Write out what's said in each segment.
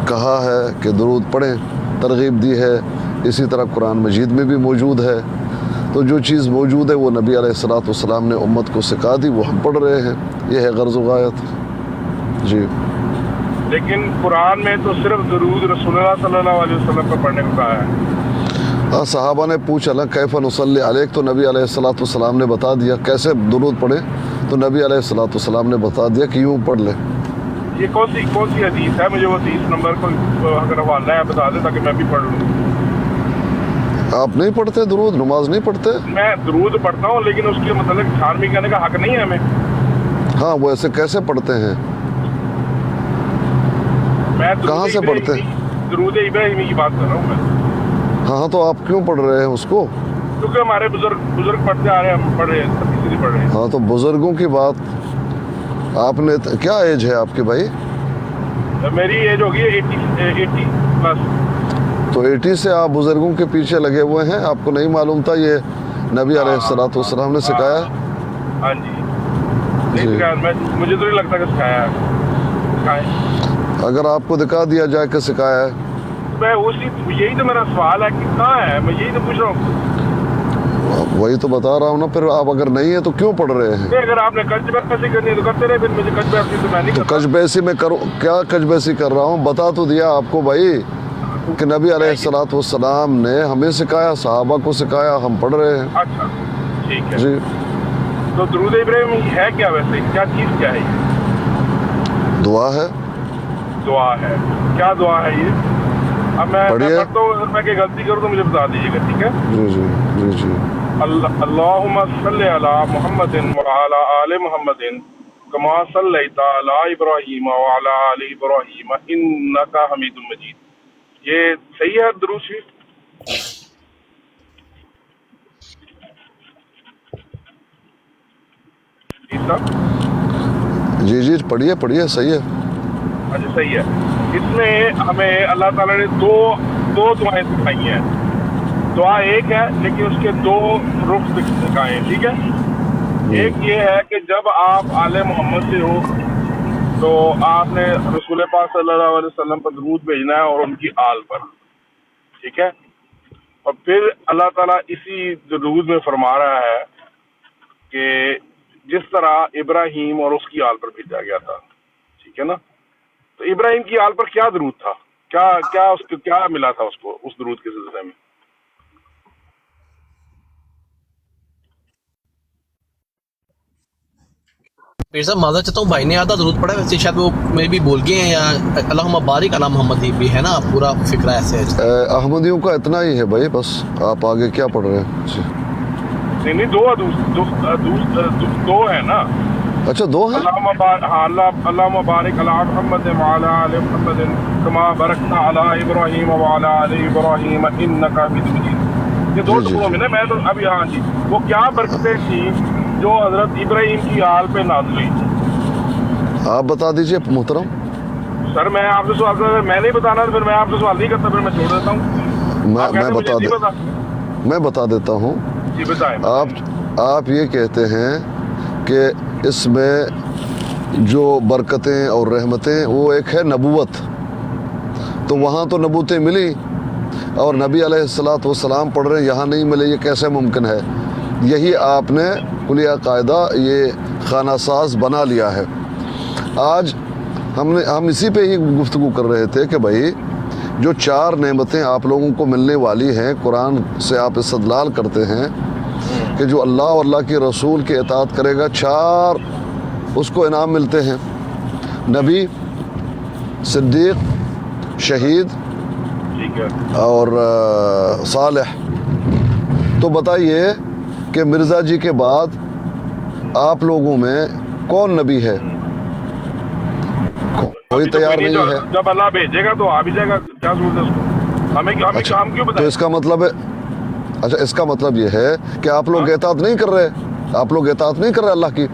کہا ہے کہ درود پڑھیں، ترغیب دی ہے، اسی طرح قرآن مجید میں بھی موجود ہے۔ تو جو چیز موجود ہے وہ نبی علیہ الصلوۃ والسلام نے امت کو سکھا دی، وہ ہم پڑھ رہے ہیں، یہ ہے غرض و غایت۔ جی لیکن قرآن میں تو صرف درود رسول اللہ صلی اللہ علیہ وسلم پر پڑھنے کو کہا ہے۔ صحابہ نے پوچھا نا کیف نصلی علیک، تو نبی علیہ الصلوۃ والسلام نے بتا دیا کیسے درود پڑھیں، تو نبی علیہ الصلوۃ والسلام نے بتا دیا کہ یوں پڑھ لیں۔ یہ کون سی حدیث ہے؟ مجھے وہ 30 نمبر کو اگر حوالہ ہے بتا دیں تاکہ میں بھی پڑھ لوں۔ آپ نہیں پڑھتے درود، نماز نہیں پڑھتے؟ میں درود پڑھتا ہوں لیکن اس کے متعلق چھانبین کرنے کا حق نہیں ہے ہمیں۔ ہاں وہ ایسے کیسے پڑھتے ہیں؟ میں کہاں سے پڑھتے ہیں؟ درود ابراہیمی کی بات کر رہا ہوں میں۔ ہاں تو آپ کیوں پڑھ رہے ہیں اس کو؟ کیونکہ ہمارے بزرگ پڑھتے آ رہے ہیں، ہم پڑھ رہے ہیں، اسی لیے پڑھ رہے ہیں۔ ہاں تو بزرگوں کی بات، آپ نے کیا ایج ہے آپ کے بھائی؟ میری ایج ہوگی 80 پلس۔ تو 80 سے آپ بزرگوں کے پیچھے لگے ہوئے ہیں، آپ کو نہیں معلوم تھا یہ نبی علیہ الصلوۃ والسلام نے سکھایا؟ ہاں جی نہیں سکھایا، مجھے تو نہیں لگتا کہ سکھایا ہے۔ اگر آپ کو دکھا دیا جائے کہ سکھایا ہے؟ میں یہی تو میرا سوال ہے کہ کہاں ہے، میں یہی تو پوچھ رہا ہوں۔ وہی تو بتا رہا ہوں نا، پھر آپ اگر نہیں ہے تو کیوں پڑھ رہے ہیں؟ اگر آپ نے کج بیسی کرنی ہے تو کرتے رہے، پھر مجھے کج بیسی تو میں نہیں کرتا۔ کج بیسی میں کروں کیا؟ کج بیسی کر رہا ہوں، بتا تو دیا آپ کو بھائی کہ نبی علیہ الصلوۃ والسلام نے ہمیں سکھایا، صحابہ کو سکھایا، ہم پڑھ رہے ہیں۔ اچھا ٹھیک ہے۔ جی تو درود ابراہیمی ہے کیا ویسے؟ کیا چیز کیا ہے یہ؟ دعا ہے۔ دعا ہے؟ کیا دعا ہے یہ؟ اب میں پڑھیے۔ پڑھتا ہوں، اگر میں کوئی غلطی کروں تو مجھے بتا دیجیے گا، ٹھیک ہے؟ جی جی جی جی اللہم صلی علی محمد وعلی آل محمد کما صلیت علی ابراہیم وعلی آل ابراہیم انک حمید مجید۔ یہ صحیح ہے درود شریف؟ جی جی پڑھیے پڑھیے، صحیح ہے۔ اچھا صحیح ہے۔ اس میں ہمیں اللہ تعالیٰ نے دو دعائیں سکھائی ہیں۔ دعا ایک ہے لیکن اس کے دو رخ سکھائے ہیں، ٹھیک ہے؟ ایک یہ ہے کہ جب آپ آل محمد سے ہو تو آپ نے رسول پاک صلی اللہ علیہ وسلم پر درود بھیجنا ہے اور ان کی آل پر، ٹھیک ہے؟ اور پھر اللہ تعالیٰ اسی درود میں فرما رہا ہے کہ جس طرح ابراہیم اور اس کی آل پر بھیجا گیا تھا، ٹھیک ہے نا؟ تو ابراہیم کی آل پر کیا درود تھا؟ کیا ملا تھا اس کو اس درود کے سلسلے میں؟ پیر صاحب معذرت چاہتا ہوں، بھائی نے آدھا درود پڑھا ہے، ویسے شاید وہ میں بھی بول گئے ہیں، یا اللہم بارک علی محمد بھی ہے نا پورا فکرہ ایسے ہے۔ احمدیوں کا اتنا ہی ہے بھائی، بس آپ آگے کیا پڑھ رہے ہیں؟ جی نہیں دو ہے نا۔ اچھا دو ہیں؟ اللہم بارک علی محمد وعلی آل محمد کما بارکت علی ابراہیم وعلی آل ابراہیم انک حمید مجید۔ یہ دو ٹکڑوں میں نا، میں تو ابھی ہاں جی وہ کیا برکتیں تھیں جو حضرت ابراہیم کی آل پہ نازل ہوئی تھی؟ آپ بتا دیجئے محترم۔ سر میں آپ سے سوال کرتا، میں نہیں بتانا تو پھر میں آپ سے سوال نہیں کرتا، پھر میں چھوڑ دیتا ہوں۔ میں بتا دیتا ہوں۔ جی بتائیں۔ آپ یہ کہتے ہیں کہ اس میں جو برکتیں اور رحمتیں، وہ ایک ہے نبوت، تو وہاں تو نبوتیں ملی اور نبی علیہ الصلوۃ والسلام پڑھ رہے ہیں، یہاں نہیں ملے، یہ کیسے ممکن ہے؟ یہی آپ نے کلیہ قاعدہ یہ خانہ ساز بنا لیا ہے۔ آج ہم اسی پہ ہی گفتگو کر رہے تھے کہ بھائی جو 4 نعمتیں آپ لوگوں کو ملنے والی ہیں، قرآن سے آپ استدلال کرتے ہیں کہ جو اللہ اور اللہ کے رسول کی اطاعت کرے گا 4 اس کو انعام ملتے ہیں، نبی، صدیق، شہید اور صالح۔ تو بتائیے کہ مرزا جی کے بعد آپ لوگوں میں کون نبی ہے؟ کوئی تیار نہیں ہے۔ جب اللہ بھیجے گا تو آ بھی جائے گا، کیا ضرورت ہے اس کو؟ ہمیں کام کیوں بتائیں؟ تو اس کا مطلب ہے، اچھا اس کا مطلب یہ ہے کہ آپ لوگ اطاعت نہیں کر رہے، آپ لوگ اطاعت نہیں کر رہے اللہ کی۔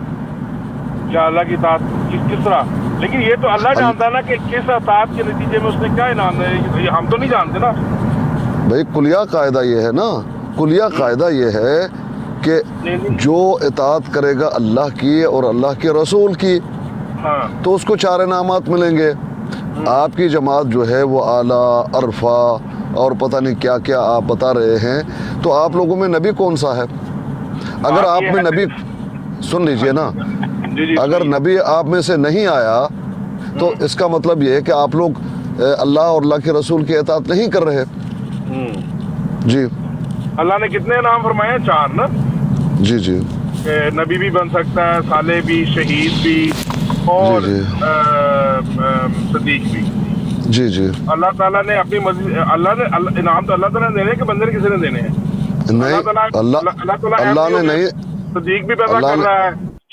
کیا اللہ کی اطاعت کس طرح؟ لیکن یہ تو اللہ جانتا ہے نا کہ کس اطاعت کے نتیجے میں اس نے کیا انعام ہے، ہم تو نہیں جانتے نا بھائی۔ کلیہ قاعدہ یہ ہے نا، کلیہ قاعدہ یہ ہے کہ جو اطاعت کرے گا اللہ کی اور اللہ کے رسول کی تو اس کو 4 انعامات ملیں گے۔ آپ کی جماعت جو ہے وہ اعلیٰ عرفہ اور پتہ نہیں کیا کیا آپ بتا رہے ہیں، تو آپ لوگوں میں نبی کون سا ہے؟ اگر آپ میں نبی، سن لیجئے نا، اگر نبی آپ میں سے نہیں آیا تو اس کا مطلب یہ ہے کہ آپ لوگ اللہ اور اللہ کے رسول کی اطاعت نہیں کر رہے۔ جی اللہ نے کتنے نام فرمائے ہیں؟ 4 نا؟ جی جی کہ نبی بھی بن سکتا ہے، صالح بھی، شہید بھی، اور جی صدیق بھی۔ جی جی اللہ تعالیٰ نے اپنی مرضی، انعام تو اللہ تعالیٰ نے دینے کہ بندے نے کسی نے دینے ہیں؟ نہیں، اللہ نے نہیں، صدیق بھی پیدا کر رہا ہے،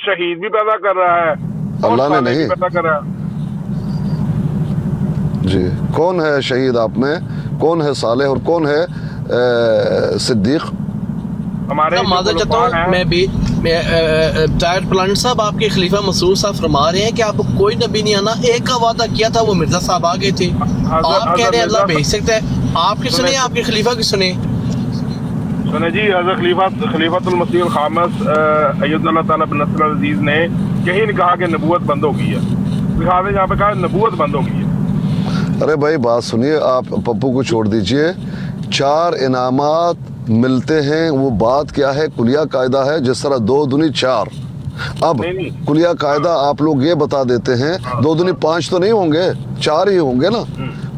شہید بھی پیدا کر رہا ہے، اور اللہ نے صالح بھی نہیں۔ پیدا کر رہا ہے۔ جی کون ہے شہید آپ میں؟ کون ہے صالح اور کون ہے صدیق؟ ہمارے معذرت چاہتا ہوں، میں بھی ٹائر پلانٹ صاحب، آپ کے خلیفہ مسعود صاحب فرما رہے ہیں کہ آپ کو کوئی نبی نہیں آنا، ایک کا وعدہ کیا تھا، وہ مرزا صاحب آ گئے تھے، آپ کہہ رہے ہیں اللہ بھیج سکتا ہے، آپ کی سنیں، آپ کے خلیفہ کی سنیں۔ سنیں جی، حضرت خلیفۃ المسیح الخامس اید اللہ تعالیٰ بن نصر العزیز نے کہیں نہیں کہا کہ نبوت بند ہو گئی ہے، لہٰذا یہاں پہ کہا نبوت بند ہو گئی ہے۔ ارے بھائی بات سنیے، آپ پپو کو چھوڑ دیجئے۔ 4 انعامات ملتے ہیں، وہ بات کیا ہے؟ کلیہ قاعدہ ہے، جس طرح 2 دونی 4۔ اب کلیہ قاعدہ آپ لوگ یہ بتا دیتے ہیں 2 دونی 5 تو نہیں ہوں گے، 4 ہی ہوں گے نا۔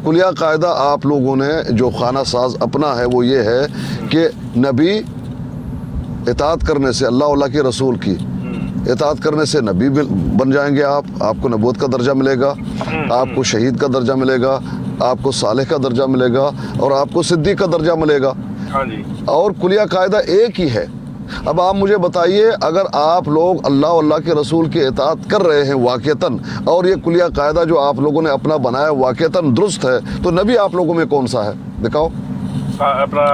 کلیہ قاعدہ آپ لوگوں نے جو خانہ ساز اپنا ہے وہ یہ ہے کہ نبی اطاعت کرنے سے، اللہ کے رسول کی اطاعت کرنے سے نبی بن جائیں گے، آپ کو نبوت کا درجہ ملے گا، آپ کو شہید کا درجہ ملے گا، آپ کو صالح کا درجہ ملے گا، اور آپ کو صدیق کا درجہ ملے گا۔ ہاں جی، اور کلیہ قاعدہ ایک ہی ہے۔ اب آپ مجھے بتائیے، اگر آپ لوگ اللہ اور اللہ کے رسول کی اطاعت کر رہے ہیں واقعتاً، اور یہ کلیہ قاعدہ جو آپ لوگوں نے اپنا بنایا واقعتاً درست ہے، تو نبی آپ لوگوں میں کون سا ہے؟ دکھاؤ۔ اپنا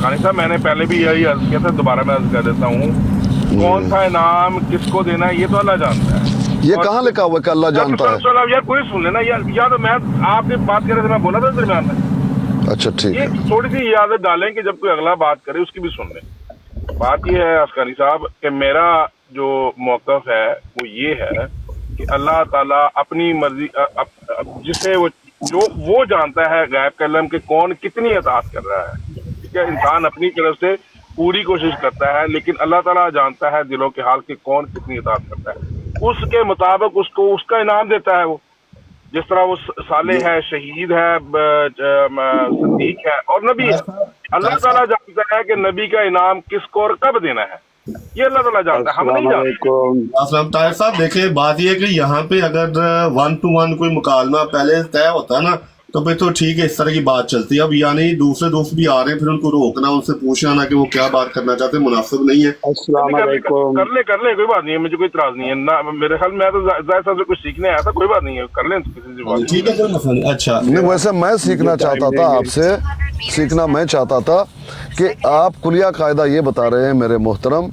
خانی صاحب، میں نے پہلے بھی یہی عرض کیا تھا، دوبارہ میں عرض کر دیتا ہوں، کون سا انعام کس کو دینا ہے یہ تو اللہ جانتا ہے۔ یہ کہاں لکھا ہوا ہے کہ اللہ جانتا ہے؟ یار کوئی سن لینا یا تو میں آپ نے بات کر رہے تھے، میں بولا تھا درمیان میں۔ اچھا ٹھیک ہے، یہ تھوڑی سی یادیں ڈالیں کہ جب کوئی اگلا بات کرے اس کی بھی سن لیں۔ بات یہ ہے عسکری صاحب کہ میرا جو موقف ہے وہ یہ ہے کہ اللہ تعالیٰ اپنی مرضی، جسے وہ جانتا ہے غیب کا علم کہ کون کتنی اطاعت کر رہا ہے، ٹھیک ہے۔ انسان اپنی طرف سے پوری کوشش کرتا ہے، لیکن اللہ تعالیٰ جانتا ہے دلوں کے حال کہ کون کتنی اطاعت کرتا ہے، اس کے مطابق اس کو اس کا انعام دیتا ہے۔ وہ جس طرح وہ صالح ہے، شہید ہے، صدیق ہے اور نبی ہے، اللہ تعالیٰ جانتا ہے کہ نبی کا انعام کس کو اور کب دینا ہے، یہ اللہ تعالیٰ جانتا ہے، ہم نہیں جانتے۔ السلام طاہر صاحب، دیکھیں بات یہ ہے کہ یہاں پہ اگر 1 to 1 کوئی مکالمہ پہلے طے ہوتا ہے نا تو پھر تو ٹھیک ہے، اس طرح کی بات چلتی ہے۔ اب یعنی دوسرے دوست بھی آ رہے ہیں، پھر ان کو روکنا، ان سے پوچھنا نا کہ وہ کیا بات کرنا چاہتے ہیں، مناسب نہیں ہے۔ السلام علیکم۔ کر لیں کوئی بات نہیں ہے، مجھے کوئی اعتراض نہیں ہے نہ، میرے خیال میں تو ظاہر صاحب سے کچھ سیکھنے آیا تھا، کوئی بات نہیں ہے، کر لیں کسی سے بات۔ ٹھیک ہے، کوئی مسئلہ نہیں۔ اچھا نہیں، ویسے میں سیکھنا چاہتا تھا آپ سے، سیکھنا میں چاہتا تھا کہ آپ کلیہ قاعدہ یہ بتا رہے ہیں میرے محترم،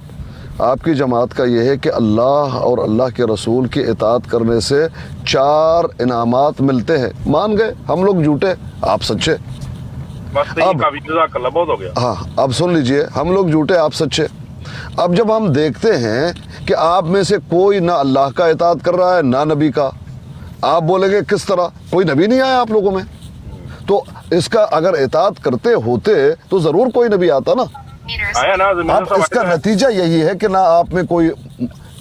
آپ کی جماعت کا یہ ہے کہ اللہ اور اللہ کے رسول کی اطاعت کرنے سے 4 انعامات ملتے ہیں۔ مان گئے، ہم لوگ جھوٹے، آپ سچے۔ بس یہ کافی جزاک اللہ، بہت ہو گیا۔ ہاں اب سن لیجئے، ہم لوگ جھوٹے، آپ سچے۔ اب جب ہم دیکھتے ہیں کہ آپ میں سے کوئی نہ اللہ کا اطاعت کر رہا ہے نہ نبی کا، آپ بولیں گے کس طرح؟ کوئی نبی نہیں آیا آپ لوگوں میں، تو اس کا اگر اطاعت کرتے ہوتے تو ضرور کوئی نبی آتا نا۔ آیا نا زمین اب اس کا نتیجہ یہی ہے کہ نہ آپ میں کوئی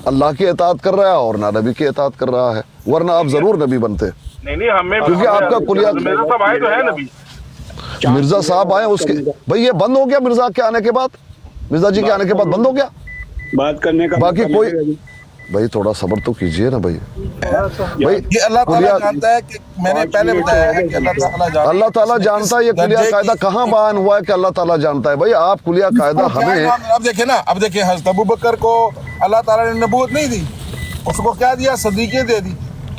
اللہ کی اطاعت کر رہا ہے اور نہ نبی کی اطاعت کر رہا ہے، ورنہ آپ ضرور نبی بنتے۔ نہیں ہمیں، کیونکہ آپ کا کلیہ مرزا صاحب آئے تو ہے نبی، مرزا صاحب آئے، اس کے بھئی یہ بند ہو گیا مرزا کے آنے کے بعد، مرزا جی کے آنے کے بعد بند ہو گیا بات کرنے کا۔ باقی کوئی بھائی تھوڑا صبر تو کیجئے نا بھائی۔ یہ اللہ تعالیٰ جانتا ہے کہ میں نے پہلے بتایا ہے کہ اللہ تعالیٰ جانتا ہے۔ یہ کلیہ قاعدہ کہاں بیان ہوا ہے کہ اللہ تعالیٰ جانتا ہے؟ بھائی آپ کلیہ قاعدہ ہمیں، اب دیکھیں نا، اب دیکھیں حضرت ابو بکر کو اللہ تعالیٰ نے نبوت نہیں دی، اس کو کیا دیا؟ صدیقی دے دی۔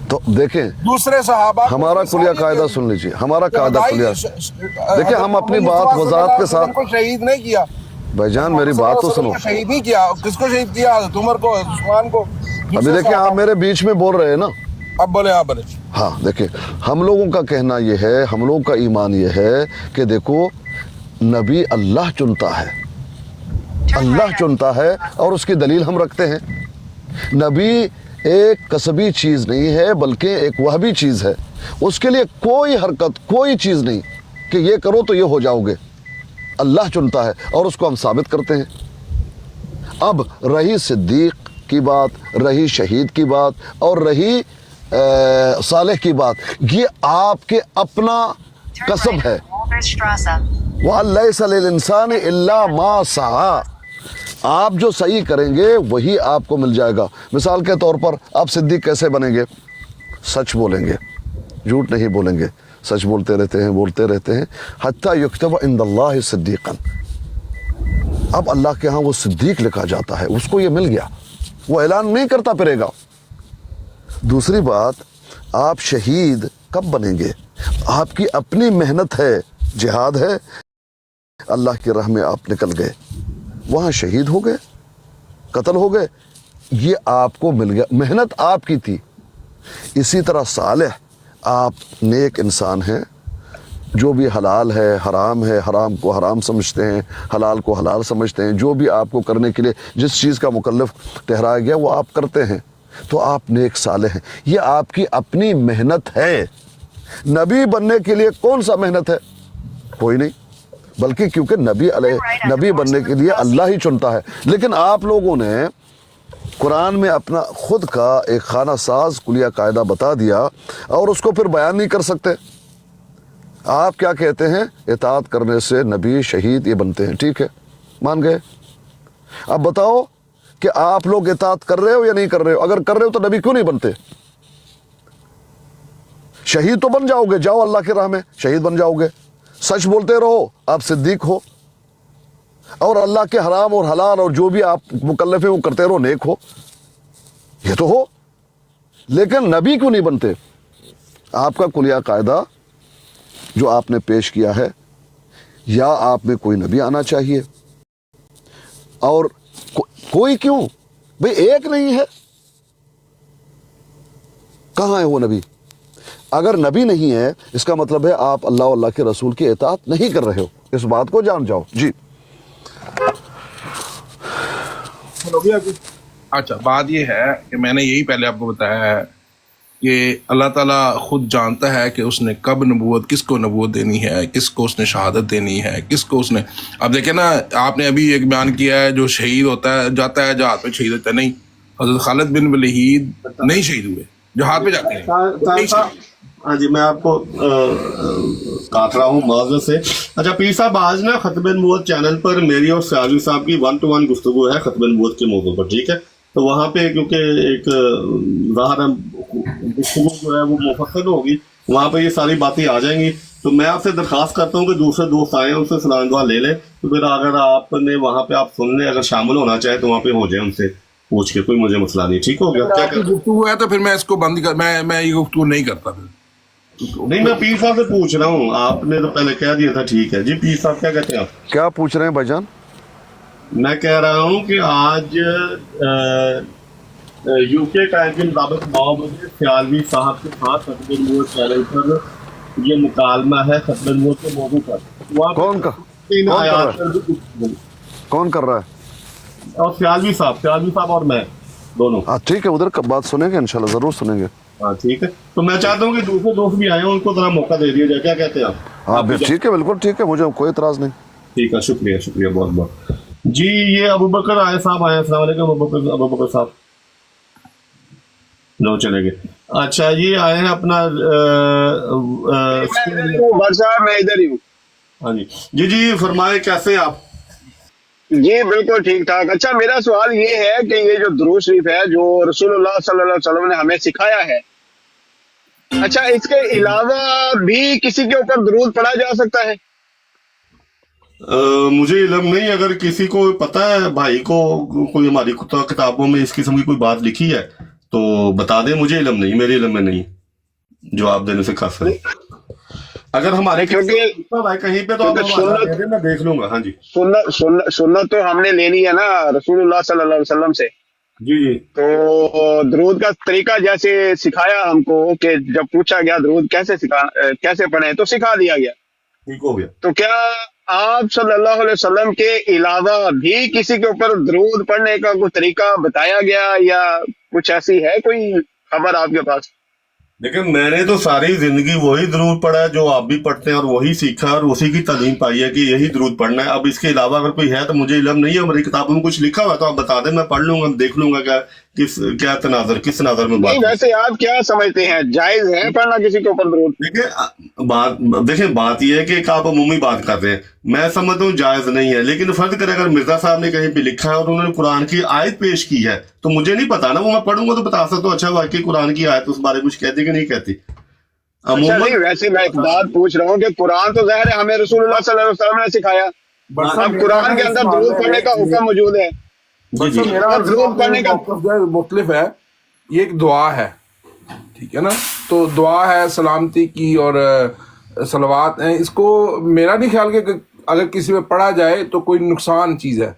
تو دیکھیں دوسرے صحابہ ہمارا کلیہ قاعدہ سن لیجئے، ہمارا قاعدہ کلیہ، دیکھیں ہم اپنی بات وضاحت کے ساتھ، کو شہید نہیں کیا بھائی جان میری بات تو سنو۔ شہید نہیں کیا، کس کو شہید کیا؟ حضرت عمر کو، عثمان کو۔ ابھی دیکھیں آپ میرے بیچ میں بول رہے ہیں نا، اب بولے آپ بولے۔ ہاں دیکھیں ہم لوگوں کا کہنا یہ ہے، ہم لوگوں کا ایمان یہ ہے کہ دیکھو نبی اللہ چنتا ہے، اللہ چنتا ہے، اور اس کی دلیل ہم رکھتے ہیں۔ نبی ایک کسبی چیز نہیں ہے بلکہ ایک وہبی چیز ہے۔ اس کے لیے کوئی حرکت، کوئی چیز نہیں کہ یہ کرو تو یہ ہو جاؤ گے. اللہ چنتا ہے اور اس کو ہم ثابت کرتے ہیں. اب رہی صدیق کی بات، رہی شہید کی بات، اور رہی صالح کی بات، یہ آپ کے اپنا کسب ہے. وَلَيْسَ لِلْإِنسَانِ إِلَّا مَا سَعَى. آپ جو صحیح کریں گے وہی آپ کو مل جائے گا. مثال کے طور پر آپ صدیق کیسے بنیں گے؟ سچ بولیں گے، جھوٹ نہیں بولیں گے، سچ بولتے رہتے ہیں حتیٰ یکتب عند اللہ صدیقا. اب اللہ کے ہاں وہ صدیق لکھا جاتا ہے، اس کو یہ مل گیا، وہ اعلان نہیں کرتا پھرے گا. دوسری بات، آپ شہید کب بنیں گے؟ آپ کی اپنی محنت ہے، جہاد ہے، اللہ کی راہ میں آپ نکل گئے، وہاں شہید ہو گئے، قتل ہو گئے، یہ آپ کو مل گیا، محنت آپ کی تھی. اسی طرح صالح، آپ نیک انسان ہیں، جو بھی حلال ہے حرام ہے، حرام کو حرام سمجھتے ہیں، حلال کو حلال سمجھتے ہیں، جو بھی آپ کو کرنے کے لیے جس چیز کا مکلف ٹھہرایا گیا وہ آپ کرتے ہیں، تو آپ نیک صالح ہیں. یہ آپ کی اپنی محنت ہے. نبی بننے کے لیے کون سا محنت ہے؟ کوئی نہیں، بلکہ کیونکہ نبی بننے کے لیے اللہ ہی چنتا ہے. لیکن آپ لوگوں نے قرآن میں اپنا خود کا ایک خانہ ساز کلیہ قاعدہ بتا دیا اور اس کو پھر بیان نہیں کر سکتے. آپ کیا کہتے ہیں؟ اطاعت کرنے سے نبی شہید یہ بنتے ہیں. ٹھیک ہے، مان گئے. اب بتاؤ کہ آپ لوگ اطاعت کر رہے ہو یا نہیں کر رہے ہو؟ اگر کر رہے ہو تو نبی کیوں نہیں بنتے؟ شہید تو بن جاؤ گے، جاؤ اللہ کی راہ میں شہید بن جاؤ گے. سچ بولتے رہو، آپ صدیق ہو، اور اللہ کے حرام اور حلال اور جو بھی آپ مکلف ہیں وہ کرتے رہو، نیک ہو، یہ تو ہو. لیکن نبی کیوں نہیں بنتے؟ آپ کا کلیہ قاعدہ جو آپ نے پیش کیا ہے، یا آپ میں کوئی نبی آنا چاہیے، اور کوئی کیوں بھئی ایک نہیں ہے. کہاں ہے وہ نبی؟ اگر نبی نہیں ہے اس کا مطلب ہے آپ اللہ اور اللہ کے رسول کی اطاعت نہیں کر رہے ہو. اس بات کو جان جاؤ. جی اچھا، بات یہ ہے کہ میں نے یہی پہلے آپ کو بتایا ہے کہ اللہ تعالیٰ خود جانتا ہے کہ اس نے کب نبوت، کس کو نبوت دینی ہے، کس کو اس نے شہادت دینی ہے، کس کو اس نے. اب دیکھیں نا، آپ نے ابھی ایک بیان کیا ہے جو شہید ہوتا ہے جاتا ہے جہاد پہ شہید ہوتا ہے. نہیں، حضرت خالد بن ولید نہیں شہید ہوئے، جہاد پہ جاتے ہیں. ہاں جی، میں آپ کو کاٹ رہا ہوں معذرت سے. اچھا پیر صاحب، آج نا ختم نبوت چینل پر میری اور سیاضی صاحب کی 1 to 1 گفتگو ہے ختم نبوت کے موضوع پر. ٹھیک ہے، تو وہاں پہ کیونکہ ایک ظاہر گفتگو جو ہے وہ مفصل ہوگی، وہاں پہ یہ ساری باتیں آ جائیں گی. تو میں آپ سے درخواست کرتا ہوں کہ دوسرے دوست آئیں، ان سے سلام دعا لے لیں. تو پھر اگر آپ نے وہاں پہ آپ سن لیں، اگر شامل ہونا چاہے تو وہاں پہ ہو جائے، ان سے پوچھ کے، کوئی مجھے مسئلہ نہیں. ٹھیک ہو گیا؟ کیا کہ گفتگو ہے تو پھر میں اس کو بند کر، میں یہ گفتگو نہیں کرتا. پھر نہیں، میں پیر صاحب سے پوچھ رہا ہوں، آپ نے تو پہلے کہہ دیا تھا. ٹھیک ہے جی، پیر صاحب کیا کہتے ہیں آپ؟ کیا پوچھ رہے ہیں بھائی جان؟ میں کہہ رہا ہوں کہ آج یو کے ٹائم کے مطابق 9 بجے سیالوی صاحب کے ساتھ ختم نبوت چینل پر یہ مکالمہ ہے ختم نبوت کے موضوع پر. کون کر رہا ہے؟ اور سیالوی صاحب اور میں دونوں. ہاں ٹھیک ہے، ادھر بات سنیں گے انشاءاللہ، ضرور سنیں گے. ہاں ٹھیک ہے، تو میں چاہتا ہوں کہ دوسرے دوست بھی آئے ہیں، ان کو ذرا موقع دے دیا جائے. کیا کہتے ہیں آپ؟ ہاں ٹھیک ہے، بالکل ٹھیک ہے، مجھے کوئی اعتراض نہیں. ٹھیک ہے، شکریہ بہت بہت. جی یہ ابوبکر آئے صاحب آئے. السلام علیکم ابوبکر صاحب. لو چلے گئے. اچھا یہ آئے ہیں اپنا صاحب میں ادھر ہی ہوں. ہاں جی فرمائے، کیسے ہیں آپ؟ جی بالکل ٹھیک ٹھاک. اچھا میرا سوال یہ ہے کہ یہ جو درود شریف ہے جو رسول اللہ صلی اللہ علیہ وسلم نے ہمیں سکھایا ہے، اچھا اس کے علاوہ بھی کسی کے اوپر درود پڑھا جا سکتا ہے؟ مجھے علم نہیں. اگر کسی کو پتا ہے بھائی کو، کوئی ہماری کتابوں میں اس قسم کی کوئی بات لکھی ہے تو بتا دیں. مجھے علم نہیں، میرے علم میں نہیں جواب دینے سے قاصر. اگر ہمارے کہیں پہ تو میں دیکھ لوں گا. ہاں جی، سنت تو ہم نے لینی ہے نا رسول اللہ صلی اللہ علیہ وسلم سے. جی تو درود کا طریقہ جیسے سکھایا ہم کو، کہ جب پوچھا گیا درود کیسے پڑھیں تو سکھا دیا گیا. ٹھیک ہو گیا. تو کیا آپ صلی اللہ علیہ وسلم کے علاوہ بھی کسی کے اوپر درود پڑھنے کا کوئی طریقہ بتایا گیا، یا کچھ ایسی ہے کوئی خبر آپ کے پاس؟ देखिए मैंने तो सारी जिंदगी वही दुरूद पढ़ा है जो आप भी पढ़ते हैं और वही सीखा और उसी की तालीम पाई है कि यही दुरूद पढ़ना है। अब इसके अलावा अगर कोई है तो मुझे इल्म नहीं है, हमारी किताबों में कुछ लिखा हुआ है तो आप बता दें, मैं पढ़ लूंगा, देख लूंगा क्या तनाजर किस तनाजर में नहीं, बात। वैसे आप क्या समझते हैं, जायज है पढ़ना किसी के ऊपर दुरूद? देखिए बात यह है कि एक आप अमूमी बात कर रहे हैं, मैं समझता हूँ जायज नहीं है, लेकिन फर्ज करें अगर मिर्जा साहब ने कहीं पे लिखा है और उन्होंने कुरान की आयत पेश की है तो मुझे नहीं पता ना, वो मैं पढ़ूंगा तो बता सकता हूँ अच्छा वाकई कुरान की आयत उस बारे में कुछ कहती कि नहीं कहती। अच्छा नहीं, वैसे मैं एक बात पूछ रहा हूँ कि कुरान तो ज़ाहिर है हमें रसूलुल्लाह सल्लल्लाहु अलैहि वसल्लम ने सिखाया, अब कुरान के अंदर दुरूद पढ़ने का हुक्म मौजूद है। बस मेरा और दुरूद पढ़ने का मौक़िफ़ जो है मुख्तलिफ है। ये एक दुआ है, ठीक है ना, तो दुआ है सलामती की और सलवात है, इसको मेरा नहीं ख्याल कि अगर किसी में पढ़ा जाए तो कोई नुकसान चीज़ है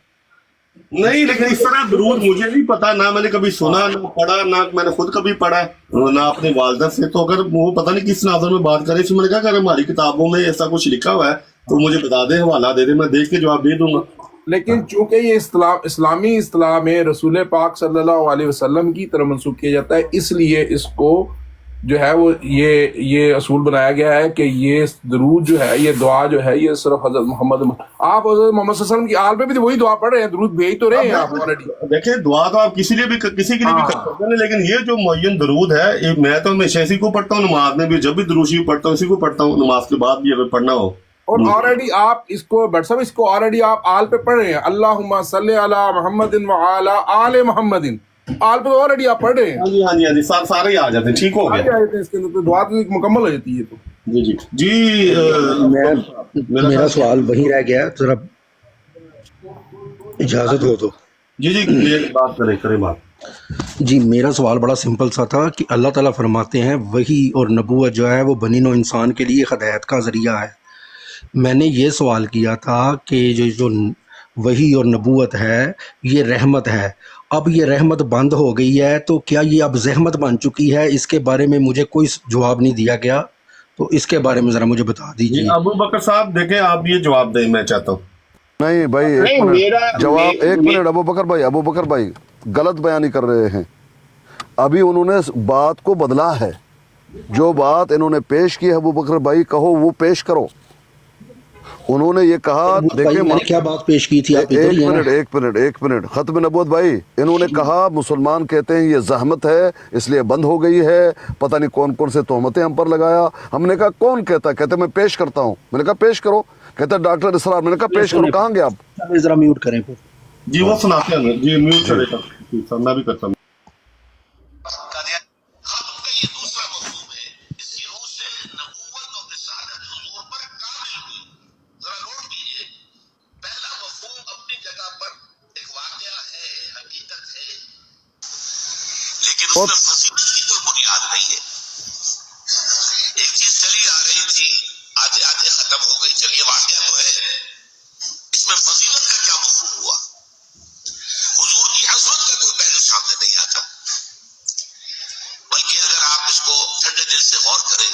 नहीं, लेकिन इस तरह दुरूद मुझे नहीं पता, ना मैंने कभी सुना ना पढ़ा, ना मैंने खुद कभी पढ़ा ना अपने वालदा से। तो अगर वो पता नहीं किस नाज़र में बात करे, इसमें मैंने क्या करें, हमारी किताबों में ऐसा कुछ लिखा हुआ है तो मुझे बता दे, हवाला दे दे, मैं देख के जवाब दे दूंगा। लेकिन चूंकि ये इस्लामी इस्तिलाह में रसूल पाक सल्लल्लाहु अलैहि वसल्लम की तरफ मंसूब किया जाता है, इसलिए इसको जो है वो ये असूल बनाया गया है कि ये दरूद जो है, ये दुआ जो है, ये सिर्फ हज़रत मोहम्मद, आप हज़रत मोहम्मद सल्लल्लाहु अलैहि वसल्लम की आल पे भी वही दुआ पढ़ रहे हैं, दरूद भेज तो रहे हैं आप ऑलरेडी। देखिए दुआ तो आप किसी के लिए भी कर सकते हैं, लेकिन ये जो मुअय्यन दरूद है ये मैं तो हमेशा इसी को पढ़ता हूँ, नमाज में भी जब भी दुरूशी पढ़ता हूँ इसी को पढ़ता हूँ, नमाज के बाद भी अगर पढ़ना हो। और ऑलरेडी आप इसको बट साहब इसको ऑलरेडी आप आल पे पढ़ रहे हैं, अल्लाहुम्मा सल्ली अला मुहम्मदिन व अला आले मुहम्मदिन, आल पे ऑलरेडी आप पढ़ रहे हैं। हाँ जी सारे आ जाते हैं, ठीक हो गया, इसके अंदर तो दुआ तो मुकम्मल हो जाती है। तो जी मेरा सवाल वही रह गया, जरा इजाजत हो तो। जी बात करें बात। जी मेरा सवाल बड़ा सिंपल सा था कि अल्लाह ताला फरमाते हैं वही और नबूवत जो है वो बनी नौ इंसान के लिए हदायत का ज़रिया है। मैंने ये सवाल किया था कि जो वही और नबूवत है ये रहमत है, अब ये रहमत बंद हो गई है तो क्या ये अब जहमत बन चुकी है? इसके बारे में मुझे कोई जवाब नहीं दिया गया, तो इसके बारे में ज़रा मुझे बता दीजिए। अबू बकर साहब देखें आप ये जवाब दें, मैं चाहता हूँ। नहीं भाई एक मिनट जवाब, एक मिनट अबू बकर भाई गलत बयानी कर रहे हैं। अभी उन्होंने बात को बदला है, जो बात इन्होंने पेश की है अबू बकर भाई, कहो वो पेश करो। उन्होंने ये कहा, देखिए मैंने क्या बात पेश की थी, आप इधर ही हैं ना? एक मिनट खत्म नबूवत भाई, इन्होंने कहा मुसलमान कहते हैं ये जहमत है इसलिए बंद हो गई है, पता नहीं कौन कौन से तोहमतें हम पर लगाया। हमने कहा कौन कहता? कहते मैं पेश करता हूँ। मैंने कहा पेश करो। कहते डॉक्टर इसरार। मैंने कहा पेश करो, कहाँ गए आप? जरा म्यूट करें फिर। जी वो सुनाते हैं जी, म्यूट करेगा, मैं भी करता हूँ। लेकिन उसमें फजीलत की कोई बुनियाद नहीं है। एक चीज चली आ रही थी, आते आते खत्म हो गई, चलिए वाकया तो है, इसमें फजीलत का क्या मफहूम हुआ? हुजूर की अज़मत का कोई पहलू सामने नहीं आता। बल्कि अगर आप इसको ठंडे दिल से गौर करें,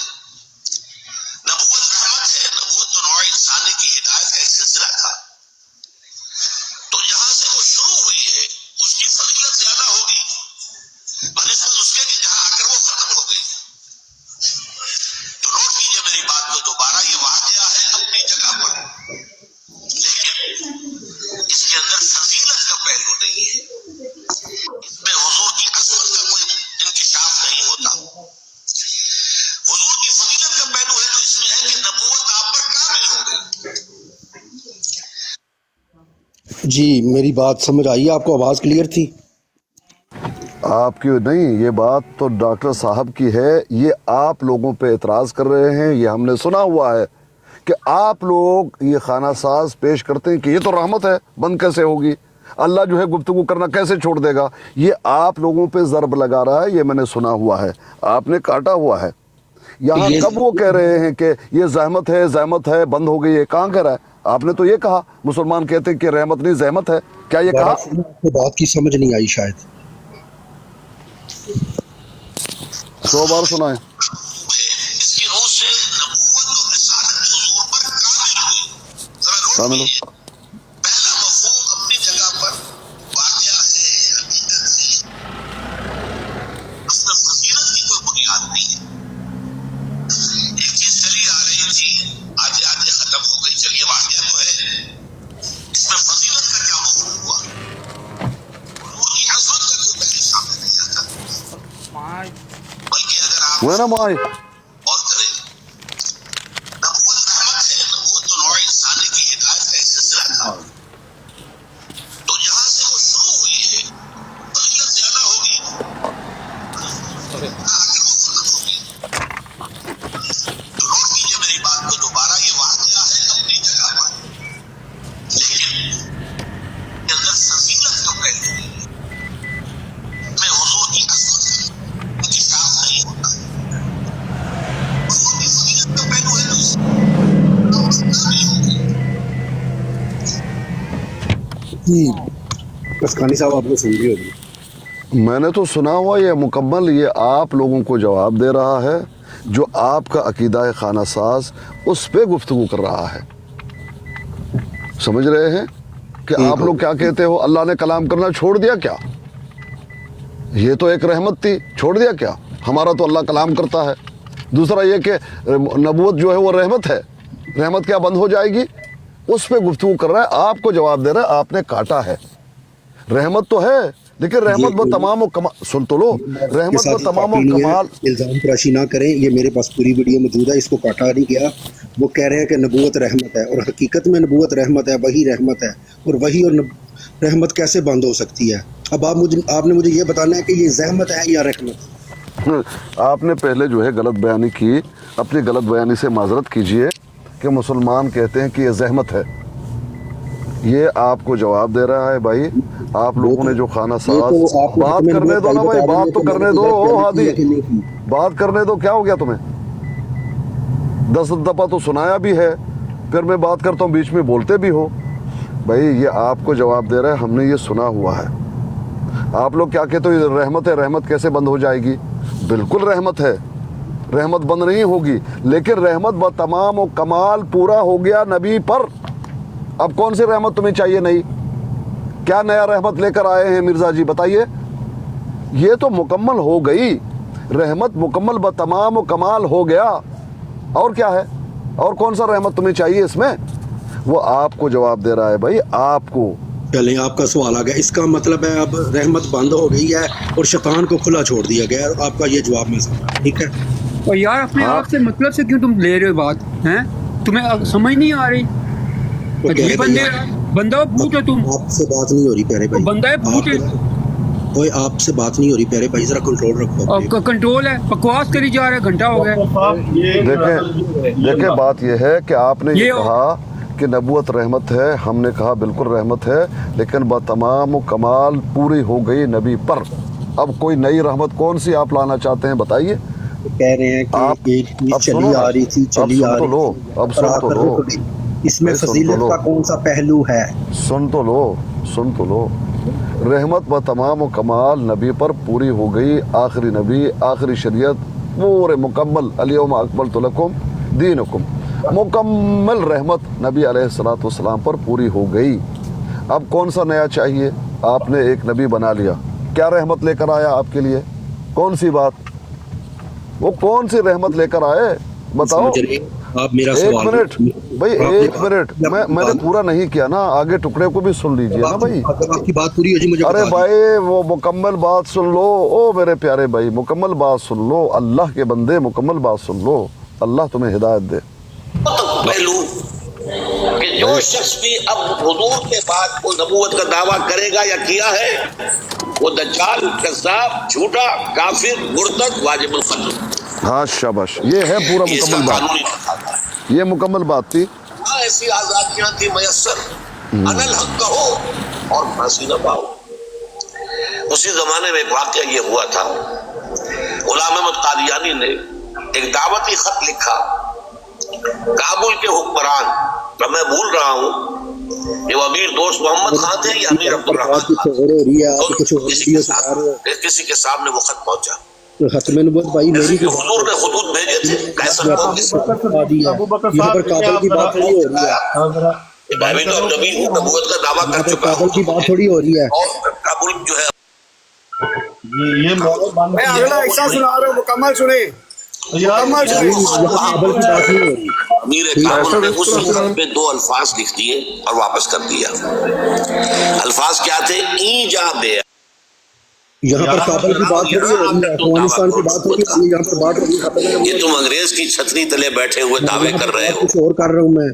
नबूवत रहमत है, नबूवत तो नौ इंसानी की हिदायत का एक सिलसिला था, तो जहां से वो शुरू हुई है उसकी फजीलत ज्यादा होगी बनिस्बत उसके कि जहां आकर वो खत्म हो गई। तो नोट कीजिए मेरी बात को दोबारा, ये वाकया है अपनी जगह पर, लेकिन इसके अंदर फजीलत का पहलू नहीं है, इसमें हुजूर की अज़मत का कोई इंकिशाफ नहीं होता। हुजूर की फजीलत का पहलू है तो इसमें है कि नबूवत आप पर कामिल हो गई। जी मेरी बात समझ आई, आपको आवाज़ क्लियर थी? आपकी नहीं, ये बात तो डॉक्टर साहब की है, ये आप लोगों पे एतराज़ कर रहे हैं। ये हमने सुना हुआ है कि आप लोग ये खाना साज पेश करते हैं कि ये तो रहमत है, बंद कैसे होगी, अल्लाह जो है गुफ्तगू करना कैसे छोड़ देगा। ये आप लोगों पे ज़रब लगा रहा है, ये मैंने सुना हुआ है, आपने काटा हुआ है। यहाँ कब वो कह रहे हैं कि ये जहमत है बंद हो गई है? कहाँ कह रहा है? आपने तो ये कहा मुसलमान कहते हैं कि रहमत नहीं जहमत है, क्या ये कहा? आपको बात की समझ नहीं आई शायद। 100 बार सुना है। इसकी रूह से नबूवत और रिसालत हुजूर पर कामिल हुई। जरा नोट कीजिए, पहला मफहूम अपनी जगह पर वाकया है, हकीकत है, उसमें फजीलत की कोई बुनियाद नहीं है। कब हो गई, चलिए वाक़या तो है, इसमें फजीलत का क्या मफहूम हुआ? नूर की अज़मत का कोई पहले सामने नहीं आता, बल्कि अगर आप वो है ना माई और करें, नबूवत रहमत है, नबूवत तो नौ इंसानी की हिदायत का एक सिलसिला था, तो यहाँ से वो शुरू हुई है, फजीलत ज्यादा होगी, आगे वो खत्म होगी। तो नोट कीजिए मेरी बात को दोबारा, ये वाक़या है अपनी जगह पर, लेकिन के अंदर फजीलत का पहलू है, में हुजूर की अज़मत का इंकिशाफ नहीं होता, हुजूर की फजीलत का पहलू है, अस्कानी साहब आपने सुन रही होगी। मैंने तो सुना हुआ, ये मुकम्मल ये आप लोगों को जवाब दे रहा है, जो आपका अकीदा है खाना साज, उस पे गुफ्तगू कर रहा है। समझ रहे हैं कि आप लोग क्या कहते हो, अल्लाह ने कलाम करना छोड़ दिया क्या? ये तो एक रहमत थी, छोड़ दिया क्या? हमारा तो अल्लाह कलाम करता है। दूसरा ये कि नबूवत जो है वो रहमत है, रहमत क्या बंद हो जाएगी? उस पे गुफ्तगू कर रहा है, आपको जवाब दे रहा है, आपने काटा है। रहमत तो है, लेकिन रहमत व तमाम व कमाल, सुन तो लो, रहमत व तमाम व कमाल। इल्ज़ाम तराशी ना करें, ये मेरे पास पूरी वीडियो मौजूद है, इसको काटा नहीं गया। वो कह रहे हैं कि नबूवत रहमत है, और हकीकत में नबूवत रहमत है, वही रहमत है, और वही और रहमत कैसे बंद हो सकती है? अब आपने मुझे ये बताना है कि ये जहमत है या रहमत। आपने पहले जो है गलत बयानी की, अपनी गलत बयानी से माजरत कीजिए कि मुसलमान कहते हैं कि ये जहमत है। ये आपको जवाब दे रहा है भाई, आप लोगों ने जो खाना साज, बात करने दो ना भाई, बात तो करने दो। ओ हादी, बात करने दो, क्या हो गया तुम्हें? 10 दफा तो सुनाया भी है, फिर मैं बात करता हूँ, बीच में बोलते भी हो। भाई ये आपको जवाब दे रहा है, हमने ये सुना हुआ है। आप लोग क्या कहते हो, ये रहमत है, रहमत कैसे बंद हो जाएगी? बिल्कुल रहमत है, रहमत बंद नहीं होगी, लेकिन रहमत व तमाम व कमाल पूरा हो गया नबी पर। अब कौन सी रहमत तुम्हें चाहिए? नहीं, क्या नया रहमत लेकर आए हैं मिर्जा जी, बताइए। ये तो मुकम्मल हो गई रहमत, मुकम्मल व तमाम व कमाल हो गया, और क्या है? और कौन सा रहमत तुम्हें चाहिए इसमें? वो आपको जवाब दे रहा है भाई, आपको। चलें, आपका सवाल आ गया, इसका मतलब है अब रहमत बंद हो गई है और शैतान को खुला छोड़ दिया गया है। आपका ये जवाब मैं समझा, ठीक है। और यार अपने आप से मतलब से क्यों तुम ले रहे हो बात, हैं? तुम्हें समझ नहीं आ रही? अजीब बंदा भूत है तुम। आपसे बात नहीं हो रही प्यारे भाई, बंदा है भूत है। कोई आपसे बात नहीं हो रही प्यारे भाई, जरा कंट्रोल रखो। आपका कंट्रोल है, बकवास करी जा रहा है, घंटा हो गया। देखें बात यह है कि आपने ये कहा कि नबूवत रहमत है, हमने कहा बिल्कुल रहमत है, लेकिन बतमाम कमाल पूरी हो गई नबी पर। अब कोई नई रहमत कौन सी आप लाना चाहते हैं, बताइए। कह रहे हैं कि आप एक चीज चली आ रही थी, चली आ रही थी, अब सुन तो लो, इसमें फजीलत का कौन सा पहलू है? सुन तो लो। रहमत व तमाम कमाल नबी पर पूरी हो गई, आखिरी नबी, आखिरी शरीयत, पूरे मुकम्मल, अल-यौम अकमलतु लकुम दीनकुम, मुकम्मल रहमत नबी अलैहिस्सलातु वस्सलाम पर पूरी हो गई। अब कौन सा नया चाहिए? आपने एक नबी बना लिया, क्या रहमत लेकर आया आपके लिए? कौन सी बात, वो कौन सी रहमत लेकर आए, बताओ। आप मेरा एक मिनट भाई, एक मिनट, मैंने पूरा नहीं किया ना, आगे टुकड़े को भी सुन लीजिए ना भाई। आपकी बात पूरी हो जी, मुझे अरे भाई वो मुकम्मल बात सुन लो, ओ मेरे प्यारे भाई, मुकम्मल बात सुन लो, अल्लाह के बंदे मुकम्मल बात सुन लो, अल्लाह तुम्हें हिदायत दे। पहलू कि जो शख्स भी अब हुजूर के बाद कोई नबूवत का दावा करेगा या किया है, वो दज्जाल, कज़्ज़ाब, झूठा, काफिर, मुर्तद, वाजिबुल कत्ल। हाँ शाबाश, ये है पूरा मुकम्मल बात, ये मुकम्मल बात थी। ऐसी आजादियां थी मयस्सर, अनल हक कहो और फांसी न पाओ। उसी जमाने में एक वाकया ये हुआ था, गुलाम अहमद कादियानी ने एक दावती खत लिखा काबुल के हुक्मरान, तो मैं भूल रहा हूँ ये अमीर दोस्त मोहम्मद खान थे या अमीर अब्दुर्रहमान, किसी के सामने वो खत पहुंचा। भाई मेरी हुजूर ने खुतूत भेजे थे, कैसर को यहाँ पर काबुल की बात थोड़ी हो रही है, मैं भी तो नबी हूँ, नबूवत का दावा कर चुका हूँ, काबुल की बात थोड़ी हो रही है। और काबुल जो है मैं अगला हिस्सा सुना रहा हूँ, मुकम्मल सुने। यार मीर काबुल ने उस वक्त पे 2 अल्फाज लिख दिए और वापस कर दिया। अल्फाज क्या थे? ईजा बे। यहाँ पर काबुल की बात हो रही है, अफगानिस्तान की बात हो रही है, यहाँ पर बात हो रही है। ये तुम अंग्रेज की छतरी तले बैठे हुए दावे कर रहे हो। कुछ और कर रहा हूँ मैं।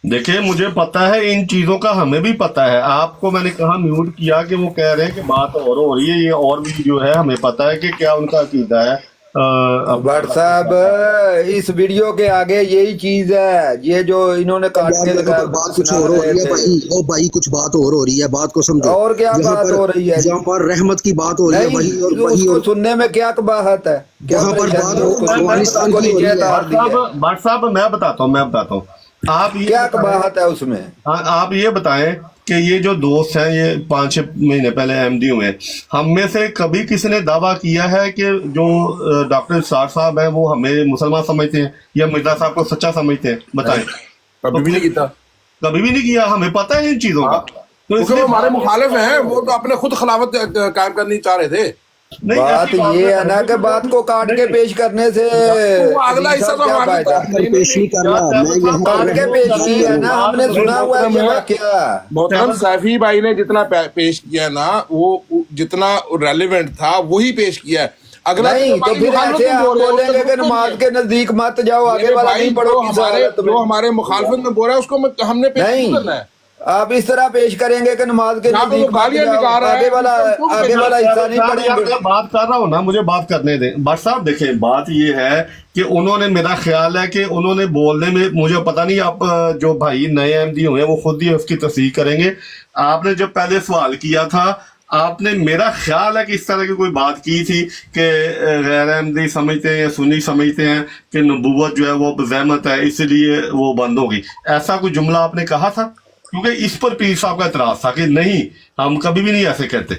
देखिए मुझे पता है इन चीजों का, हमें भी पता है। आपको मैंने कहा म्यूट किया कि वो कह रहे हैं कि बात और हो रही है, ये और भी जो है हमें पता है कि क्या उनका अकीदा है। भट्ट साहब, इस वीडियो के आगे यही चीज है, ये जो इन्होंने काट के लगाया, बात कुछ और हो रही है भाई। ओ भाई कुछ बात और हो रही है, बात को समझो। और क्या बात हो रही है? यहाँ पर रहमत की बात हो रही है, वही और वही और सुनने में क्या कबाहत है? यहाँ पर बात अफगानिस्तान की हो रही है। भट्ट साहब मैं बताता हूँ आप ये क्या कबाहत है उसमें? आप ये बताएं कि ये जो दोस्त हैं, ये 5-6 महीने पहले एमडी हुए, हम में से कभी किसी ने दावा किया है कि जो डॉक्टर इरशाद साहब हैं वो हमें मुसलमान समझते हैं या मिर्जा साहब को सच्चा समझते हैं? बताएं। कभी भी नहीं किया, कभी भी नहीं किया, हमें पता है इन चीजों का। तो क्योंकि वो हमारे मुखालिफ हैं, वो तो अपने खुद खिलाफत कायम करनी चाह रहे थे। बात ये है ना कि बात को काट के पेश करने से अगला हिस्सा तो हमारे पेश नहीं करना, मैं यहाँ काट के पेश किया है ना, हमने सुना हुआ है ये वाकया। मोहतरम सैफी भाई ने जितना पेश किया ना, वो जितना रेलेवेंट था वही पेश किया है। अगला नहीं तो फिर ऐसे आप बोलेंगे कि नमाज के नजदीक मत जाओ, आगे वाला नहीं पढ़ो। जो हमारे मुखालफत में बोल रहा है उसको हमने पेश नहीं करना है। आप इस तरह पेश करेंगे कि नमाज के नजदीक आगे वाला हिस्सा नहीं पढ़ेंगे। बात कर रहा हूँ ना, मुझे बात करने दें। भट्ट साहब देखें, बात ये है कि उन्होंने, मेरा ख्याल है कि उन्होंने बोलने में, मुझे पता नहीं, आप जो भाई नए एमडी हुए वो खुद ही उसकी तस्दीक करेंगे। आपने जब पहले सवाल किया था, आपने, मेरा ख्याल है कि इस तरह की कोई बात की थी कि गैर अहमदी समझते हैं या सुन्नी समझते हैं कि नबूवत जो है वो ज़हमत है, इसलिए वो बंद होगी। ऐसा कोई जुमला आपने कहा था? क्योंकि इस पर पीर साहब का इतराज था कि नहीं, हम कभी भी नहीं ऐसे कहते।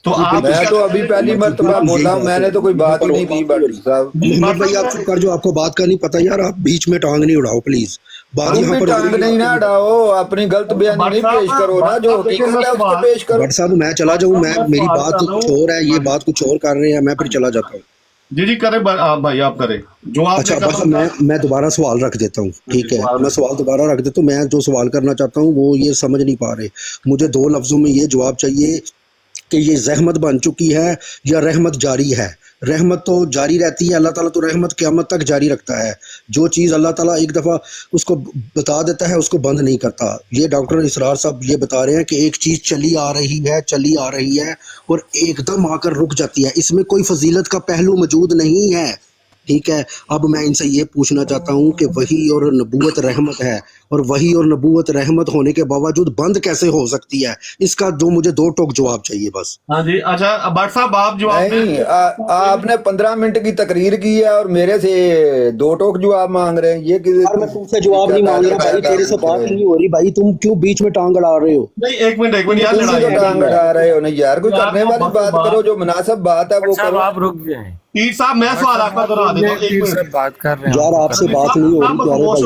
तो आप, मैं तो अभी पहली मर्तबा बोला हूं, मैंने तो कोई बात ही नहीं की। भट्ट साहब, मोहम्मद भाई आप चुप कर जो, आपको बात का नहीं पता यार, आप बीच में टांग नहीं उड़ाओ प्लीज। बात यहाँ पर टांग नहीं ना उड़ाओ, अपनी गलत बयानी नहीं पेश करो ना, जो हकीकत है उसको पेश करो। भट्ट साहब मैं चला जाऊँ, मैं, मेरी बात कुछ और है, ये बात कुछ और कर रहे हैं, मैं फिर चला जाता हूँ। जी करे भाई, आप करें जो आप। अच्छा बस मैं दोबारा सवाल रख देता हूँ, ठीक है? मैं सवाल दोबारा रख देता हूँ। मैं जो सवाल करना चाहता हूँ वो ये समझ नहीं पा रहे। मुझे 2 लफ्जों में ये जवाब चाहिए कि ये ज़हमत बन चुकी है या रहमत जारी है। रहमत तो जारी रहती है, अल्लाह ताला तो रहमत क़यामत तक जारी रखता है। जो चीज़ अल्लाह ताला एक दफ़ा उसको बता देता है उसको बंद नहीं करता। ये डॉक्टर इसरार साहब ये बता रहे हैं कि एक चीज़ चली आ रही है और एकदम आकर रुक जाती है, इसमें कोई फजीलत का पहलू मौजूद नहीं है, ठीक है? अब मैं इनसे ये पूछना चाहता हूँ कि वही और नबूवत रहमत है, और वही और नबूवत रहमत होने के बावजूद बंद कैसे हो सकती है? इसका जो मुझे 2 टोक जवाब चाहिए बस। हाँ जी। अच्छा भट्ट साहब आप जवाब नहीं, आपने 15 मिनट की तकरीर की है और मेरे से 2 टोक जवाब मांग रहे हैं। ये मैं तुमसे जवाब नहीं मांग रहा भाई, तेरे से बात नहीं हो रही भाई, तुम क्यों बीच में टांग अड़ा रहे हो? नहीं, एक मिनट यार, टांग अड़ा रहे हो नहीं यार, कोई करने वाली बात करो, जो मुनासिब बात है वो करो। आप रुक गए पीर साहब, मैं सवाल आपका दोहरा देता हूं। बात कर रहे हैं यार, आपसे बात नहीं हो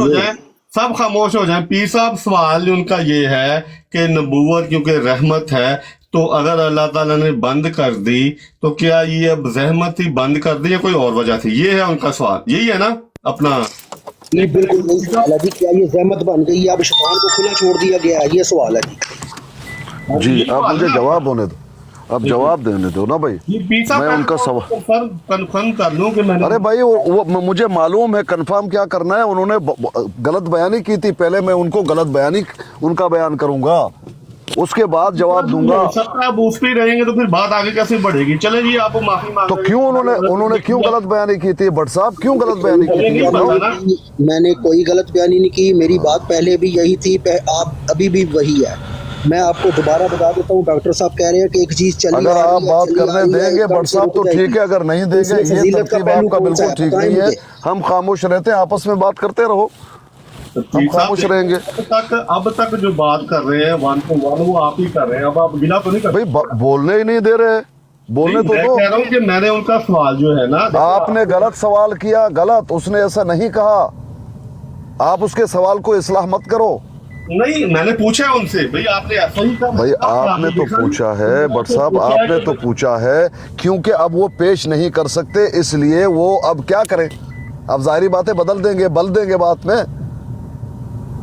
रही, सब खामोश हो जाएं। पीर साहब, सवाल उनका ये है कि नबूवत क्योंकि रहमत है, तो अगर अल्लाह ताला ने बंद कर दी तो क्या ये अब ज़हमत ही बंद कर दी या कोई और वजह थी? ये है उनका सवाल, यही है ना अपना? नहीं, बिल्कुल नहीं सवाल है जी। क्या ये ज़हमत बन गई है, अब शैतान को खुला छोड़ दिया गया है? ये सवाल है जी। अब मुझे जवाब होने दो, अब जवाब देने दो ना भाई। मैं उनका सवाल कन्फर्म कर लूं कि मैंने, अरे भाई वो मुझे मालूम है कन्फर्म क्या करना है। उन्होंने गलत बयानी की थी, पहले मैं उनको गलत बयानी उनका बयान करूंगा, उसके बाद जवाब दूंगा। आप उस पे रहेंगे तो फिर बात आगे कैसे बढ़ेगी? चले जी, आप माफी मांग। तो क्यों उन्होंने क्यों गलत बयानी की थी? भट्ट साहब क्यों गलत बयानी की थी? मैंने कोई गलत बयानी नहीं की, मेरी बात पहले भी यही थी, आप अभी भी वही है। मैं आपको दोबारा बता देता हूँ, डॉक्टर साहब कह रहे हैं कि एक चीज चली, अगर आप बात करने देंगे भट्ट साहब तो ठीक है, अगर नहीं देंगे ये तरकीब आपका बिल्कुल ठीक नहीं है। हम खामोश रहते हैं, आपस में बात करते रहो, हम खामोश रहेंगे। अब तक जो बात कर रहे हैं 1 to 1 वो आप ही कर रहे हैं। अब आप गिला तो नहीं कर भाई, बोलने ही नहीं दे रहे, बोलने तो दो। कह रहा हूँ कि मैंने उनका सवाल जो है ना, आपने गलत सवाल किया, गलत, उसने ऐसा नहीं कहा। आप उसके सवाल को इस्लाह मत करो। नहीं, मैंने पूछा है उनसे, भाई आपने ऐसा ही कहा। भाई आपने तो पूछा है, बट साहब आपने तो पूछा है, क्योंकि अब वो पेश नहीं कर सकते, इसलिए वो अब क्या करें, अब जाहिर बातें बदल देंगे, बल देंगे बात में,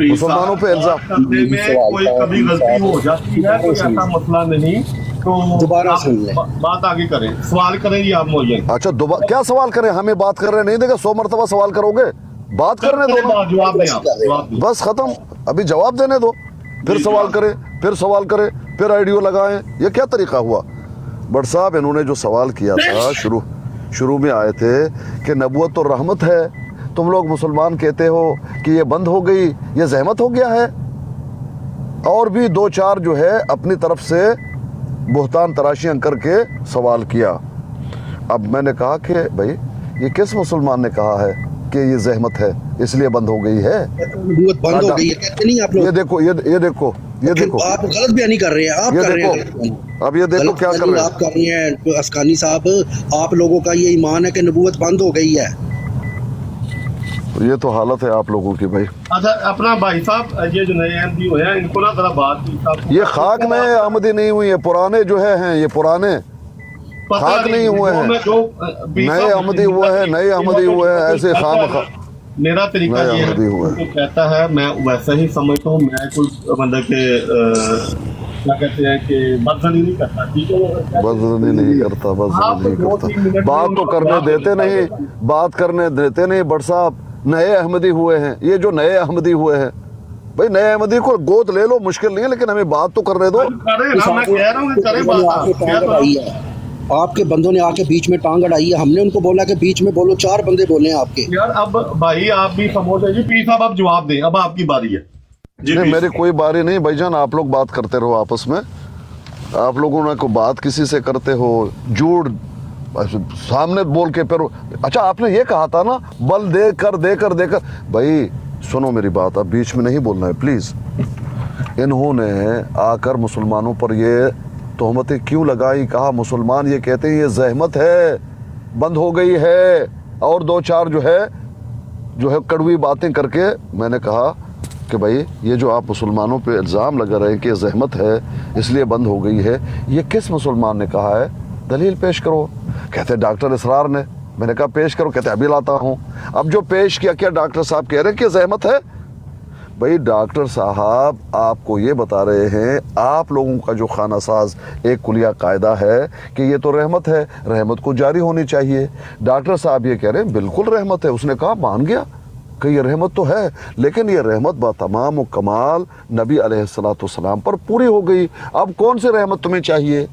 मुसलमानों पे इल्जाम करने में कोई कभी गलती हो जाती है, कोई ऐसा मसला नहीं, तो दोबारा सुन लें। बात आगे करें, सवाल करेंगे आप मुझे। अच्छा दोबारा क्या सवाल करें, हमें बात करने नहीं देगा, 100 मरतबा सवाल करोगे, बात करने दो ना, जवाब दें आप, जवाब दें। बस खत्म, अभी जवाब देने दो, फिर सवाल करें, फिर सवाल करें, फिर आइडियो लगाएं, ये क्या तरीका हुआ। बट साहब इन्होंने जो सवाल किया था, शुरू में आए थे कि नबूवत तो रहमत है, तुम लोग मुसलमान कहते हो कि ये बंद हो गई, ये ज़हमत हो गया है, और भी 2-4 जो है अपनी तरफ से बुहतान तराशियां करके सवाल किया। अब मैंने कहा कि भाई ये किस मुसलमान ने कहा है कि ये ज़हमत है इसलिए बंद हो गई है, नबूवत बंद हो गई है कहते नहीं आप लोग। ये देखो ये देखो आप गलत बयानी कर रहे हैं, आप कर रहे हैं, अब ये देखो क्या कर रहे हैं आप कर रहे हैं अस्कानी साहब, आप लोगों का ये ईमान है कि नबूवत बंद हो गई है। ये तो हालत है आप लोगों की भाई। अच्छा अपना भाई साहब, ये जो नए अहमदी हुए हैं इनको ना जरा बात की, ये खाक नए आमदी नहीं हुई है, पुराने जो हैं ये पुराने खाक नहीं हुए हैं, नए आमदी हुए हैं, नए आमदी हुए हैं, ऐसे खाम मेरा तरीका ये है, तो कहता है मैं वैसा ही समझता हूँ, मैं कोई मतलब के क्या कहते हैं कि बदजनी नहीं करता, ठीक है, बदजनी नहीं करता, बदजनी नहीं करता, बात तो करने देते नहीं, बात करने देते नहीं। बट साहब नए अहमदी हुए हैं, ये जो नए अहमदी हुए हैं, भाई नए अहमदी को गोद ले लो, मुश्किल नहीं है, लेकिन हमें बात तो करने दो। आपके बंदों ने आके बीच में टांग अड़ाई है, हमने उनको बोला कि बीच में बोलो, 4 बंदे बोले हैं आपके। यार अब भाई आप भी समझो जी, पीर साहब आप जवाब दें, अब आपकी बारी है। नहीं मेरी कोई बारी नहीं भाईजान, आप लोग बात करते रहो आपस में, आप लोगों ने को बात किसी से करते हो, झूठ सामने बोल के फिर। अच्छा आपने ये कहा था ना बल देकर भाई सुनो मेरी बात, अब बीच में नहीं बोलना है प्लीज। इन्होंने आकर मुसलमानों पर ये तोहमतें क्यों लगाई, कहा मुसलमान ये कहते हैं ये ज़हमत है, बंद हो गई है, और 2-4 जो है कड़वी बातें करके मैंने कहा कि भाई ये जो आप मुसलमानों पे इल्ज़ाम लगा रहे हैं कि ज़हमत है इसलिए बंद हो गई है, ये किस मुसलमान ने कहा है, दलील पेश करो। कहते डॉक्टर इसरार ने, मैंने कहा पेश करो, कहते अभी लाता हूँ। अब जो पेश किया, क्या डॉक्टर साहब कह रहे हैं कि ज़हमत है? भाई डॉक्टर साहब आपको ये बता रहे हैं, आप लोगों का जो खाना साज एक कुलिया कायदा है कि ये तो रहमत है, रहमत को जारी होनी चाहिए। डॉक्टर साहब ये कह रहे हैं बिल्कुल रहमत है, उसने कहा मान गया कि ये रहमत तो है, लेकिन ये रहमत बातमाम व कमाल नबी अलैहिस्सलाम पर पूरी हो गई, अब कौन सी रहमत तुम्हें चाहिए?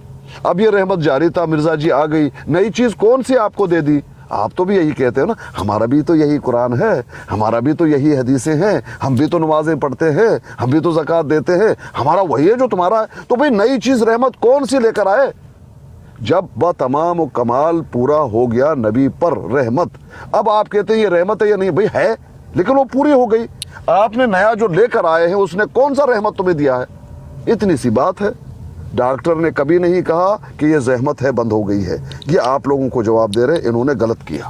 अब ये रहमत जारी था, मिर्जा जी आ गई, नई चीज़ कौन सी आपको दे दी? आप तो भी यही कहते हो ना, हमारा भी तो यही कुरान है, हमारा भी तो यही हदीसें हैं, हम भी तो नमाजें पढ़ते हैं, हम भी तो ज़कात देते हैं, हमारा वही है जो तुम्हारा है। तो भाई नई चीज़ रहमत कौन सी लेकर आए? जब बतमाम कमाल पूरा हो गया नबी पर रहमत, अब आप कहते हैं ये रहमत है या नहीं? भाई है, लेकिन वो पूरी हो गई। आपने नया जो लेकर आए हैं उसने कौन सा रहमत तुम्हें दिया है? इतनी सी बात है। डॉक्टर ने कभी नहीं कहा कि ये ज़हमत है बंद हो गई है, ये आप लोगों को जवाब दे रहे हैं इन्होंने गलत किया,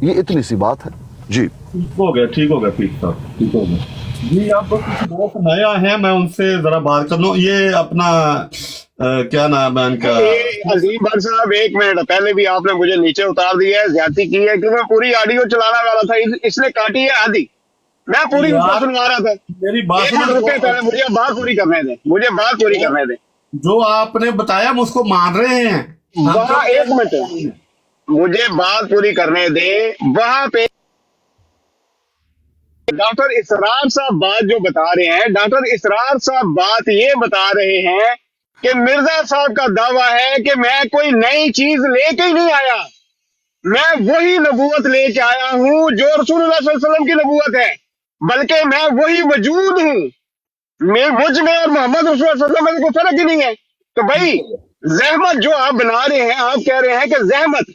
ये इतनी सी बात है जी। ठीक हो गया पीर साहब, ठीक हो गया जी। आप कुछ दोस्त नया है, मैं उनसे जरा बात कर लूँ। ये अपना क्या नाम है इनका? अजीम भट्ट साहब 1 मिनट पहले भी आपने मुझे नीचे उतार दिया है, ज्यादती की है कि मैं पूरी ऑडियो चलाने वाला था, इसलिए काटी है आधी, मैं पूरी सुनवा रहा था। मेरी बात मुझे बात पूरी करने दें, जो आपने बताया हम उसको मान रहे हैं। वहाँ 1 मिनट मुझे बात पूरी करने दे। वहां पे डॉक्टर इसरार साहब बात जो बता रहे हैं, डॉक्टर इसरार साहब बात ये बता रहे हैं कि मिर्जा साहब का दावा है कि मैं कोई नई चीज लेके ही नहीं आया, मैं वही नबूवत लेके आया हूं जो रसूलुल्लाह सल्लल्लाहु अलैहि वसल्लम की नबूवत है, बल्कि मैं वही वजूद हूं, मुझ में और मोहम्मद रसूलुल्लाह सल्लल्लाहु अलैहि वसल्लम में कोई फर्क ही नहीं है। तो भाई ज़हमत जो आप बना रहे हैं, आप कह रहे हैं कि ज़हमत,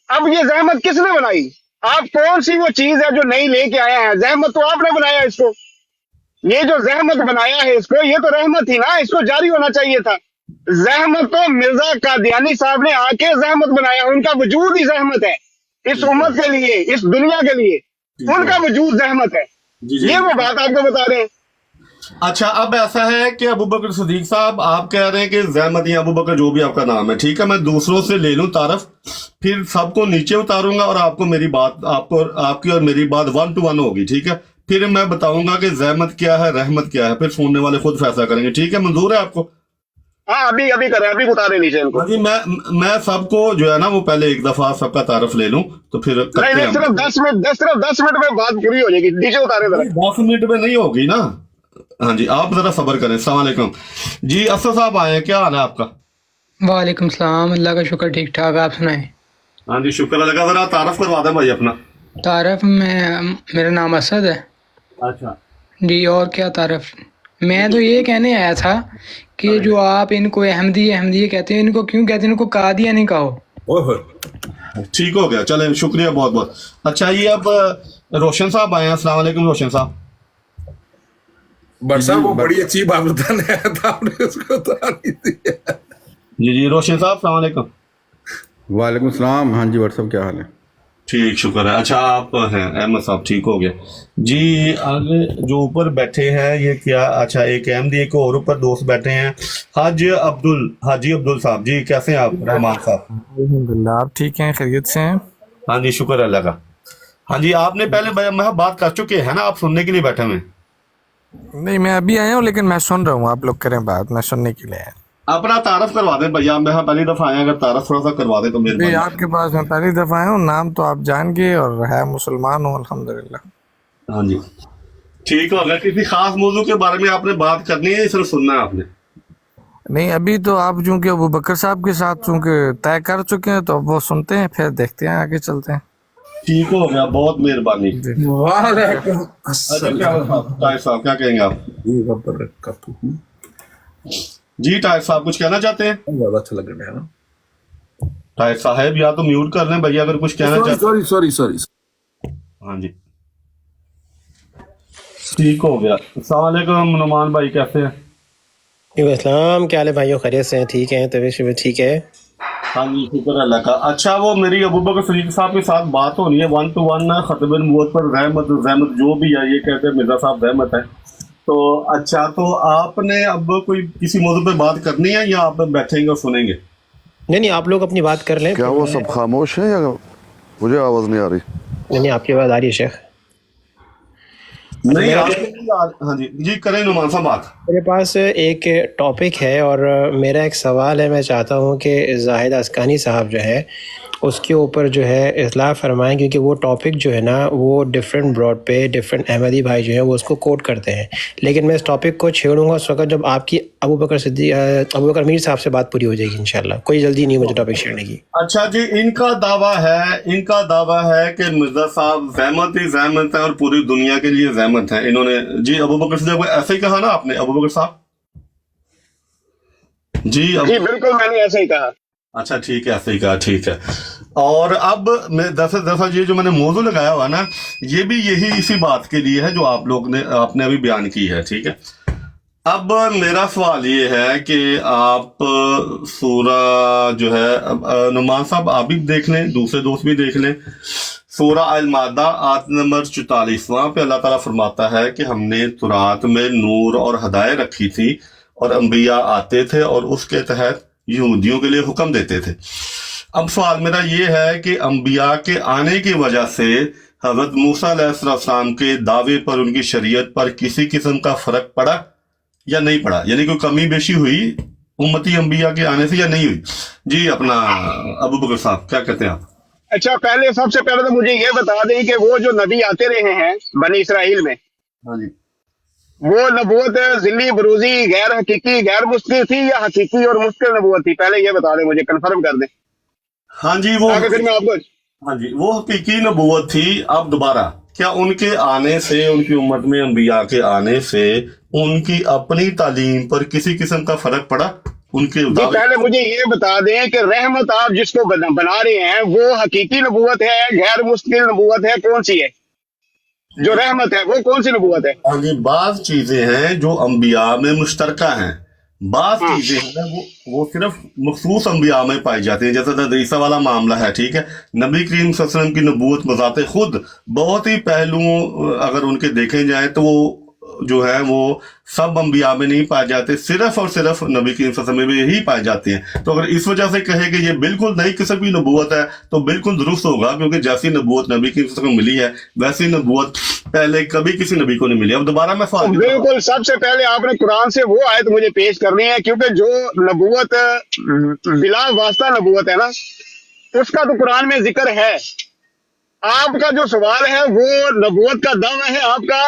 अब ये ज़हमत किसने बनाई? आप कौन सी वो चीज है जो नहीं लेके आया है? ज़हमत तो आपने बनाया इसको, ये जो ज़हमत बनाया है इसको, ये तो रहमत ही ना, इसको जारी होना चाहिए था। ज़हमत तो मिर्जा कादियानी साहब ने आके ज़हमत बनाया, उनका वजूद ही ज़हमत है इस उम्मत के लिए, इस दुनिया के लिए, उनका वजूद ज़हमत है। ये वो बात आपको बता रहे हैं। अच्छा, अब ऐसा है कि अबू बकर सिद्दीक साहब आप कह रहे हैं कि ज़हमत या अबू बकर जो भी आपका नाम है, ठीक है, मैं दूसरों से ले लूं तारफ, फिर सबको नीचे उतारूंगा और आपको मेरी बात, आपको आपकी और मेरी बात 1 to 1 होगी, ठीक है। फिर मैं बताऊंगा कि ज़हमत क्या है, रहमत क्या है, फिर सुनने वाले खुद फैसला करेंगे, ठीक है। मंजूर है आपको? हाँ अभी अभी करें, अभी उतारे नीचे इनको। हाँ जी, मैं सबको जो है ना वो पहले एक दफा सबका तारफ ले लूं तो फिर करते नहीं नहीं, हैं। सिर्फ 10 मिनट में बात पूरी हो जाएगी, नीचे उतारे जरा। 10 मिनट में नहीं होगी ना। हाँ जी, आप जरा सब्र करें। अस्सलाम वालेकुम जी, असद साहब आए हैं, क्या हाल है आपका? वालेकुम सलाम, अल्लाह का शुक्र, ठीक ठाक, आप सुनाएं। हाँ जी, शुक्र अल्लाह का। जरा तारफ करवा दें भाई अपना। तारफ मेरा नाम असद है अच्छा जी। और क्या तारफ? मैं तो ये कहने आया था कि जो आप इनको अहमदी अहमदी कहते हैं, इनको क्यों कहते हैं? इनको कादियानी कहो। ठीक हो गया, चले, शुक्रिया बहुत बहुत। अच्छा, ये अब रोशन साहब आए हैं। अस्सलाम वालेकुम रोशन साहब। बट साहब वो बड़ी अच्छी बात बताने आया था, आपने उसको उतार दिया। जी रोशन साहब, अस्सलाम वालेकुम। वालेकुम सलाम। हाँ जी भट्ट साहब, क्या हाल है? ठीक, शुक्र है। अच्छा, आप हैं अहमद साहब, ठीक हो गया जी। आगे जो ऊपर बैठे हैं ये क्या? अच्छा, एक अहमदी, एक और ऊपर दोस्त बैठे हैं, हाजी अब्दुल साहब जी। कैसे हैं आप? रहमान साहब, अल्हम्दुलिल्लाह, आप ठीक हैं, खैरियत से हैं? हाँ जी, शुक्र अल्लाह का। हाँ जी, आपने पहले मैं बात कर चुके हैं ना, आप सुनने के लिए बैठे हुए? नहीं, मैं अभी आया हूँ, लेकिन मैं सुन रहा हूँ, आप लोग करें बात, मैं सुनने के लिए आया। अपना तारफ करवा दें भैया, मैं पहली दफा आया, अगर तारफ थोड़ा सा करवा दे तो मेरे आपके पास मैं पहली दफा आया हूँ, नाम तो आप जान गए और है मुसलमान हूँ अल्हम्दुलिल्लाह। हाँ जी, ठीक हो गया। किसी खास मौजू के बारे में आपने बात करनी है, सिर्फ सुनना है आपने? नहीं, अभी तो आप चूंकि अबू बकर साहब के साथ चूंकि तय कर चुके हैं तो अब वो सुनते हैं, फिर देखते हैं, आगे चलते हैं। ठीक हो गया, बहुत मेहरबानी। साहब क्या कहेंगे आप? जी टायर साहब कुछ कहना चाहते हैं? ज्यादा अच्छा लग रहा है ना टायर साहब, या तो म्यूट कर लें भैया अगर कुछ कहना चाहते हैं। सॉरी। हाँ जी, ठीक हो गया। अस्सलाम वालेकुम नुमान भाई, कैसे हैं? इस्लाम, क्या हाल है भाइयों? खैरियत से हैं? ठीक है, तबीयत ठीक है? हाँ जी, शुक्र अल्लाह का। अच्छा, वो मेरी अबू बकर सिद्दीक साहब के साथ बात होनी है 1 to 1 खत्म नबूवत पर, रहमत जो भी है, ये कहते हैं मिर्जा साहब रहमत है। तो अच्छा, तो आपने अब कोई किसी मौजू पे बात करनी है या आप बैठेंगे और सुनेंगे? नहीं, आप लोग अपनी बात कर लें। क्या वो सब खामोश हैं या मुझे आवाज नहीं आ रही? नहीं, आपकी आवाज आ रही है शेख। नहीं, हाँ जी करें नुमान साहब बात। मेरे पास एक टॉपिक है और मेरा एक सवाल है, मैं चाहता हूँ कि जाहिद अस्कानी साहब जो है उसके ऊपर जो है इस्लाह फरमाएं, क्योंकि वो टॉपिक जो है ना वो डिफरेंट ब्रॉड पे डिफरेंट अहमदी भाई जो है वो उसको कोट करते हैं, लेकिन मैं इस टॉपिक को छेड़ूंगा उस वक्त जब आपकी अबू बकर मीर साहब से बात पूरी हो जाएगी इंशाल्लाह। कोई जल्दी नहीं मुझे टॉपिक छेड़ने की। अच्छा जी, इनका दावा है कि मिर्जा साहब ज़हमत ही ज़हमत है और पूरी दुनिया के लिए ज़हमत है। इन्होंने जी अबू बकर सिद्दीक को ऐसे ही कहा ना आपने? अबू बकर साहब जी बिल्कुल, मैंने ऐसे ही कहा। अच्छा ठीक है, ऐसे ही कहा, ठीक है। और अब मैं दरअसल ये जो मैंने मौजू लगाया हुआ ना, ये भी यही इसी बात के लिए है जो आपने अभी बयान की है, ठीक है। अब मेरा सवाल ये है कि आप सूरा जो है नुमान साहब आप भी देख लें, दूसरे दोस्त भी देख लें, सूरा अल-मादा आयत नंबर 44, वहां पे अल्लाह ताला फरमाता है कि हमने तुरात में नूर और हदायत रखी थी और अंबिया आते थे और उसके तहत यहूदियों के लिए हुक्म देते थे। अब सवाल मेरा ये है कि अंबिया के आने की वजह से हजरत मूसा अलैहिस्सलाम के दावे पर, उनकी शरीयत पर किसी किस्म का फर्क पड़ा या नहीं पड़ा? यानी कोई कमी बेशी हुई उम्मती अंबिया के आने से या नहीं हुई? जी अपना अबू बकर साहब क्या कहते हैं आप? अच्छा, सबसे पहले तो मुझे ये बता दें कि वो जो नबी आते रहे हैं बनी इसराइल में, हाँ जी, वो नबूवत जिल्ली बरूजी गैर हकीकी गैर मुस्किल थी या हकीकी और मुस्किल नबूवत थी? पहले ये बता दें, मुझे कंफर्म कर दें। हाँ जी, वो फिर मैं आपको हाँ जी, वो हकीकी नबूवत थी। अब दोबारा क्या उनके आने से, उनकी उम्मत में अंबिया के आने से उनकी अपनी तालीम पर किसी किस्म का फर्क पड़ा? उनके जी पहले मुझे ये बता दें कि रहमत आप जिसको बना रहे हैं वो हकीकी नबूवत है, गैर मुस्किल नबूवत है, कौन सी है? जो रहमत है वो कौन सी नबूवत है? हाँ जी, बाज चीजें हैं जो अंबिया में मुश्तरका हैं, बाज चीजें हैं वो सिर्फ मखसूस अंबिया में पाई जाती है, जैसे हज़रत ईसा वाला मामला है, ठीक है। नबी करीम सल्लल्लाहु अलैहि वसल्लम की नबूवत बजाते खुद बहुत ही पहलुओं अगर उनके देखे जाए तो वो जो है वो सब अंबिया में नहीं पाए जाते, सिर्फ और सिर्फ नबी करीम सल्लल्लाहु अलैहि वसल्लम में ही पाए जाते हैं। तो अगर इस वजह से कहे कि ये बिल्कुल नई किस्म की नबूवत है तो बिल्कुल दुरुस्त होगा, क्योंकि जैसी नबूवत नबी करीम सल्लल्लाहु अलैहि वसल्लम को मिली है वैसी नबूवत पहले कभी किसी नबी को नहीं मिली। अब दोबारा मैं सवाल बिल्कुल, सबसे पहले आपने कुरान से वो आयत मुझे पेश करनी है, क्योंकि जो नबूवत बिला वास्ता नबूवत है ना, उसका तो कुरान में जिक्र है। आपका जो सवाल है वो नबूवत का दावा है आपका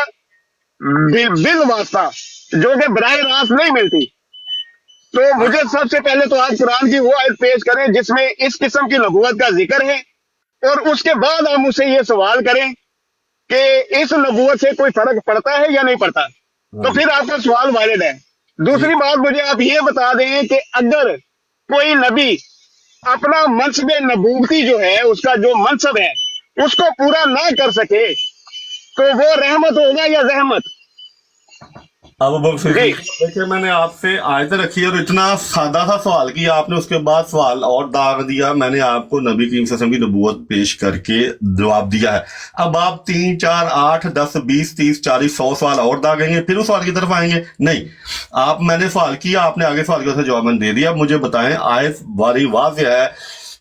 बिल वास्ता, जो कि बराह रास्त नहीं मिलती। तो मुझे सबसे पहले तो आप कुरान की वो आयत पेश करें जिसमें इस किस्म की नबूवत का जिक्र है, और उसके बाद आप मुझसे ये सवाल करें कि इस नबूवत से कोई फर्क पड़ता है या नहीं पड़ता, तो फिर आपका सवाल वैलिड है। दूसरी बात, मुझे आप ये बता दें कि अगर कोई नबी अपना मनसब नबूवती जो है, उसका जो मनसब है, उसको पूरा ना कर सके तो वो रहमत होगा या रहमत? अब देखिए, मैंने आपसे आयतें रखी है और इतना सादा सा सवाल किया आपने, उसके बाद सवाल और दाग दिया। मैंने आपको नबी करीम सल्लल्लाहु अलैहि वसल्लम की नबूवत पेश करके जवाब दिया है। अब आप 3, 4, 8, 10, 20, 30, 40, 100 सवाल और दागेंगे, फिर उस सवाल की तरफ आएंगे? नहीं, आप मैंने सवाल किया, आपने आगे सवाल किया, जवाब मैंने दे दिया। अब मुझे बताएं, आयत बारी वाज़ेह है,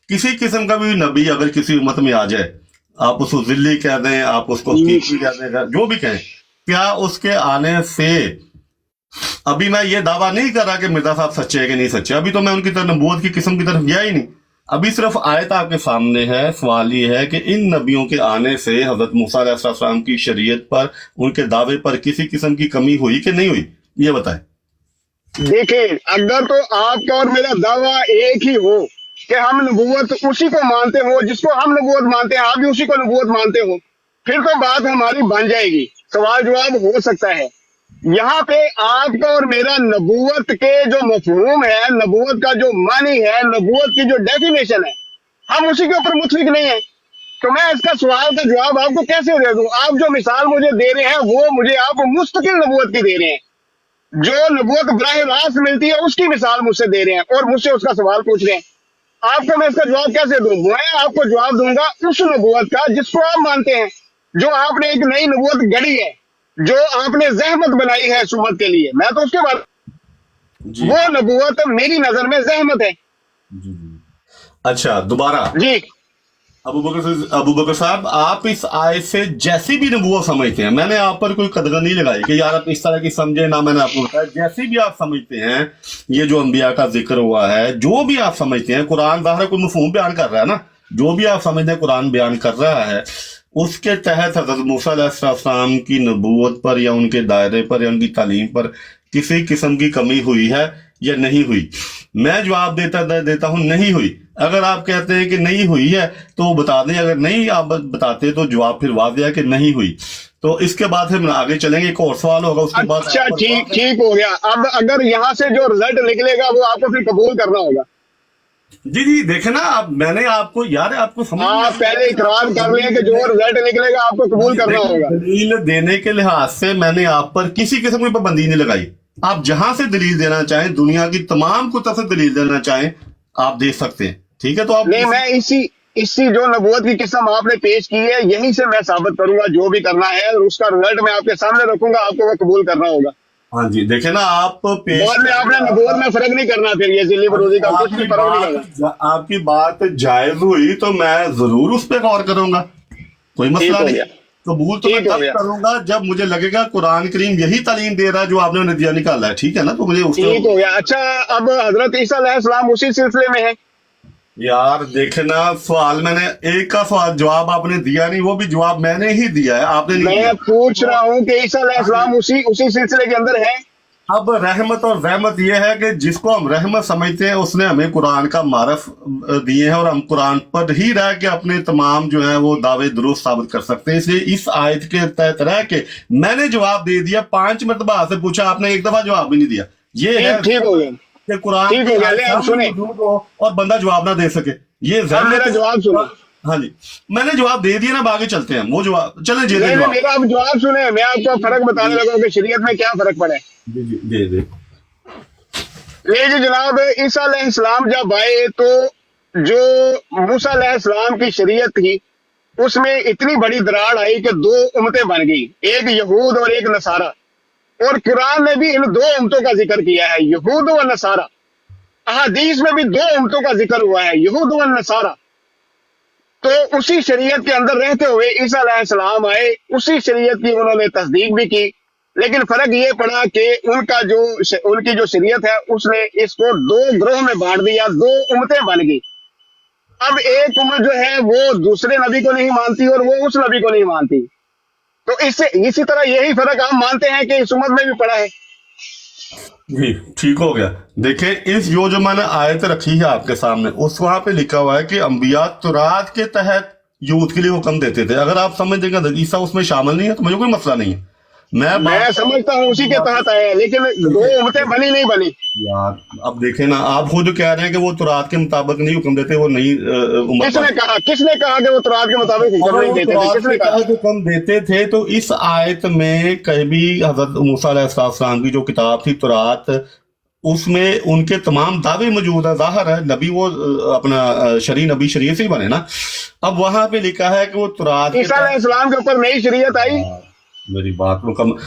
किसी किस्म का भी नबी अगर किसी उम्मत में आ जाए, आप उसको जिल्ली कह दें, आप उसको हकीकी कह दें, जो भी कहें, क्या उसके आने से, अभी मैं ये दावा नहीं कर रहा कि मिर्जा साहब सच्चे है कि नहीं सच्चे, अभी तो मैं उनकी तरफ नबूवत की किस्म की तरफ गया ही नहीं, अभी सिर्फ आयत आपके सामने है। सवाल ये है कि इन नबियों के आने से हजरत मूसा अलैहिस्सलाम की शरीयत पर, उनके दावे पर किसी किस्म की कमी हुई कि नहीं हुई, ये बताएं। देखिए, अगर तो आपका और मेरा दावा एक ही हो कि हम नबूवत उसी को मानते हो जिसको हम नबूवत मानते हैं, आप भी उसी को नबूवत मानते हो, फिर तो बात हमारी बन जाएगी, सवाल जवाब हो सकता है। यहाँ पे आपका और मेरा नबूवत के जो मफहूम है, नबूवत का जो मानी है, नबूवत की जो डेफिनेशन है, हम उसी के ऊपर मुतफिक नहीं है। तो मैं इसका सवाल का जवाब आपको कैसे दे दूं? आप जो मिसाल मुझे दे रहे हैं वो मुझे आप मुस्तकिल नबूवत की दे रहे हैं, जो नबूवत बराह रास्त मिलती है उसकी मिसाल मुझसे दे रहे हैं और मुझसे उसका सवाल पूछ रहे हैं। आपको मैं इसका जवाब कैसे दूं? मैं आपको जवाब दूंगा उस नबूवत का जिसको आप मानते हैं, जो आपने एक नई नबूवत गढ़ी है, जो आपने जहमत बनाई है सुम्मत के लिए। मैं तो उसके बाद, वो नबूवत मेरी नजर में जहमत है। अच्छा, दोबारा जी, अबू बकर साहब, आप इस आयत से जैसी भी नबूवत समझते हैं, मैंने आप पर कोई कदर नहीं लगाई कि यार आप इस तरह की समझे ना, मैंने आपको बताया जैसी भी आप समझते हैं, ये जो अंबिया का जिक्र हुआ है, जो भी आप समझते हैं, कुरान ज़ाहिर कोई मफहूम बयान कर रहा है ना, जो भी आप समझते हैं कुरान बयान कर रहा है, उसके तहत हज़रत मूसा अलैहिस्सलाम की नबूवत पर या उनके दायरे पर या उनकी तालीम पर किसी किस्म की कमी हुई है या नहीं हुई? मैं जवाब देता हूं नहीं हुई। अगर आप कहते हैं कि नहीं हुई है तो बता दें, अगर नहीं आप बताते तो जवाब फिर वाज़ेह है कि नहीं हुई। तो इसके बाद फिर आगे चलेंगे, एक और सवाल होगा उसके बाद। अच्छा, ठीक हो गया। अब अगर यहाँ से जो रिजल्ट निकलेगा वो आपको फिर कबूल करना होगा। जी, देखे ना, आप मैंने आपको, यार आपको समझ, आप पहले इकरार कर लें कि जो रिजल्ट निकलेगा आपको कबूल करना होगा। दलील देने के लिहाज से मैंने आप पर किसी किस्म की पाबंदी नहीं लगाई। आप जहां से दलील देना चाहें, दुनिया की तमाम कुतुब से दलील देना चाहें, आप दे सकते हैं, ठीक है? तो आप नहीं, मैं इसी जो नबूवत की किस्म आपने पेश की है, यहीं से मैं साबित करूंगा जो भी करना है, और उसका रिजल्ट मैं आपके सामने रखूंगा, आपको वो कबूल करना होगा। हाँ जी, देखे ना, आप बाद में आपने नबूवत में फर्क नहीं करना, फिर ये जिली बरोजी का कुछ भी फर्क नहीं करना। आपकी बात जायज हुई तो मैं जरूर उस पर गौर करूंगा, कोई मसला नहीं। कबूल तो मैं तब करूंगा जब मुझे लगेगा कुरान करीम यही तालीम दे रहा है जो आपने नतीजा निकाला है, ठीक है ना? तो मुझे ठीक हो गया। अच्छा, अब हजरत ईसा अलैहिस्सलाम उसी सिलसिले में है। यार देखना, सवाल मैंने एक का सवाल जवाब आपने दिया नहीं, वो भी जवाब मैंने ही दिया है, आपने नहीं। मैं पूछ रहा हूँ कि ईसा अलैहिस्सलाम उसी सिलसिले के अंदर है। अब रहमत और रहमत यह है कि जिसको हम रहमत समझते हैं उसने हमें कुरान का मारफ दिए हैं और हम कुरान पर ही रह के अपने तमाम जो है वो दावे दुरुस्त साबित कर सकते हैं। इसलिए इस आयत के तहत रह के मैंने जवाब दे दिया। 5 मरतबा आपसे पूछा, आपने एक दफा जवाब भी नहीं दिया। ये है ठीक हो गया कि कुरान और बंदा जवाब ना दे सके, ये मेरा जवाब सुनो। हाँ जी, मैंने जवाब दे दिया ना, आगे चलते हैं। वो जवाब चले जी, मेरा आप जवाब सुने, मैं आपको फर्क बताने लगा कि शरीयत में क्या फर्क पड़ा है। जी जनाब, ईसा अलैहिस्सलाम जब आए तो जो मूसा अलैहिस्सलाम की शरीयत थी उसमें इतनी बड़ी दरार आई कि 2 उम्मतें बन गई, एक यहूद और एक नसारा। और कुरान ने भी इन दो उम्मतों का जिक्र किया है, यहूद व नसारा। अहादीस में भी दो उम्मतों का जिक्र हुआ है, यहूद व नसारा। तो उसी शरीयत के अंदर रहते हुए ईसा अलैहिस्सलाम आए, उसी शरीयत की उन्होंने तस्दीक भी की, लेकिन फर्क ये पड़ा कि उनकी जो शरीयत है उसने इसको दो ग्रोह में बांट दिया, दो उम्मतें बन गई। अब एक उम्मत जो है वो दूसरे नबी को नहीं मानती और वो उस नबी को नहीं मानती। तो इससे इसी तरह यही फर्क हम मानते हैं कि इस उम्मत में भी पड़ा है। जी ठीक हो गया। देखिए इस जो मैंने आयत रखी है आपके सामने, उस वहां पे लिखा हुआ है कि अंबिया तुरात के तहत यूथ के लिए हुक्म देते थे। अगर आप समझ देंगे ईसा उसमें शामिल नहीं है तो मुझे कोई मसला नहीं है। मैं समझता हूँ उसी के तहत आया, लेकिन दो उम्मतें बनी नहीं बनी यार। अब देखे ना, आप खुद कह रहे हैं कि वो तुरात के मुताबिक नहीं हुक्म देते, वो नहीं किसने कहा कि वो तुरात के मुताबिक हुक्म नहीं देते थे? किसने कहा हुक्म देते थे? तो इस आयत में कभी हजरत मूसा अलैहिस्सलाम की जो किताब थी तुरात, उसमें उनके तमाम दावे मौजूद है। जाहिर है नबी वो अपना शरी नबी शरीयत से बने ना। अब वहां पे लिखा है कि वो तुरात ईसा अलैहिस्सलाम के ऊपर नई शरीयत आई। मेरी बात मुकम्मल।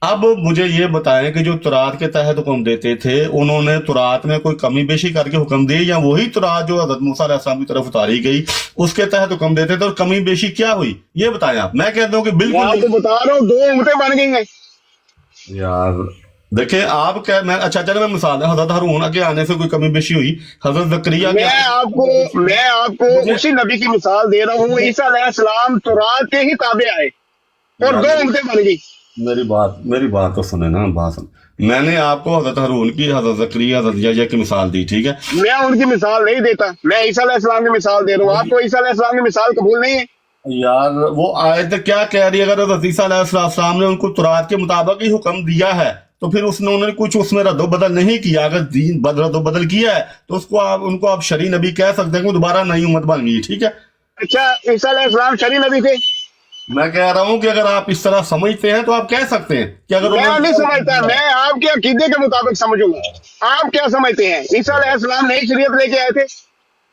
अब मुझे ये बताएं कि जो तुरात के तहत हुक्म देते थे, उन्होंने तुरात में कोई कमी बेशी करके हुक्म दी, या वही तुरात जो हज़रत मूसा अलैहिस्सलाम की तरफ उतारी गई उसके तहत हुक्म देते थे, और कमी बेशी क्या हुई ये बताएं आप। मैं कहता हूँ कि बिल्कुल आपको बता रहा हूँ, दो उम्मतें बन गई हैं यार। देखिए आप क्या, मैं अच्छा चलो मैं मिसाल है, हज़रत हारून के आने से कोई कमी बेशी हुई? हज़रत ज़करिया मैं आपको उसी नबी की मिसाल दे रहा हूँ। ईसा अलैहिस्सलाम तुरात के ही ताबे आए और दो उम्मतें बन गई। मेरी बात तो सुने ना, बात सुन। मैंने आपको हज़रत हारून की, हज़रत ज़करिया, हज़रत यहया की मिसाल दी, ठीक है? मैं उनकी मिसाल नहीं देता, मैं ईसा अलैहिस्सलाम की मिसाल दे रहा हूँ। आपको ईसा अलैहिस्सलाम की मिसाल कबूल नहीं है यार? वो आयत क्या कह रही है? अगर हज़रत ईसा अलैहिस्सलाम ने उनको तुरात के मुताबिक ही हुक्म दिया है तो फिर उन्होंने कुछ उसमें रद्दो बदल नहीं किया। अगर दीन रद्दो बदल किया है तो उनको आप शरी नबी कह सकते हैं, दोबारा नई उम्मत बन गई, ठीक है? अच्छा, ईसा अलैहिस्सलाम शरी नबी थे? मैं कह रहा हूं कि अगर आप इस तरह समझते हैं तो आप कह सकते हैं कि अगर मैं नहीं समझता, मैं आपके अकीदे के मुताबिक समझूंगा। आप क्या समझते हैं? ईसा अलैहिस्सलाम नई शरीयत लेके आए थे?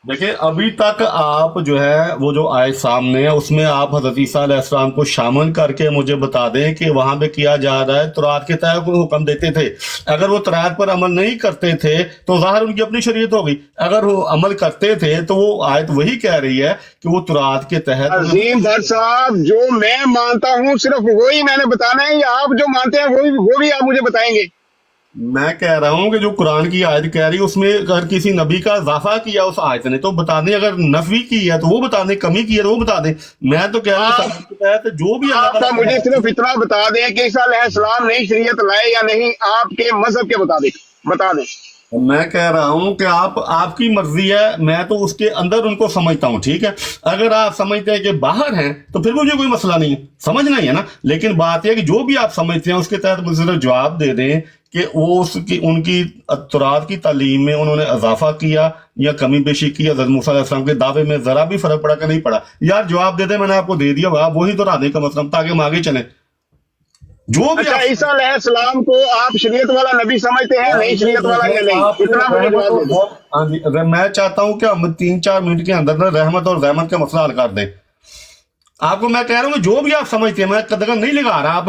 देखिए अभी तक आप जो है वो जो आयत सामने है उसमें आप हज़रत ईसा अलैहिस्सलाम को शामिल करके मुझे बता दें कि वहां पे किया जा रहा है तुरात के तहत को हुक्म देते थे। अगर वो तुरात पर अमल नहीं करते थे तो ज़ाहिर उनकी अपनी शरीयत हो गई। अगर वो अमल करते थे तो वो आयत वही कह रही है कि वो तुरात के तहत। अजीम भट्ट साहब, जो मैं मानता हूँ सिर्फ वही मैंने बताना है, या आप जो मानते हैं वो भी आप मुझे बताएंगे? मैं कह रहा हूं कि जो कुरान की आयत कह रही है उसमें अगर किसी नबी का इजाफा किया उस आयत ने तो बता दें, अगर नफी की है तो वो बता दें, कमी की है तो वो बता दें। मैं तो कह रहा हूं जो भी आपका मुझे सिर्फ इतना बता दें कि ईसा अलैहिस्सलाम नई शरीयत लाए या नहीं, आपके मजहब के मुताबिक बता दें। मैं कह रहा हूं कि आपकी मर्जी है, मैं तो उसके अंदर उनको समझता हूं, ठीक है? अगर आप समझते हैं कि बाहर हैं तो फिर मुझे कोई मसला नहीं है, समझना ही है ना। लेकिन बात यह कि जो भी आप समझते हैं उसके तहत मुझे जरा जवाब दे दें कि वो उनकी तुरात की तालीम में उन्होंने इजाफा किया या कमी बेशी की। हज़रत मूसा अलैहिस्सलाम के दावे में जरा भी फर्क पड़ा कि नहीं पड़ा? यार जवाब दे दे, मैंने आपको दे दिया, आप वही तो राधे का मतलब, ताकि हम आगे चलें। जो भी अच्छा, ईसा अलैहिस्सलाम को आप शरीयत वाला नबी समझते हैं, नई शरीयत वाला या नहीं? इतना मुझे जवाब दे दो। मैं चाहता हूं कि हम 3-4 मिनट के अंदर ना रहमत और रहमत का मसला हल कर दें। आपको मैं कह रहा हूँ जो भी आप समझते हैं, मैं कदम नहीं लगा रहा। आप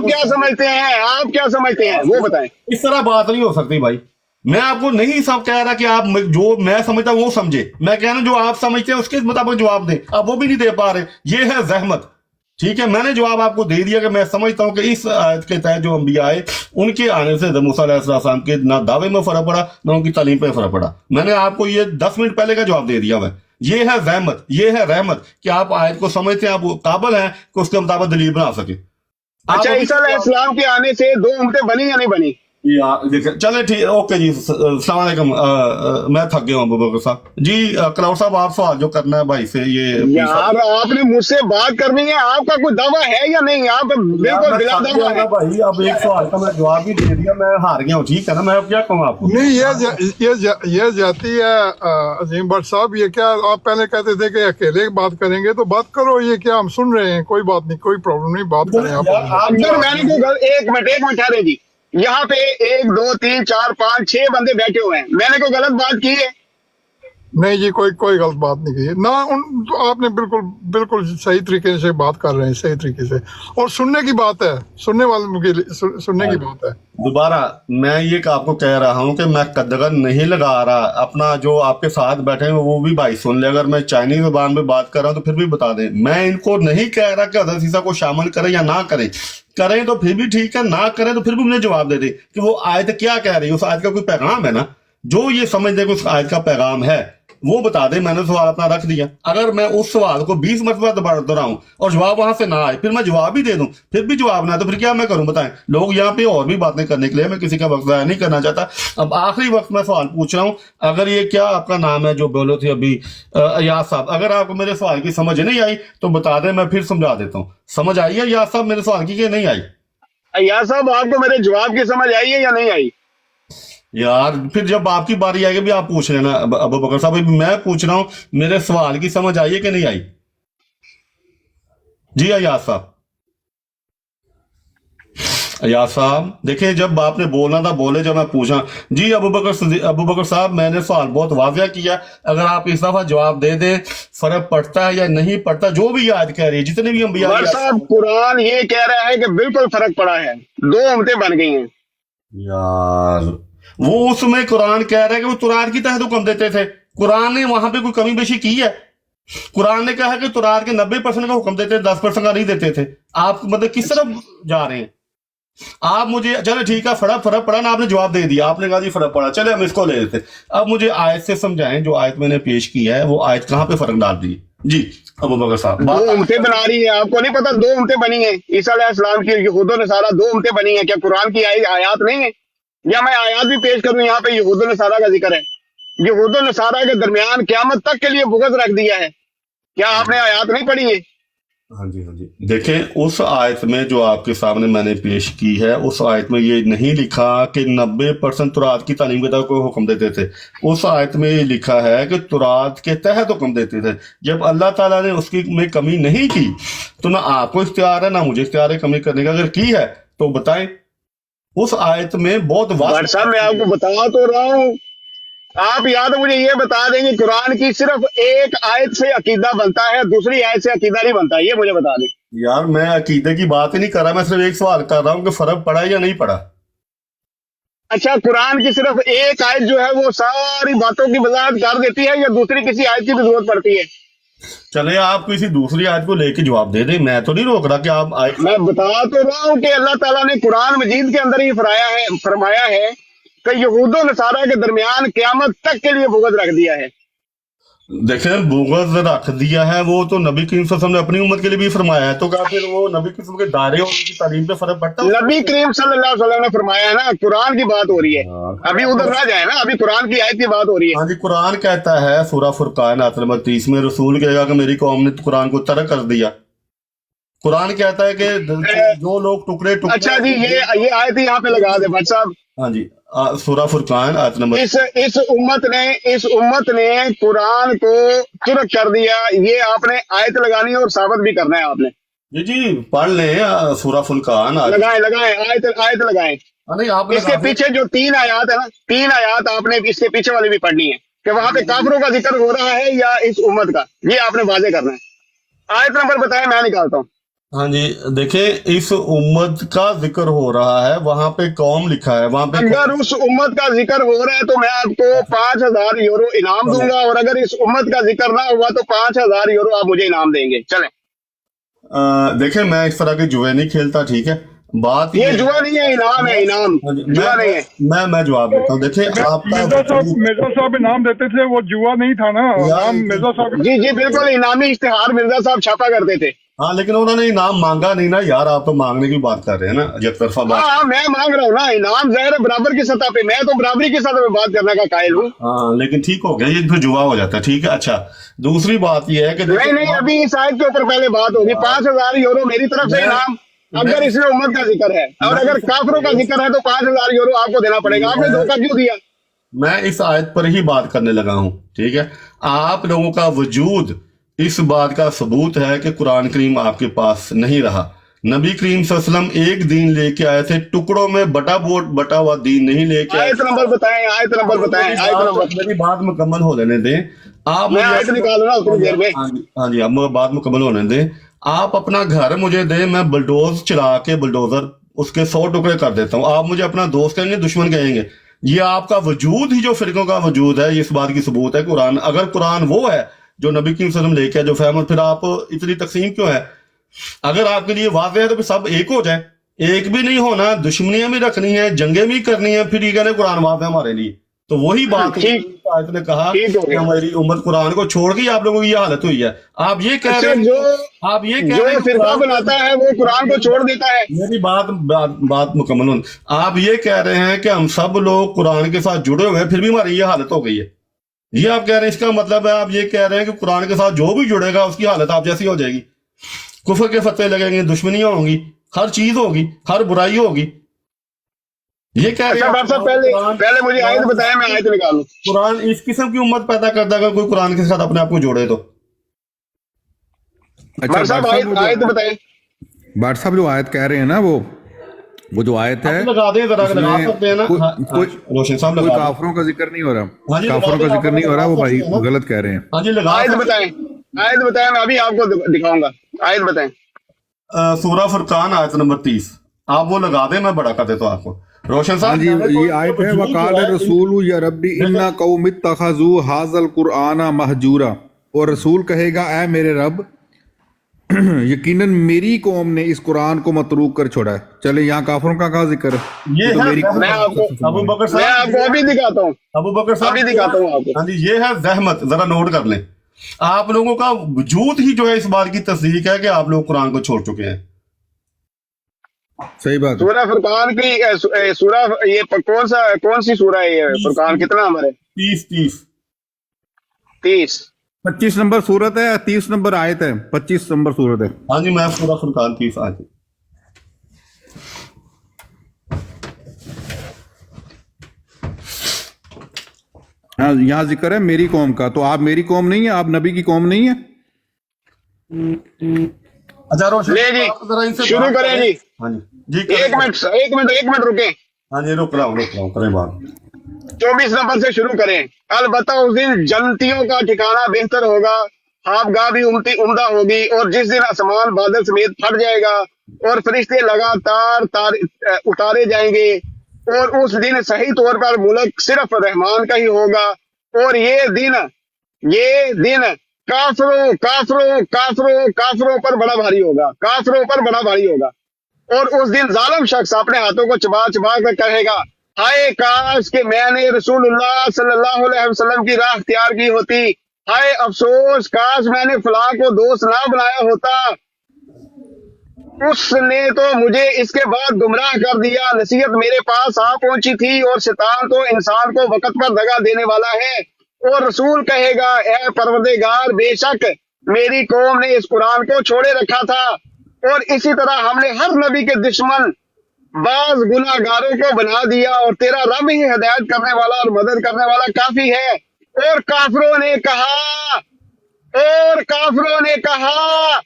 क्या समझते हैं? आप क्या समझते हैं वो बताएं। इस तरह बात नहीं हो सकती भाई। मैं आपको नहीं सब कह रहा कि आप जो मैं समझता हूँ वो समझे। मैं कह रहा हूँ जो आप समझते हैं उसके मुताबिक जवाब दें। आप वो भी नहीं दे पा रहे, ये है जहमत, ठीक है? मैंने जवाब आपको दे दिया कि मैं समझता हूं कि इस आयत के तहत जो अंबिया आए उनके आने से मूसा अलैहिस्सलाम के ना दावे में फर्क पड़ा ना उनकी तालीम पे फर्क पड़ा। मैंने आपको ये 10 मिनट पहले का जवाब दे दिया है। ये है रहमत, ये है रहमत कि आप आयत को समझते हैं, आप काबिल हैं कि उसके मुताबिक दलील बना सके। अच्छा, ईसा अलैहिस्सलाम के आने से दो उम्मतें बनी या नहीं बनी? चले ठीक, ओके जी, अस्सलाम वालेकुम। मैं थक गया हूँ अबू बकर साहब जी। क्राउड साहब आप सवाल जो करना है भाई से, ये यार आपने मुझसे बात करनी है, आपका कोई दावा है या नहीं? आप बिल्कुल बिला दावा है भाई। अब एक सवाल का मैं जवाब भी दे दिया, मैं हार गया हूँ, ठीक है ना? मैं अब क्या कहूँ आपको? नहीं, ये जाती है अजीम भट्ट साहब। ये क्या आप पहले कहते थे कि अकेले बात करेंगे तो बात करो, ये क्या हम सुन रहे हैं? कोई बात नहीं, कोई प्रॉब्लम नहीं, बात करें आप। मैंने एक मिनट ठहरे जी। यहाँ पे 1 2 3 4 5 6 बंदे बैठे हुए हैं, मैंने कोई गलत बात की है? नहीं जी, कोई गलत बात नहीं कही है ना। आपने बिल्कुल बिल्कुल सही तरीके से बात कर रहे हैं, सही तरीके से, और सुनने की बात है, सुनने वालों के लिए सुनने की बात है। दोबारा मैं ये आपको कह रहा हूँ कि मैं कदगन नहीं लगा रहा, अपना जो आपके साथ बैठे हैं वो भी भाई सुन ले। अगर मैं चाइनीज जुबान में बात कर रहा हूँ तो फिर भी बता दें, मैं इनको नहीं कह रहा कि हज़रत ईसा को शामिल करें या ना करें, करें तो फिर भी ठीक है, ना करें तो फिर भी मुझे जवाब दे दे कि वो आयत क्या कह रही है, उस आयत का कोई पैगाम है ना, जो ये समझ दे कि उस आयत का पैगाम है वो बता दे। मैंने सवाल अपना रख दिया, अगर मैं उस सवाल को 20 मरतबा दोहराऊं और जवाब वहां से ना आए, फिर मैं जवाब ही दे दूं, फिर भी जवाब ना, तो फिर क्या मैं करूं बताएं। लोग यहाँ पे और भी बातें करने के लिए, मैं किसी का वक्त ज़ाया नहीं करना चाहता। अब आखिरी वक्त में सवाल पूछ रहा हूं, अगर ये क्या आपका नाम है जो बोलो थे अभी, अयाज साहब, अगर आपको मेरे सवाल की समझ नहीं आई तो बता दें, मैं फिर समझा देता हूँ। समझ आई है अयाज साहब मेरे सवाल की कि नहीं आई? अयाज साहब, आपको मेरे जवाब की समझ आई है या नहीं आई? यार फिर जब आपकी बारी आएगी भी आप पूछ लेना अबू बकर साहब। अभी मैं पूछ रहा हूं, मेरे सवाल की समझ आई है कि नहीं आई? जी अयाज साहब, अयाज साहब देखिए, जब आपने बोलना था बोले, जब मैं पूछा। जी अबू बकर साहब, मैंने सवाल बहुत वाज़ेह किया, अगर आप इस दफा जवाब दे दें, फर्क पड़ता है या नहीं पड़ता, जो भी याद कह रही है, जितने भी अंबिया साहब, कुरान ये कह रहा है कि बिल्कुल फर्क पड़ा है, 2 उम्मतें बन गई हैं। यार वो उसमें कुरान कह रहा है कि वो तुरात की तहत हुक्म देते थे, कुरान ने वहां पे कोई कमी बेशी की है? कुरान ने कहा कि तुरात के 90% का हुक्म देते थे, 10% का नहीं देते थे। आप मतलब किस तरफ जा रहे हैं आप? मुझे चलो ठीक है, फर्क पड़ा ना, आपने जवाब दे दिया, आपने कहा जी फर्क पड़ा, चले हम इसको ले लेते। अब मुझे आयत से समझाएं, जो आयत मैंने पेश की है वो आयत कहाँ पे फर्क डाल दी? जी अबू बकर साहब, 2 उम्मतें बना रही है, आपको नहीं पता 2 उम्मतें बनी है? ईसा अलैहिस्सलाम की यहूद और नसारा 2 उम्मतें बनी है, क्या कुरान की आयत नहीं है? या मैं आयात भी पेश करूं, यहाँ पे यहूद और नसारा का जिक्र है, यहूद और नसारा के दरमियान क़यामत तक के लिए बुग़्ज़ रख दिया है। क्या आपने आयत नहीं पढ़ी है? हाँ जी हाँ जी, देखें उस आयत में जो आपके सामने मैंने पेश की है, उस आयत में ये नहीं लिखा कि 90% तुरात की तालीम के तहत कोई हुक्म देते थे। उस आयत में ये लिखा है कि तुरात के तहत हुक्म देते थे। जब अल्लाह ताला ने उसकी में कमी नहीं की तो ना आपको इख्तियार है ना मुझे इख्तियार है कमी करने का। अगर की है तो बताएं। उस आयत में बहुत साहब मैं आपको बता तो रहा हूँ, आप या तो मुझे ये बता देंगे कुरान की सिर्फ एक आयत से अकीदा बनता है, दूसरी आयत से अकीदा नहीं बनता, ये मुझे बता दें। यार मैं अकीदे की बात ही नहीं कर रहा, मैं सिर्फ एक सवाल कर रहा हूँ कि फर्क पड़ा या नहीं पड़ा। अच्छा, कुरान की सिर्फ एक आयत जो है वो सारी बातों की वजाहत कर देती है या दूसरी किसी आयत की भी जरूरत पड़ती है? चले आप किसी दूसरी आयत को लेके जवाब दे दें, मैं तो नहीं रोक रहा कि आप आयत। मैं बता तो रहा हूँ कि अल्लाह ताला ने कुरान मजीद के अंदर ही फरमाया है कि यहूद और नसारा के दरमियान क़यामत तक के लिए बुग़्ज़ रख दिया है। देखें बुग़्ज़ रख दिया है वो तो नबी करीम सल्लल्लाहु अलैहि वसल्लम ने अपनी उम्मत के लिए भी फरमाया है, तो क्या फिर वो नबी करीम के दायरे और उनकी तालीम पे फर्क पड़ता है? नबी करीम सल्लल्लाहु अलैहि वसल्लम ने फरमाया है ना, कुरान की बात हो रही है, अभी उधर ना जाए ना, अभी कुरान की आयत की बात हो रही है। हाँ जी, कुरान कहता है सूरह फुरकान आयत नंबर 30 में, रसूल कहेगा कि मेरी कौम ने कुरान को तर्क कर दिया। कुरान कहता है कि जो लोग टुकड़े अच्छा जी, ये आयत यहाँ पे लगा दे भाई साहब। हाँ जी, सूरह फुरकान आयत नंबर। इस उम्मत ने कुरान को तुर्क कर दिया, ये आपने आयत लगानी है और साबित भी करना है आपने। जी जी पढ़ लें सूरह फुरकान, लगाएं आयत लगाएं। नहीं आप इसके पीछे जो 3 आयत है ना, 3 आयत आपने इसके पीछे वाली भी पढ़नी है कि वहां पे काफिरों का जिक्र हो रहा है या इस उम्मत का, ये आपने वाजे करना है। आयत नंबर बताएं, मैं निकालता हूँ। हाँ जी, देखें इस उम्मत का जिक्र हो रहा है, वहां पे कौम लिखा है, वहां पे अगर उस उम्मत का जिक्र हो रहा है तो मैं आपको 5000 यूरो इनाम दूंगा, और अगर इस उम्मत का जिक्र ना हुआ तो 5000 यूरो आप मुझे इनाम देंगे। चलें। देखें मैं इस तरह के जुए नहीं खेलता, ठीक है? बात ये जुआ नहीं है, इनाम है, इनाम जुआ नहीं है। मैं जवाब देता हूँ। देखिए आपका मिर्जा साहब इनाम देते थे, वो जुआ नहीं था ना, इनाम मिर्जा साहब। जी जी बिल्कुल, इनामी इश्तिहार मिर्जा साहब छापा करते थे। हाँ लेकिन उन्होंने इनाम मांगा नहीं ना यार, आप तो मांगने की बात कर रहे हैं ना, एक तरफा बात। हाँ मैं मांग रहा हूँ ना, इनाम ज़ाहिर है बराबर की सतह पे, मैं तो बराबरी की सतह पे बात करने का कायल हूँ। हाँ लेकिन ठीक हो गया, ये फिर जुआ हो जाता है, ठीक है? अच्छा दूसरी बात ये है कि नहीं अभी इस आयत के ऊपर पहले बात होगी। 5000 यूरो मेरी तरफ से इनाम, अगर इसमें उम्मत का जिक्र है, और अगर काफिरों का जिक्र है तो 5000 यूरो आपको देना पड़ेगा। आपने धोखा क्यों दिया? मैं इस आयत पर ही बात करने लगा हूँ, ठीक है? आप लोगों का वजूद इस बात का सबूत है कि कुरान करीम आपके पास नहीं रहा, नबी करीम सल्लल्लाहु अलैहि वसल्लम एक दीन लेके आए थे, टुकड़ों में बटा हुआ दीन नहीं लेके आए। आयत नंबर बताएं, आयत नंबर बताएं, आयत नंबर। मेरी बात मुकम्मल हो लेने दें आप। मैं आयत निकाल रहा हूं उतनी देर में। हाँ जी, अब बात मुकम्मल होने दें। आप अपना घर मुझे दें, मैं बुलडोज चला के बुलडोजर उसके 100 टुकड़े कर देता हूँ। आप मुझे अपना दोस्त कहेंगे, दुश्मन कहेंगे। ये आपका वजूद ही जो फिरकों का वजूद है, ये इस बात की सबूत है कुरान। अगर कुरान वो है जो नबी की वसल्लम लेके आए, जो फहम, फिर आप इतनी तकसीम क्यों है? अगर आपके लिए वाज़ेह है तो फिर सब एक हो जाए। एक भी नहीं होना, दुश्मनियां भी रखनी है, जंगें भी करनी है, फिर ये कहने कुरान वाज़ेह है हमारे लिए। तो वही बात आयत ने कहा कि हमारी उम्मत कुरान को छोड़ के आप लोगों की ये हालत हुई है। आप ये कह रहे हैं, आप ये कह रहे हैं फिरका बनाता है वो कुरान को छोड़ देता है। मेरी बात मुकम्मल हो। आप ये कह रहे हैं कि हम सब लोग कुरान के साथ जुड़े हुए हैं, फिर भी हमारी ये हालत हो गई है। ये आप कह रहे हैं, इसका मतलब है आप ये कह रहे हैं कि कुरान के साथ जो भी जुड़ेगा उसकी हालत आप जैसी हो जाएगी। कुफर के फतवे लगेंगे, दुश्मनियां होंगी, हर चीज होगी, हर बुराई होगी। ये क्या पहले मुझे आयत बताएं, मैं आयत निकालूं। कुरान इस किस्म की उम्मत पैदा करता है अगर कोई कुरान के साथ अपने आप को जोड़े तो। अच्छा आयत बताएं। भाट साहब जो आयत कह रहे हैं ना, वो जो आयत है, लगा दें जरा, लगा सकते हैं ना। रोशन साहब कोई काफरों का जिक्र नहीं हो रहा, काफरों का जिक्र नहीं हो रहा, वो भाई गलत कह रहे हैं। हाँ जी, आयत बताएं, आयत बताएं, मैं अभी आपको दिखाऊंगा। आयत बताएं। सूरह फुरकान आयत नंबर 30, आप वो लगा दें, मैं बड़ा कर देता हूँ आपको। रोशन साहब जी, ये आयत है, वकाल रसूल या रब्बी इन्ना कौम इत्तखज़ू हाज़ल कुरआना महजूरा। और रसूल कहेगा, ऐ मेरे रब, यकीनन मेरी कौम ने इस कुरान को मतरूक कर छोड़ा है। चले यहाँ काफरों का कहा जिक्र है। ये तो मेरी मैं आपको अभी दिखाता हूँ, अबू बकर साहब अभी दिखाता हूँ आपको। हाँ जी, ये है ज़हमत, जरा नोट कर लें। आप लोगों का वजूद ही जो है इस बात की तस्दीक है कि आप लोग कुरान को छोड़ चुके हैं। सही बात। सूरह फुरकान की सूरह, ये कौन सी सूरह है ये फुरकान? कितना नंबर है? 30। 25 नंबर सूरत है, 30 नंबर आयत है, 25 नंबर सूरत है। हाँ जी, मैं सूरह फुरकान 30 आयत। हाँ, यहाँ जिक्र है मेरी कौम का। तो आप मेरी कौम नहीं है, आप नबी की कौम नहीं है। अच्छा रोशन, ले जी, शुरू करें जी। हाँ जी, एक मिनट रुके। हाँ जी, रुक रहा हूँ, करें बात। 24 नंबर से शुरू करें। अलबत्ता उस दिन जन्नतियों का ठिकाना बेहतर होगा, ख्वाबगाह भी उम्दा होगी, और जिस दिन आसमान बादल समेत फट जाएगा और फरिश्ते लगातार उतारे जाएंगे, और उस दिन सही तौर पर मुल्क सिर्फ रहमान का ही होगा। और ये दिन काफरों पर बड़ा भारी होगा, काफरों पर बड़ा भारी होगा। और उस दिन जालिम शख्स अपने हाथों को चबा कर कहेगा, हाय काश कि मैंने रसूलुल्लाह सल्लल्लाहु अलैहि वसल्लम की राह इख्तियार की होती। हाय अफसोस, काश मैंने फलां को दोस्त ना बनाया होता, उसने तो मुझे इसके बाद गुमराह कर दिया। नसीहत मेरे पास आ पहुंची थी और शैतान तो इंसान को वक्त पर दगा देने वाला है। और रसूल कहेगा, ए परवरदिगार, बेशक मेरी कौम ने इस कुरान को छोड़े रखा था, और इसी तरह हमने हर नबी के दुश्मन बाज गुनाहगारों को बना दिया, और तेरा रब ही हिदायत करने वाला और मदद करने वाला काफी है। और काफिरों ने कहा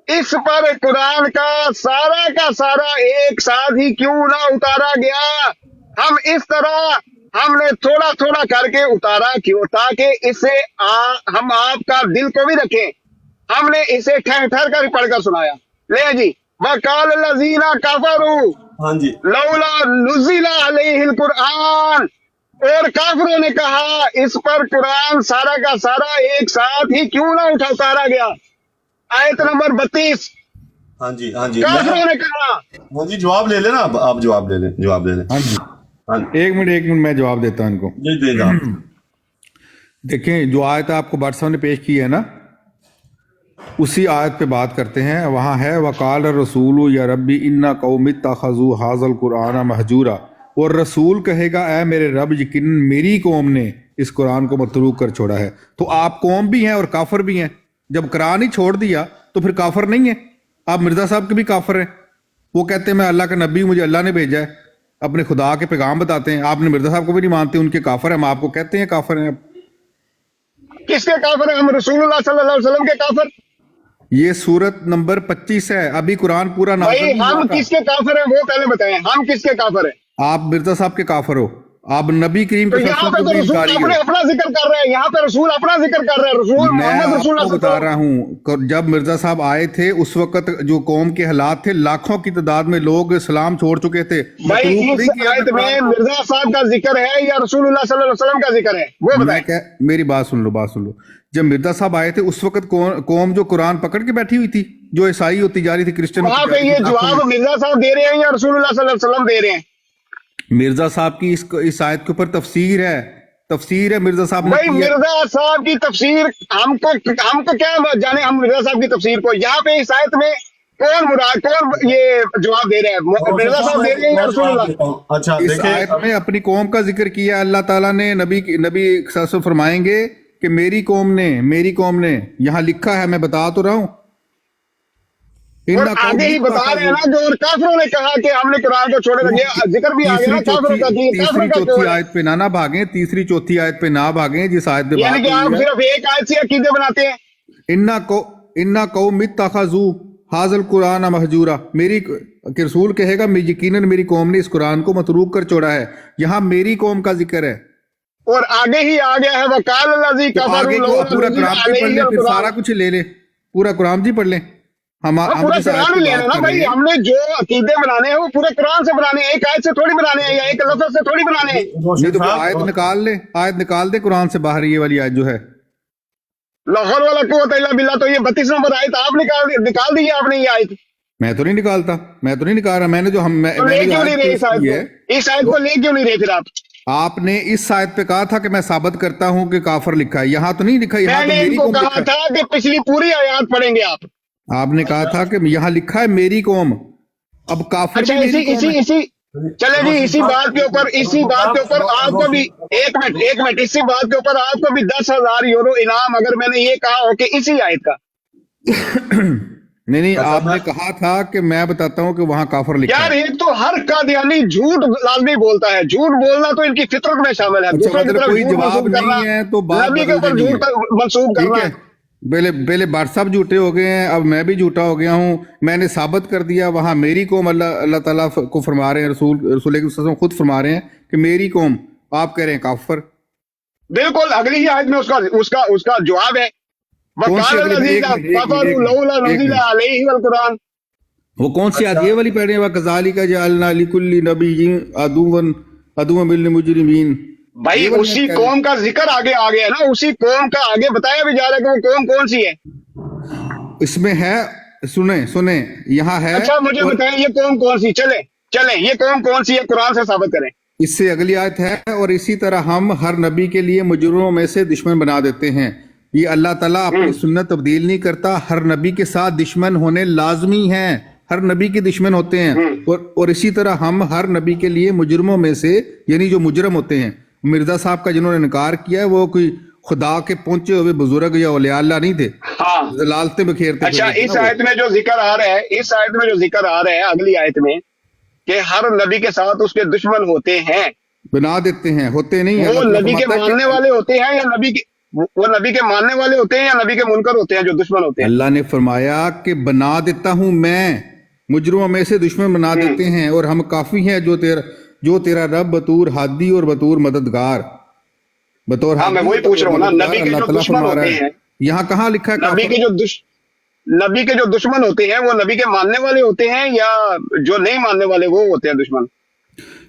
इस पर कुरान का सारा एक साथ ही क्यों ना उतारा गया? हम इस तरह हमने थोड़ा थोड़ा करके उतारा क्यों? ताकि इससे हम आपका दिल को भी रखें। हमने इसे ठहर कर पढ़कर सुनाया। ले जी, वकाल लजीना कफरू, हाँ जी, लौला नुज़िला अलैहिल कुरआन। और काफिरों ने कहा इस पर कुरान सारा का सारा एक साथ ही क्यों ना उतारा गया? आयत नंबर 32। हाँ जी, काफिरों ने कहा। हाँ जी, जवाब ले लेना, आप जवाब ले लें। हाँ जी, एक मिनट मैं जवाब देता हूं इनको। देखें, जो आयत आपको भाट साहब ने पेश की है ना, उसी आयत पे बात करते हैं। वहाँ है, वकाल रसूल या रब्बी इन्ना कौम इत्तखज़ू हाज़ल कुरआना महजूरा। और रसूल कहेगा, ऐ मेरे रब, यकीनन मेरी कौम ने इस कुरान को मतरूक कर छोड़ा है। तो आप कौम भी हैं और काफिर भी हैं। जब कुरान ही छोड़ दिया तो फिर काफिर नहीं है। आप मिर्जा साहब के भी काफिर हैं। वो कहते हैं मैं अल्लाह का नबी, मुझे अल्लाह ने भेजा है, अपने खुदा के पैगाम बताते हैं। आपने मिर्जा साहब को भी नहीं मानते, उनके काफिर हैं। हम आपको कहते हैं काफिर हैं। किसके काफिर हैं? हम रसूलुल्लाह सल्लल्लाहु अलैहि वसल्लम के काफिर। ये सूरत नंबर 25 है। अभी कुरान पूरा भाई नाज़िल नहीं हम हुआ था। किसके काफिर हैं वो पहले बताएं, हम किसके काफिर हैं? आप मिर्जा साहब के काफिर हो, आप नबी करीम तो के यहाँ सल्लल्लाहु पे तो अलैहि रसूल वसल्लम अपने अपना जिक्र कर रहे हैं, यहाँ पे रसूल अपना जिक्र कर रहे हैं, रसूल मैं मोहम्मद आपको रसूल बता रहा हूँ, जब मिर्जा साहब आए थे उस वक्त जो कौम के हालात थे, लाखों की तादाद में लोग इस्लाम छोड़ चुके थे। भाई मतलूब इस नहीं किया आयत था में कुरान को। मिर्जा साहब का जिक्र है या रसूलुल्लाह सल्लल्लाहु अलैहि वसल्लम का जिक्र है वो बताएं। मैं क्या, मेरी बात सुन लो। जब मिर्जा साहब आए थे उस वक्त कौम जो कुरान पकड़ के बैठी हुई थी, जो ईसाई होती जा रही थी, क्रिश्चियन वहां होती पे जा रही ये थी, लाखों जवाब में। मिर्जा साहब दे रहे हैं या रसूलुल्लाह सल्लल्लाहु अलैहि वसल्लम दे रहे हैं? मिर्जा साहब की इस आयत के ऊपर तफसीर है मिर्जा साहब ने भाई की है। मिर्जा साहब की तफसीर हमको क्या जाने, हम मिर्जा साहब की तफसीर को। यहाँ पे इस आयत में कौन ये जवाब दे रहे हैं, मिर्जा साहब दे रहे हैं या रसूलुल्लाह? अच्छा इस देखिए, आयत में अपनी कौम का जिक्र किया अल्लाह ताला ने। नबी सल्लल्लाहु अलैहि वसल्लम फरमाएंगे कि मेरी कौम ने यहाँ लिखा है, मैं बता तो रहा हूँ। और आगे ही बता रहे हैं ना, जो और काफिरों ने कहा कि हमने कुरान को छोड़े रखे, जिक्र भी आ गया ना काफिरों का। तीसरी चौथी आयत पे ना भागें, तीसरी चौथी आयत पे ना भागें जिस आयत पे यानी कि आप सिर्फ एक आयत से अकीदे बनाते हैं। इन्ना कौम इत्तखज़ू हाज़ल कुरान महजूरा, मेरी कि रसूल कहेगा यकीनन मेरी कौम ने इस कुरान को मतरूक कर छोड़ा है। यहाँ मेरी कौम का जिक्र है। और आगे ही आ गया है वकाल लजी तो आगे को पूरा कुरान भी पढ़ ले, फिर सारा कुछ ले ले, पूरा कुरान भी पढ़ ले। हम पूरा कुरान ही लेना ना भाई, हमने जो अकीदे बनाने हैं वो पूरे कुरान से बनाने हैं, एक आयत से थोड़ी बनाने हैं या एक लफ्ज से थोड़ी बनाने हैं। नहीं तो आयत निकाल दे कुरान से बाहर, ये वाली आयत जो है लाहौल वाला कुव्वत इल्ला बिल्लाह, तो ये 32 नंबर आयत आप निकाल दी है आपने ये आयत। मैं तो नहीं निकाल रहा। मैंने जो ले क्यों नहीं रहे इस आयत को? इस आयत को ले क्यों नहीं रहे फिर आप? आपने इस आयत पे कहा था कि मैं साबित करता हूं कि काफिर लिखा है, यहाँ तो नहीं लिखा। यहाँ तो मैंने मेरी इनको कौम कहा था कि पिछली पूरी आयत पढ़ेंगे आप। आपने कहा था कि यहाँ लिखा है मेरी कौम, अब काफिर अच्छा भी मेरी कौम है। इसी चले जी, इसी बात के ऊपर आपको भी एक मिनट इसी बात के ऊपर आपको भी 10,000 यूरो इनाम, अगर मैंने ये कहा हो कि इसी आयत का। नहीं, आपने कहा था कि मैं बताता हूँ कि वहाँ काफिर लिखा यार है। एक तो हर कादियानी झूठ लाजमी बोलता है, झूठ बोलना तो इनकी फितरत में शामिल है। दूसरों की मतलब तरफ कोई झूठ जवाब मंसूब करना, नहीं है तो बात नबी के बदल ऊपर देनी झूठ है। मंसूब ठीक करना है, है। पहले बाट साहब झूठे हो गए हैं, अब मैं भी झूठा हो गया हूँ। मैंने साबित कर दिया, वहाँ मेरी कौम अल्लाह ताला को फरमा रहे हैं, रसूल खुद फरमा रहे हैं कि मेरी कौम, आप कह रहे हैं काफिर। बिल्कुल अगली ही आयत में उसका जवाब है। कौन सी अगली? वो कौन सी आयत? ये वाली पढ़ रहे हैं, कज़ालिका जअलना लिकुल्ली नबिय्यिन अदुव्वन लिल मुजरिमीन। भाई उसी कौम का जिक्र आगे आ गया ना, उसी कौम का आगे बताया भी जा रहा है कि वो कौम कौन सी है। इसमें है, सुने यहाँ है। अच्छा मुझे बताएं ये कौम कौन सी, चले ये कौम कौन सी है, कुरान से साबित करें। इससे अगली आयत है, और इसी तरह हम हर नबी के लिए मुजरिमों में से दुश्मन बना देते हैं। ये अल्लाह ताला अपनी सुन्नत तब्दील नहीं करता, हर नबी के साथ दुश्मन होने लाजमी है, हर नबी के दुश्मन होते हैं। और इसी तरह हम हर नबी के लिए मुजरिमों में से, यानी जो मुजरम होते हैं, मिर्जा साहब का जिन्होंने इनकार किया है वो कोई खुदा के पहुंचे हुए बुजुर्ग या औलिया अल्लाह नहीं थे। हाँ, लालते बखेरते। अच्छा इस आयत में जो जिक्र आ रहा है, अगली आयत में कि हर नबी के साथ उसके दुश्मन होते हैं, बना देते हैं, होते नहीं है। वो नबी के मानने वाले होते हैं या वो नबी के मानने वाले होते हैं या नबी के मुनकर होते हैं जो दुश्मन होते हैं? अल्लाह ने फरमाया कि बना देता हूं मैं, मुजरिमों में से दुश्मन बना देते हैं, और हम काफी हैं जो तेरा रब बतूर हादी और बतूर मददगार, बतौर। हाँ मैं वही पूछ रहा हूँ ना, नबी के जो दुश्मन होते हैं, यहाँ कहाँ लिखा है? नबी के जो दुश्मन होते हैं वो नबी के मानने वाले होते हैं या जो नहीं मानने वाले वो होते हैं दुश्मन?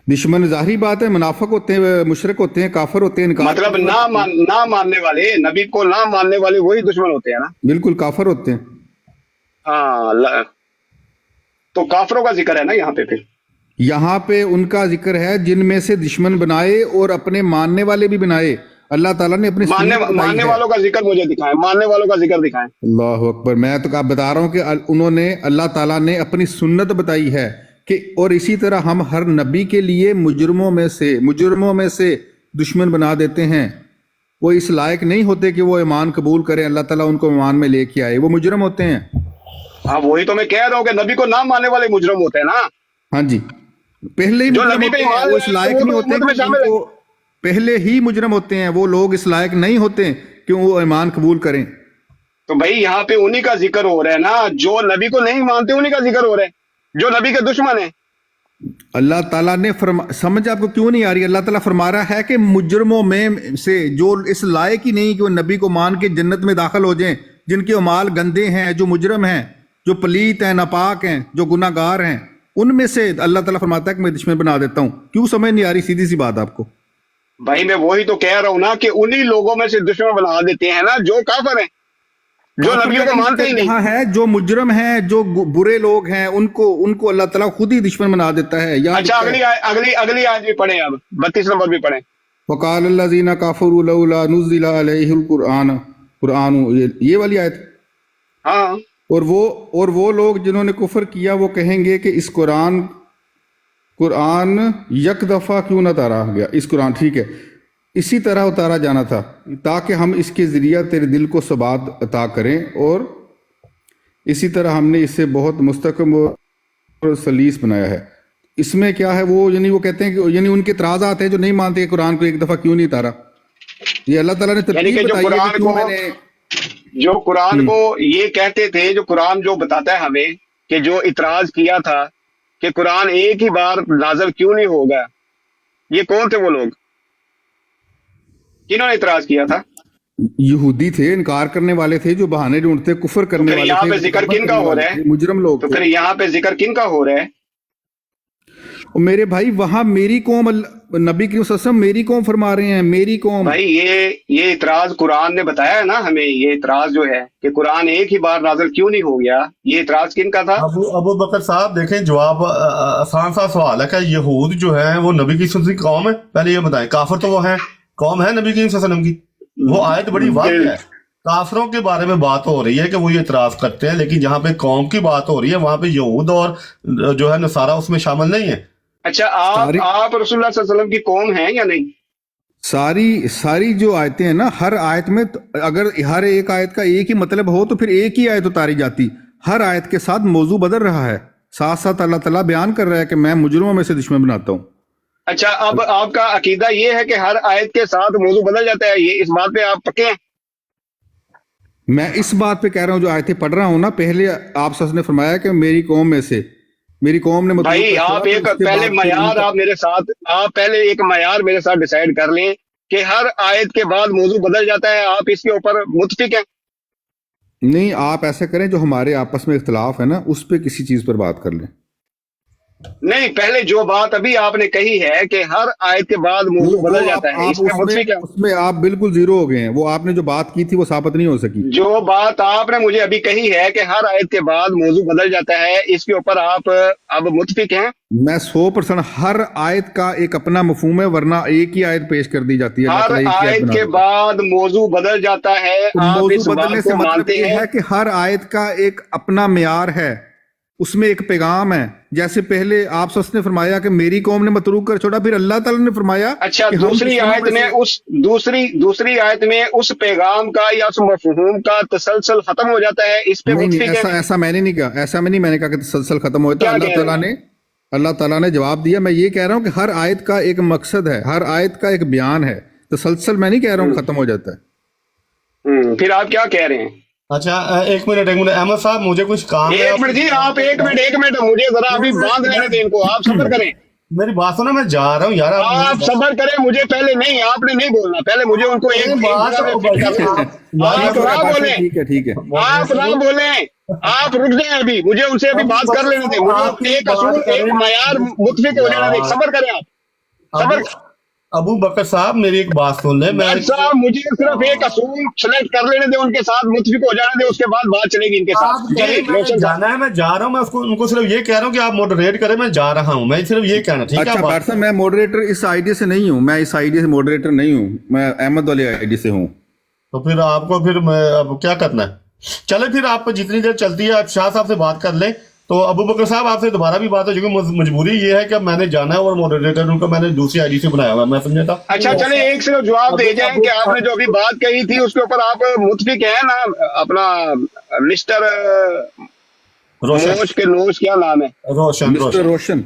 दुश्मन जाहिर बात है, मुनाफिक होते हैं, मुशरिक होते हैं, काफिर होते हैं। मतलब ना मानने वाले, नबी को ना मानने वाले वही दुश्मन होते हैं ना? बिल्कुल काफिर होते हैं। हाँ, तो काफिरों का जिक्र है ना यहाँ पे। फिर यहाँ पे उनका जिक्र है जिनमें से दुश्मन बनाए और अपने मानने वाले भी बनाए। अल्लाह ताला ने अपने मानने वालों का जिक्र मुझे दिखाएं, मानने वालों का जिक्र दिखाएं। अल्लाह अकबर। मैं तो बता रहा हूँ कि उन्होंने, अल्लाह ताला ने अपनी सुन्नत बताई है कि, और इसी तरह हम हर नबी के लिए मुजरिमों में से दुश्मन बना देते हैं। वो इस लायक नहीं होते कि वो ईमान कबूल करें, अल्लाह ताला उनको ईमान में लेके आए, वो मुजरिम होते हैं। हाँ वही तो मैं कह रहा हूँ कि नबी को ना मानने वाले मुजरिम होते हैं ना। हाँ जी, पहले ही मुजरिम होते हैं, वो इस लायक नहीं होते, पहले ही मुजरिम होते हैं वो लोग, इस लायक नहीं होते कि वो ईमान कबूल करें। تو بھائی یہاں پہ انہی کا ذکر ہو رہا ہے نا، جو نبی کو نہیں مانتے انہی کا ذکر ہو رہا ہے، جو نبی کے دشمن ہیں۔ اللہ تعالیٰ نے سمجھ آپ کو کیوں نہیں آ رہی؟ اللہ تعالیٰ فرما رہا ہے کہ مجرموں میں سے جو اس لائق ہی نہیں کہ وہ نبی کو مان کے جنت میں داخل ہو جائیں، جن کے اعمال گندے ہیں، جو مجرم ہیں، جو پلیت ہیں، ناپاک ہیں، جو گناہ گار ہیں، ان میں سے اللہ تعالیٰ فرماتا ہے کہ میں دشمن بنا دیتا ہوں۔ کیوں سمجھ نہیں آ رہی؟ سیدھی سی بات آپ کو۔ بھائی میں وہی تو کہہ رہا ہوں نا کہ انہی لوگوں میں سے دشمن بنا دیتے ہیں نا جو کافر ہیں، جو نبیوں کو مانتے ہی نہیں۔ یہاں ہے جو مجرم ہیں، جو برے لوگ ہیں، ان کو اللہ تعالیٰ خود ہی دشمن بنا دیتا ہے۔ اچھا اگلی آیت بھی پڑھیں، اب 32 نمبر بھی پڑھیں۔ وقال الذین کفروا لولا نزل علیہ القرآن، یہ والی آیت۔ ہاں، اور وہ لوگ جنہوں نے کفر کیا وہ کہیں گے کہ اس قرآن یک دفعہ کیوں نہ اتارا گیا؟ اس قرآن ٹھیک ہے، اسی طرح اتارا جانا تھا تاکہ ہم اس کے ذریعہ تیرے دل کو ثبات عطا کریں، اور اسی طرح ہم نے اسے بہت مستحکم اور سلیس بنایا ہے۔ اس میں کیا ہے؟ وہ کہتے ہیں کہ ان کے اعتراضات ہیں جو نہیں مانتے کہ قرآن کو ایک دفعہ کیوں نہیں اتارا۔ یہ اللہ تعالیٰ نے ترتیب بتائی ہے کہ کیوں میں نے جو قرآن کو یہ کہتے تھے، جو قرآن جو بتاتا ہے ہمیں کہ جو اعتراض کیا تھا کہ قرآن ایک ہی بار نازل کیوں نہیں ہوگا، یہ کون تھے وہ لوگ جنہوں نے اعتراض کیا تھا؟ یہودی تھے، انکار کرنے والے تھے، جو بہانے ڈھونڈتے کفر کرنے والے تھے۔ یہاں پہ ذکر کن کا ہو رہا ہے؟ مجرم لوگ۔ تو پھر یہاں پہ ذکر کن کا ہو رہا ہے؟ میرے بھائی وہاں میری قوم، نبی کریم صلی اللہ علیہ وسلم میری قوم فرما رہے ہیں، میری قوم۔ بھائی یہ اعتراض قرآن نے بتایا ہے نا ہمیں، یہ اعتراض جو ہے کہ قرآن ایک ہی بار نازل کیوں نہیں ہو گیا، یہ اعتراض کن کا تھا؟ ابو بکر صاحب دیکھیں، جواب آسان سا سوال ہے کہ یہود جو ہے وہ نبی کی سنتی قوم ہے؟ پہلے یہ بتائیں، کافر تو وہ ہیں، قوم ہے نبی کریم صلی اللہ علیہ وسلم کی؟ وہ آیت بڑی واضح ہے، کافروں کے بارے میں بات ہو رہی ہے کہ وہ یہ اعتراض کرتے ہیں، لیکن جہاں پہ قوم کی بات ہو رہی ہے وہاں پہ یہود اور جو ہے نصارہ اس میں شامل نہیں ہے۔ اچھا آپ رسول اللہ صلی اللہ علیہ وسلم کی قوم ہیں یا نہیں؟ ساری جو آیتیں ہیں نا، ہر آیت میں اگر ہر ایک آیت کا ایک ہی مطلب ہو تو پھر ایک ہی آیت اتاری جاتی۔ ہر آیت کے ساتھ موضوع بدل رہا ہے، ساتھ ساتھ اللہ تعالیٰ بیان کر رہا ہے کہ میں مجرموں میں سے دشمن بناتا ہوں۔ اچھا، اب آپ کا عقیدہ یہ ہے کہ ہر آیت کے ساتھ موضوع بدل جاتا ہے، یہ اس بات پہ آپ پکے ہیں؟ میں اس بات پہ کہہ رہا ہوں، جو آیتیں پڑھ رہا ہوں نا، پہلے آپ سب نے فرمایا کہ میری قوم میں سے، میری قوم نے بھائی آپ ایک پہلے معیار آپ پہلے ایک معیار میرے ساتھ ڈیسائیڈ کر لیں کہ ہر آیت کے بعد موضوع بدل جاتا ہے، آپ اس کے اوپر متفق ہیں؟ نہیں، آپ ایسا کریں، جو ہمارے آپس میں اختلاف ہے نا اس پہ کسی چیز پر بات کر لیں۔ نہیں، پہلے جو بات ابھی آپ نے کہی ہے کہ ہر آیت کے بعد موضوع بدل جاتا ہے، اس میں متفق ہے؟ اس میں آپ بالکل زیرو ہو گئے ہیں، وہ آپ نے جو بات کی تھی وہ ثابت نہیں ہو سکی۔ جو بات آپ نے مجھے ابھی کہی ہے کہ ہر آیت کے بعد موضوع بدل جاتا ہے، اس کے اوپر آپ اب متفق ہیں؟ میں 100% ہر آیت کا ایک اپنا مفہوم ہے، ورنہ ایک ہی آیت پیش کر دی جاتی ہے۔ ہر آیت کے بعد موضوع بدل جاتا ہے، آپ اس بات کو مانتے ہیں؟ کہ ہر آیت کا ایک اپنا معیار ہے، اس میں ایک پیغام ہے۔ جیسے پہلے آپ سس نے فرمایا کہ میری قوم نے متروک کر چھوڑا، پھر اللہ تعالیٰ نے فرمایا اچھا دوسری آیت میں اس پیغام کا یا اس مفہوم کا تسلسل ختم ہو جاتا ہے، اس پہ متفق ہیں؟ ایسا میں نے نہیں کہا، میں نے کہا کہ تسلسل ختم ہوتا ہے۔ اللہ تعالیٰ نے جواب دیا، میں یہ کہہ رہا ہوں کہ ہر آیت کا ایک مقصد ہے، ہر آیت کا ایک بیان ہے، تسلسل میں نہیں کہہ رہا ہوں ختم ہو جاتا ہے۔ پھر آپ کیا کہہ رہے ہیں؟ اچھا ایک منٹ احمد صاحب، مجھے کچھ کام ہے۔ ایک منٹ جی، آپ ایک منٹ مجھے ذرا ابھی باندھ لینے دیں ان کو، آپ صبر کریں۔ میری بات سنو، میں جا رہا ہوں یار، آپ صبر کریں، مجھے پہلے نہیں، آپ نے نہیں بولنا، پہلے مجھے ان کو ایک آپ نہ بولیں، ٹھیک ہے، آپ نہ بولیں، آپ رک جائیں، ابھی مجھے ان سے ابھی بات کر لینے دیں، مجھے ایک اصول ایک معیار متفق ہو جانا دیں، صبر کریں آپ، صبر۔ ابو بکر صاحب میری ایک بات سن لیں، صاحب مجھے صرف ایک اصول سلیکٹ کر لینے دیں، ان کے ساتھ متفق ہو جانے دیں، اس کے بعد بات چلے گی ان کے ساتھ۔ جانا ہے، میں جا رہا ہوں، میں ان کو صرف یہ کہہ رہا ہوں کہ آپ ماڈریٹ کریں، میں جا رہا ہوں، میں صرف یہ کہنا، ٹھیک ہے؟ اچھا صاحب، میں ماڈریٹر اس آئی ڈی سے نہیں ہوں، میں اس آئی ڈی سے ماڈریٹر نہیں ہوں، میں احمد والی آئی ڈی سے ہوں۔ تو پھر آپ کو پھر اب کیا کرنا ہے؟ چلے پھر آپ جتنی دیر چلتی ہے آپ شاہ صاحب سے بات کر لیں۔ تو ابو بکر صاحب آپ سے دوبارہ بھی بات ہو چکی، مجبوری یہ ہے کہ میں نے جانا ہے، اور ماڈریٹر ان کو میں نے دوسری آئی ڈی سے بنایا ہوا ہے، میں سمجھا تھا۔ اچھا چلے ایک صرف جواب دے جائیں کہ آپ نے جو ابھی بات کہی تھی اس کے اوپر آپ متفق ہیں نا؟ اپنا مسٹر نوش کیا نام ہے؟ روشن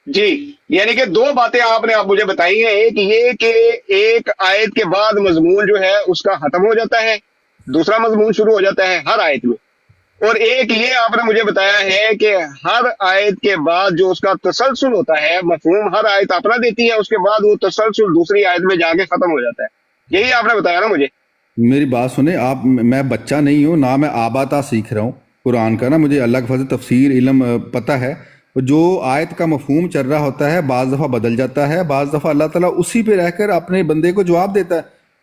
جی، یعنی کہ دو باتیں آپ نے مجھے بتائی ہیں، ایک یہ کہ ایک آیت کے بعد مضمون جو ہے اس کا ختم ہو جاتا ہے، दूसरा मजमून शुरू हो जाता है हर आयत में। और एक ये आपने मुझे बताया है कि हर आयत के बाद जो उसका तसलसल होता है, मफहूम हर आयत अपना देती है, उसके बाद वो तसलसल दूसरी आयत में जाके खत्म हो जाता है। यही आपने बताया ना मुझे। मेरी बात सुने आप, मैं बच्चा नहीं हूँ ना, मैं आबाता सीख रहा हूँ कुरान का ना, मुझे अल्लाह के फजल तफसीर इल्म पता है। जो आयत का मफहूम चल रहा होता है बाज़ दफ़ा बदल जाता है, बाज़ दफ़ा अल्लाह ताला उसी पे रहकर अपने बंदे को जवाब देता है,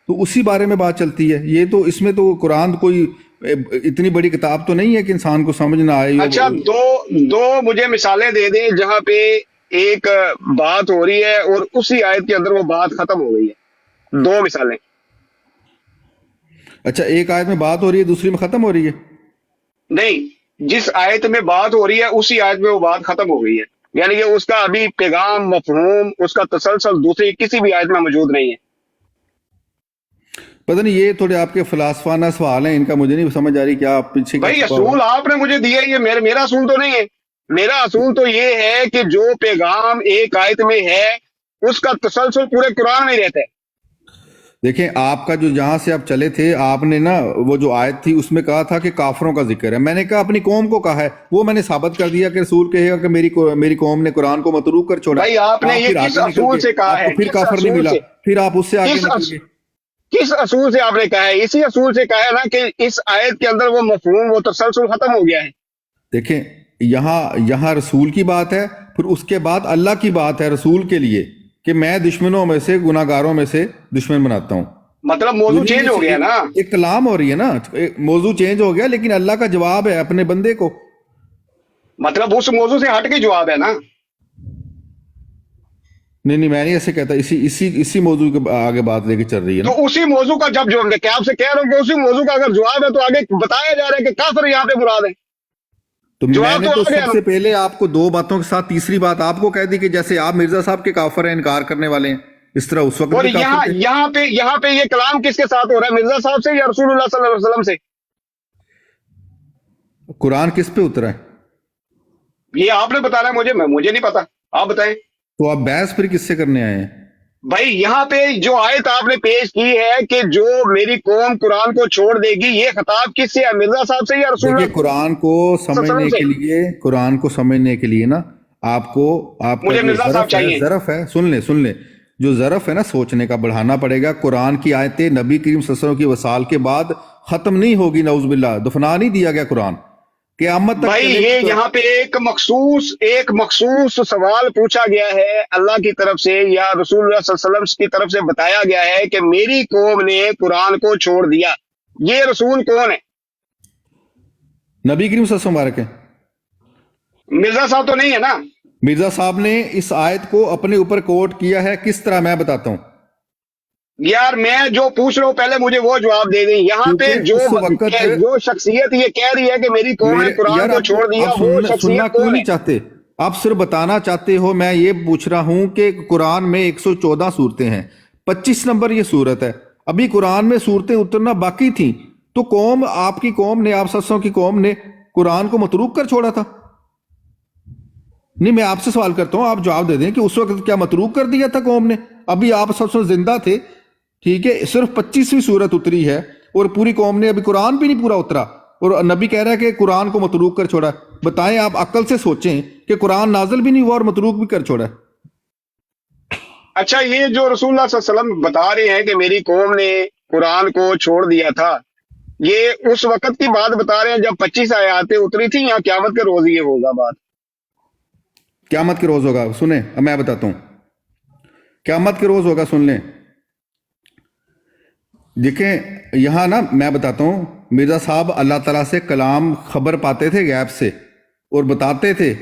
तो उसी बारे में बात चलती है। ये तो इसमें तो कुरान कोई इतनी बड़ी किताब तो नहीं है कि इंसान को समझ ना आए। अच्छा, दो मुझे मिसालें दे दें जहाँ पे एक बात हो रही है और उसी आयत के अंदर वो बात खत्म हो गई है। 2 मिसालें। अच्छा, एक आयत में बात हो रही है दूसरी में खत्म हो रही है? नहीं, जिस आयत में बात हो रही है उसी आयत में वो बात खत्म हो गई है, यानी कि उसका अभी पैगाम, मफहूम, उसका तसलसल दूसरी किसी भी आयत में मौजूद नहीं है। पता नहीं, ये थोड़े आपके फलासफाना सवाल हैं, इनका मुझे नहीं समझ आ रही क्या आप पीछे। भाई असूल आपने मुझे दिया, ये मेरा असूल तो नहीं है। मेरा असूल तो ये है कि जो पैगाम एक आयत में है उसका तसलसल पूरे कुरान में ही रहता है। देखें, आपका जो जहां से आप चले थे, आपने ना वो जो आयत थी उसमें कहा था कि काफरों का जिक्र है। मैंने कहा अपनी कौम को कहा है, वो मैंने साबित कर दिया कि रसूल कहेगा कि मेरी कौम ने कुरान को मतरूक कर छोड़ा। भाई आपने ये किस असूल से कहा है? फिर काफर नहीं मिला, फिर आप उससे आगे किस असूल से आपने कहा है? इसी असूल से कहा है ना कि इस आयत के अंदर वो मफहूम, वो तसलसल खत्म हो गया है। देखें, यहाँ रसूल की बात है, फिर उसके बाद अल्लाह की बात है रसूल के लिए कि मैं दुश्मनों में से, गुनाहगारों में से दुश्मन बनाता हूँ। मतलब मौजू चेंज हो गया ना, एक कलाम हो रही है ना, मौजू चेंज हो गया, लेकिन अल्लाह का जवाब है अपने बंदे को। मतलब उस मौजू से हट के जवाब है ना। नहीं, मैं नहीं ऐसे कहता, इसी मौजू के आगे बात लेके चल रही है ना। तो उसी मौजू का जब जो क्या आपसे कह रहा हूँ कि उसी मौजू का अगर जवाब है तो आगे बताया जा रहा है कि काफिर यहाँ पे मुराद है। तो मैंने तो सबसे पहले आपको 2 बातों के साथ तीसरी बात आपको कह दी कि जैसे आप मिर्जा साहब के काफिर हैं, इनकार करने वाले हैं, इस तरह उस वक्त। और यहाँ पे ये कलाम किसके साथ हो रहा है? मिर्जा साहब से या रसूलुल्लाह सल्लल्लाहु अलैहि वसल्लम से? कुरान किस पे उतरा है ये आपने बताना है मुझे नहीं पता, आप बताएं। तो आप बहस फिर किससे करने आए हैं? भाई यहाँ पे जो आयत आपने पेश की है कि जो मेरी कौम कुरान को छोड़ देगी, ये खिताब किससे है? मिर्जा साहब से या रसूल? कुरान को समझने के लिए ना आपको मुझे मिर्जा साहब चाहिए। ज़रफ़ है, सुन ले, जो ज़रफ़ है ना सोचने का, बढ़ाना पड़ेगा। कुरान की आयतें नबी करीम सल्लल्लाहु अलैहि वसल्लम की वसाल के बाद खत्म नहीं होगी, नऊज़ुबिल्लाह, दफना नहीं दिया गया कुरान क़यामत तक। भाई ये यहाँ पे एक मखसूस सवाल पूछा गया है अल्लाह की तरफ से या रसूलुल्लाह सल्लल्लाहु अलैहि वसल्लम की तरफ से बताया गया है कि मेरी कौम ने कुरान को छोड़ दिया। ये रसूल कौन है? नबी करीम सल्लल्लाहु अलैहि वसल्लम है। मिर्जा साहब तो नहीं है ना? मिर्जा साहब ने इस आयत को अपने ऊपर कोट किया है, किस तरह मैं बताता हूँ यार। मैं जो पूछ रहा हूँ पहले मुझे वो जवाब दे दें। यहाँ पे जो शख्सियत ये कह रही है कि मेरी कौम ने कुरान को छोड़ दिया, वो शख्सियत कौन है? चाहते आप सिर्फ बताना चाहते हो। मैं ये पूछ रहा हूँ कि कुरान में 114 सूरतें हैं, 25 नंबर ये सूरत है। अभी कुरान में सूरतें उतरना बाकी थी, तो कौम, आपकी कौम ने, आप सत्सों की कौम ने कुरान को मतरूक कर छोड़ा था। नहीं, मैं आपसे सवाल करता हूं, आप जवाब दे दें कि उस वक्त क्या मतरूक कर दिया था कौम ने? अभी आप सबसे जिंदा थे, ठीक है, सिर्फ 25वीं सूरत उतरी है और पूरी कौम ने, अभी कुरान भी नहीं पूरा उतरा और नबी कह रहा है कि कुरान को मतरूक कर छोड़ा। बताएं, आप अक्ल से सोचें कि कुरान नाजिल भी नहीं हुआ और मतरूक भी कर छोड़ा। अच्छा, ये जो रसूलुल्लाह सल्लल्लाहु अलैहि वसल्लम बता रहे हैं कि मेरी कौम ने कुरान को छोड़ दिया था, ये उस वक्त की बात बता रहे हैं जब 25 आयतें उतरी थी, या क़यामत के रोज ये होगा बात? क़यामत के रोज होगा, सुने, अब मैं बताता हूं, क़यामत के रोज होगा, सुन लें। देखें, यहां ना मैं बताता हूं, मिर्जा साहब अल्लाह ताला से कलाम खबर पाते थे गैब से और बताते थे,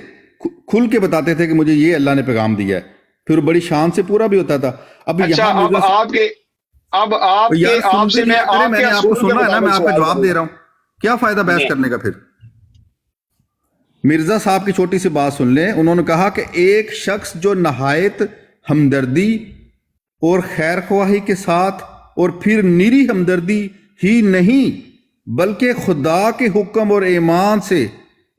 खुल के बताते थे कि मुझे ये अल्लाह ने पैगाम दिया है, फिर बड़ी शान से पूरा भी होता था। अब अच्छा, मैंने आपको सुना है ना, मैं आपका जवाब दे रहा हूं, क्या फायदा बहस करने का? फिर मिर्जा साहब की छोटी सी बात सुन लें। उन्होंने कहा कि एक शख्स जो नहायत हमदर्दी और खैर ख्वाही के साथ, और फिर निरी हमदर्दी ही नहीं बल्कि खुदा के हुक्म और ईमान से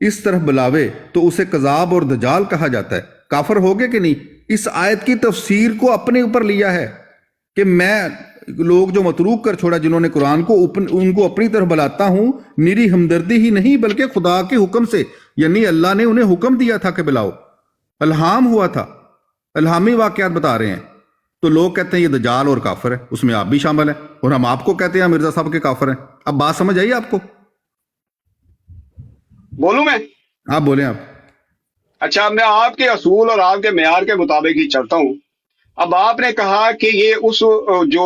इस तरह बुलावे, तो उसे कज़ाब और दजाल कहा जाता है। काफिर हो गए कि नहीं? इस आयत की तफसीर को अपने ऊपर लिया है कि मैं लोग जो मतरूक कर छोड़ा जिन्होंने कुरान को, उनको अपनी तरफ बुलाता हूँ निरी हमदर्दी ही नहीं बल्कि खुदा के हुक्म से, यानी अल्लाह ने उन्हें हुक्म दिया था कि बुलाओ, अल्हाम हुआ था, अल्हामी वाकयात बता रहे हैं। तो लोग कहते हैं ये दज्जाल और काफिर है, उसमें आप भी शामिल हैं, और हम आपको कहते हैं मिर्जा साहब के काफिर हैं। अब बात समझ आई आपको? बोलूं मैं? आप बोलें आप। अच्छा, मैं आपके असूल और आपके मेयार के मुताबिक ही चलता हूँ। अब आपने कहा कि ये उस जो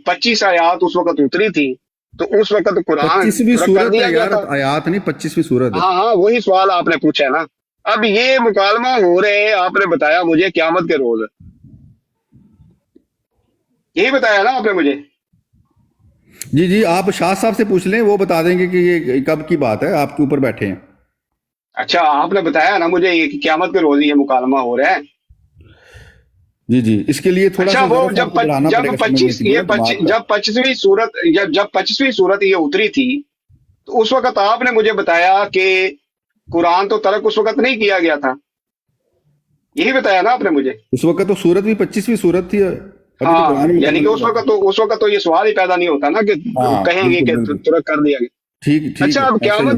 25 आयात उस वक्त उतरी थी, तो उस वक्त कुरान 25वीं कर सूरत दिया है गया यार, था। आयात नहीं, 25वीं सूरत है। हाँ हाँ, वही सवाल आपने पूछा है ना। अब ये मुकालमा हो रहे हैं, आपने बताया मुझे क़यामत के रोज, यही बताया ना आपने मुझे। जी जी, आप शाह साहब से पूछ लें, वो बता देंगे कि ये कब की बात है, आपके ऊपर बैठे हैं। अच्छा, आपने बताया ना मुझे ये कि क़यामत के रोज ये मुकालमा हो रहा है। जी जी, इसके लिए थोड़ा अच्छा, सा वो ज़रा सा आपको बढ़ाना पड़ेगा समझने के लिए, दिमाग का। जब 25वीं सूरत जब 25वीं सूरत ये उतरी थी, तो उस वक्त आपने मुझे बताया कि कुरान तो तर्क उस वक्त नहीं किया गया था, यही बताया ना आपने मुझे। उस वक्त तो सूरत भी 25वीं सूरत थी, अभी तो हाँ, कुरान में यानी कि मुकम्मल उस वक्त तो ये सवाल ही पैदा नहीं होता ना कि हाँ, कहेंगे कि बिल्कुल बिल्कुल, तुरंत कर दिया गया। ठीक ठीक अच्छा, है, अब ऐसा ही है।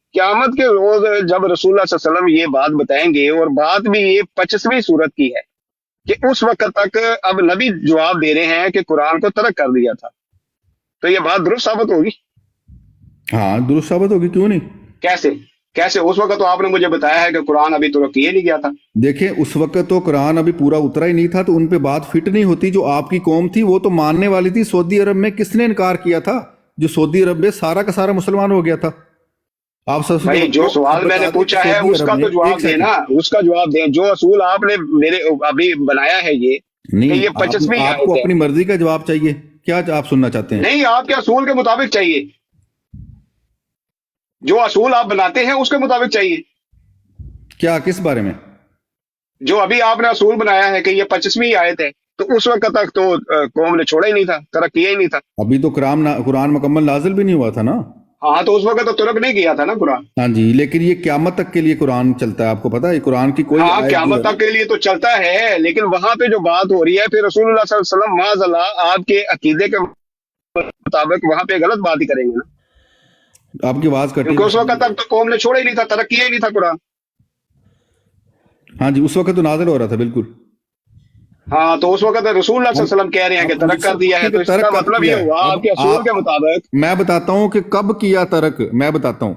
क़यामत के रोज जब रसूलुल्लाह सल्लल्लाहु अलैहि वसल्लम ये बात बताएंगे, और बात भी ये 25वीं सूरत की है कि उस वक्त तक अब नबी जवाब दे रहे हैं कि कुरान को तर्क कर दिया था, तो ये बात दुरुस्त साबित होगी। हाँ, दुरुस्त साबित होगी, क्यों नहीं। कैसे कैसे? उस वक्त तो आपने मुझे बताया है कि कुरान अभी तुरक किए नहीं गया था। देखें, उस वक्त तो कुरान अभी पूरा उतरा ही नहीं था, तो उन पे बात फिट नहीं होती। जो आपकी कौम थी वो तो मानने वाली थी। सऊदी अरब में किसने इनकार किया था? जो सऊदी अरब में सारा का सारा मुसलमान हो गया था। आप सब भाई, जो सवाल मैंने पूछा है उसका तो जवाब देना, उसका जवाब दें। जो असूल आपने मेरे अभी बनाया है ये नहीं, कि ये 25वीं आयत आपको है। अपनी मर्जी का जवाब चाहिए, क्या आप सुनना चाहते हैं? नहीं, आपके असूल के मुताबिक चाहिए, जो असूल आप बनाते हैं उसके मुताबिक चाहिए। क्या, किस बारे में? जो अभी आपने असूल बनाया है कि ये 25वीं आयत है, तो उस वक्त तक तो कौम ने छोड़ा ही नहीं था, तर्क किया ही नहीं था। अभी तो कुरान मुकम्मल नाजिल भी नहीं हुआ था ना। हाँ, तो उस वक्त तो तुरक नहीं किया था ना कुरान। हाँ जी, लेकिन ये क़यामत तक के लिए कुरान चलता है, आपको पता है। कुरान की कोई हाँ, आयत क़यामत जो है तक के लिए तो चलता है, लेकिन वहां पे जो बात हो रही है, फिर रसूलुल्लाह सल्लल्लाहु अलैहि वसल्लम माज़अल्लाह आपके अकीदे के मुताबिक वहां पे गलत बात ही करेंगे ना, आपकी आवाज कटी। क्योंकि उस वक्त तक तो कौम ने छोड़ा ही नहीं था, तर्क किया ही नहीं था कुरान। हाँ जी, उस वक्त तो नाजिल हो रहा था, बिल्कुल। हाँ, तो उस वक्त रसूलुल्लाह सल्लल्लाहु अलैहि वसल्लम कह रहे हैं कि तर्क कर दिया है, तो इसका मतलब ये हुआ आपके असूल के मुताबिक। मैं बताता हूँ कि कब किया तर्क, मैं बताता हूँ।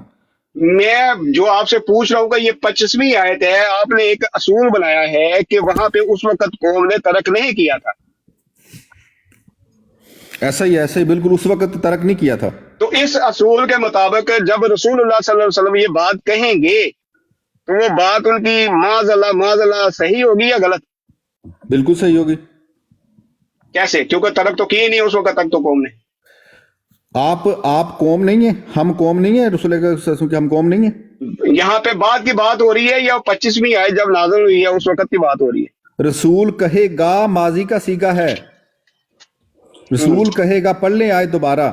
मैं जो आपसे पूछ रहा हूँ कि ये 25वीं आयत है, आपने एक असूल बनाया है कि वहां पे उस वक्त कौम ने तर्क नहीं किया था। ऐसा ही बिल्कुल, उस वक्त तर्क नहीं किया था। तो इस असूल के मुताबिक जब रसूलुल्लाह सल्लल्लाहु अलैहि वसल्लम ये बात कहेंगे, तो वो बात उनकी माज़अल्लाह सही होगी या गलत? बिल्कुल सही होगी। कैसे? क्योंकि तर्क तो किए नहीं उस वक्त तक तो कौम ने। आप कौम नहीं है, हम कौम नहीं है, रसूल के हम कौम नहीं है। यहाँ पे बात की बात हो रही है या 25वीं आयत जब नाज़िल हुई है उस वक्त की बात हो रही है? रसूल कहेगा माजी का सीगा है, रसूल कहेगा। पढ़ लें आयत दोबारा,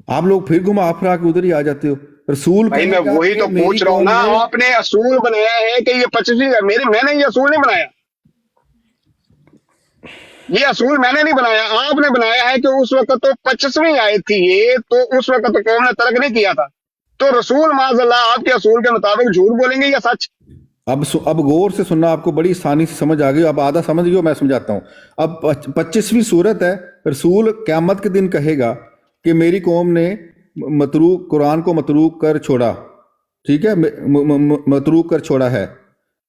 आप लोग फिर घुमा फिरा के उधर ही आ जाते हो। रसूल भाई, मैं वही तो पूछ रहा हूँ ना, आपने असूल बनाया है कि ये 25वीं, मैंने ये असूल नहीं बनाया, ये असूल मैंने नहीं बनाया, आपने बनाया है कि उस वक्त तो 25वीं आयत थी ये, तो उस वक्त तो कौम ने तर्क नहीं किया था। तो रसूल माज़अल्लाह आपके असूल के मुताबिक झूठ बोलेंगे या सच? अब गौर से सुनना, आपको बड़ी आसानी से समझ आ गई। अब आधा समझ गए, मैं समझाता हूँ। अब 25वीं सूरत है, रसूल क़यामत के दिन कहेगा कि मेरी कौम ने कुरान को मतरूक कर छोड़ा, ठीक है, मतरूक कर छोड़ा है।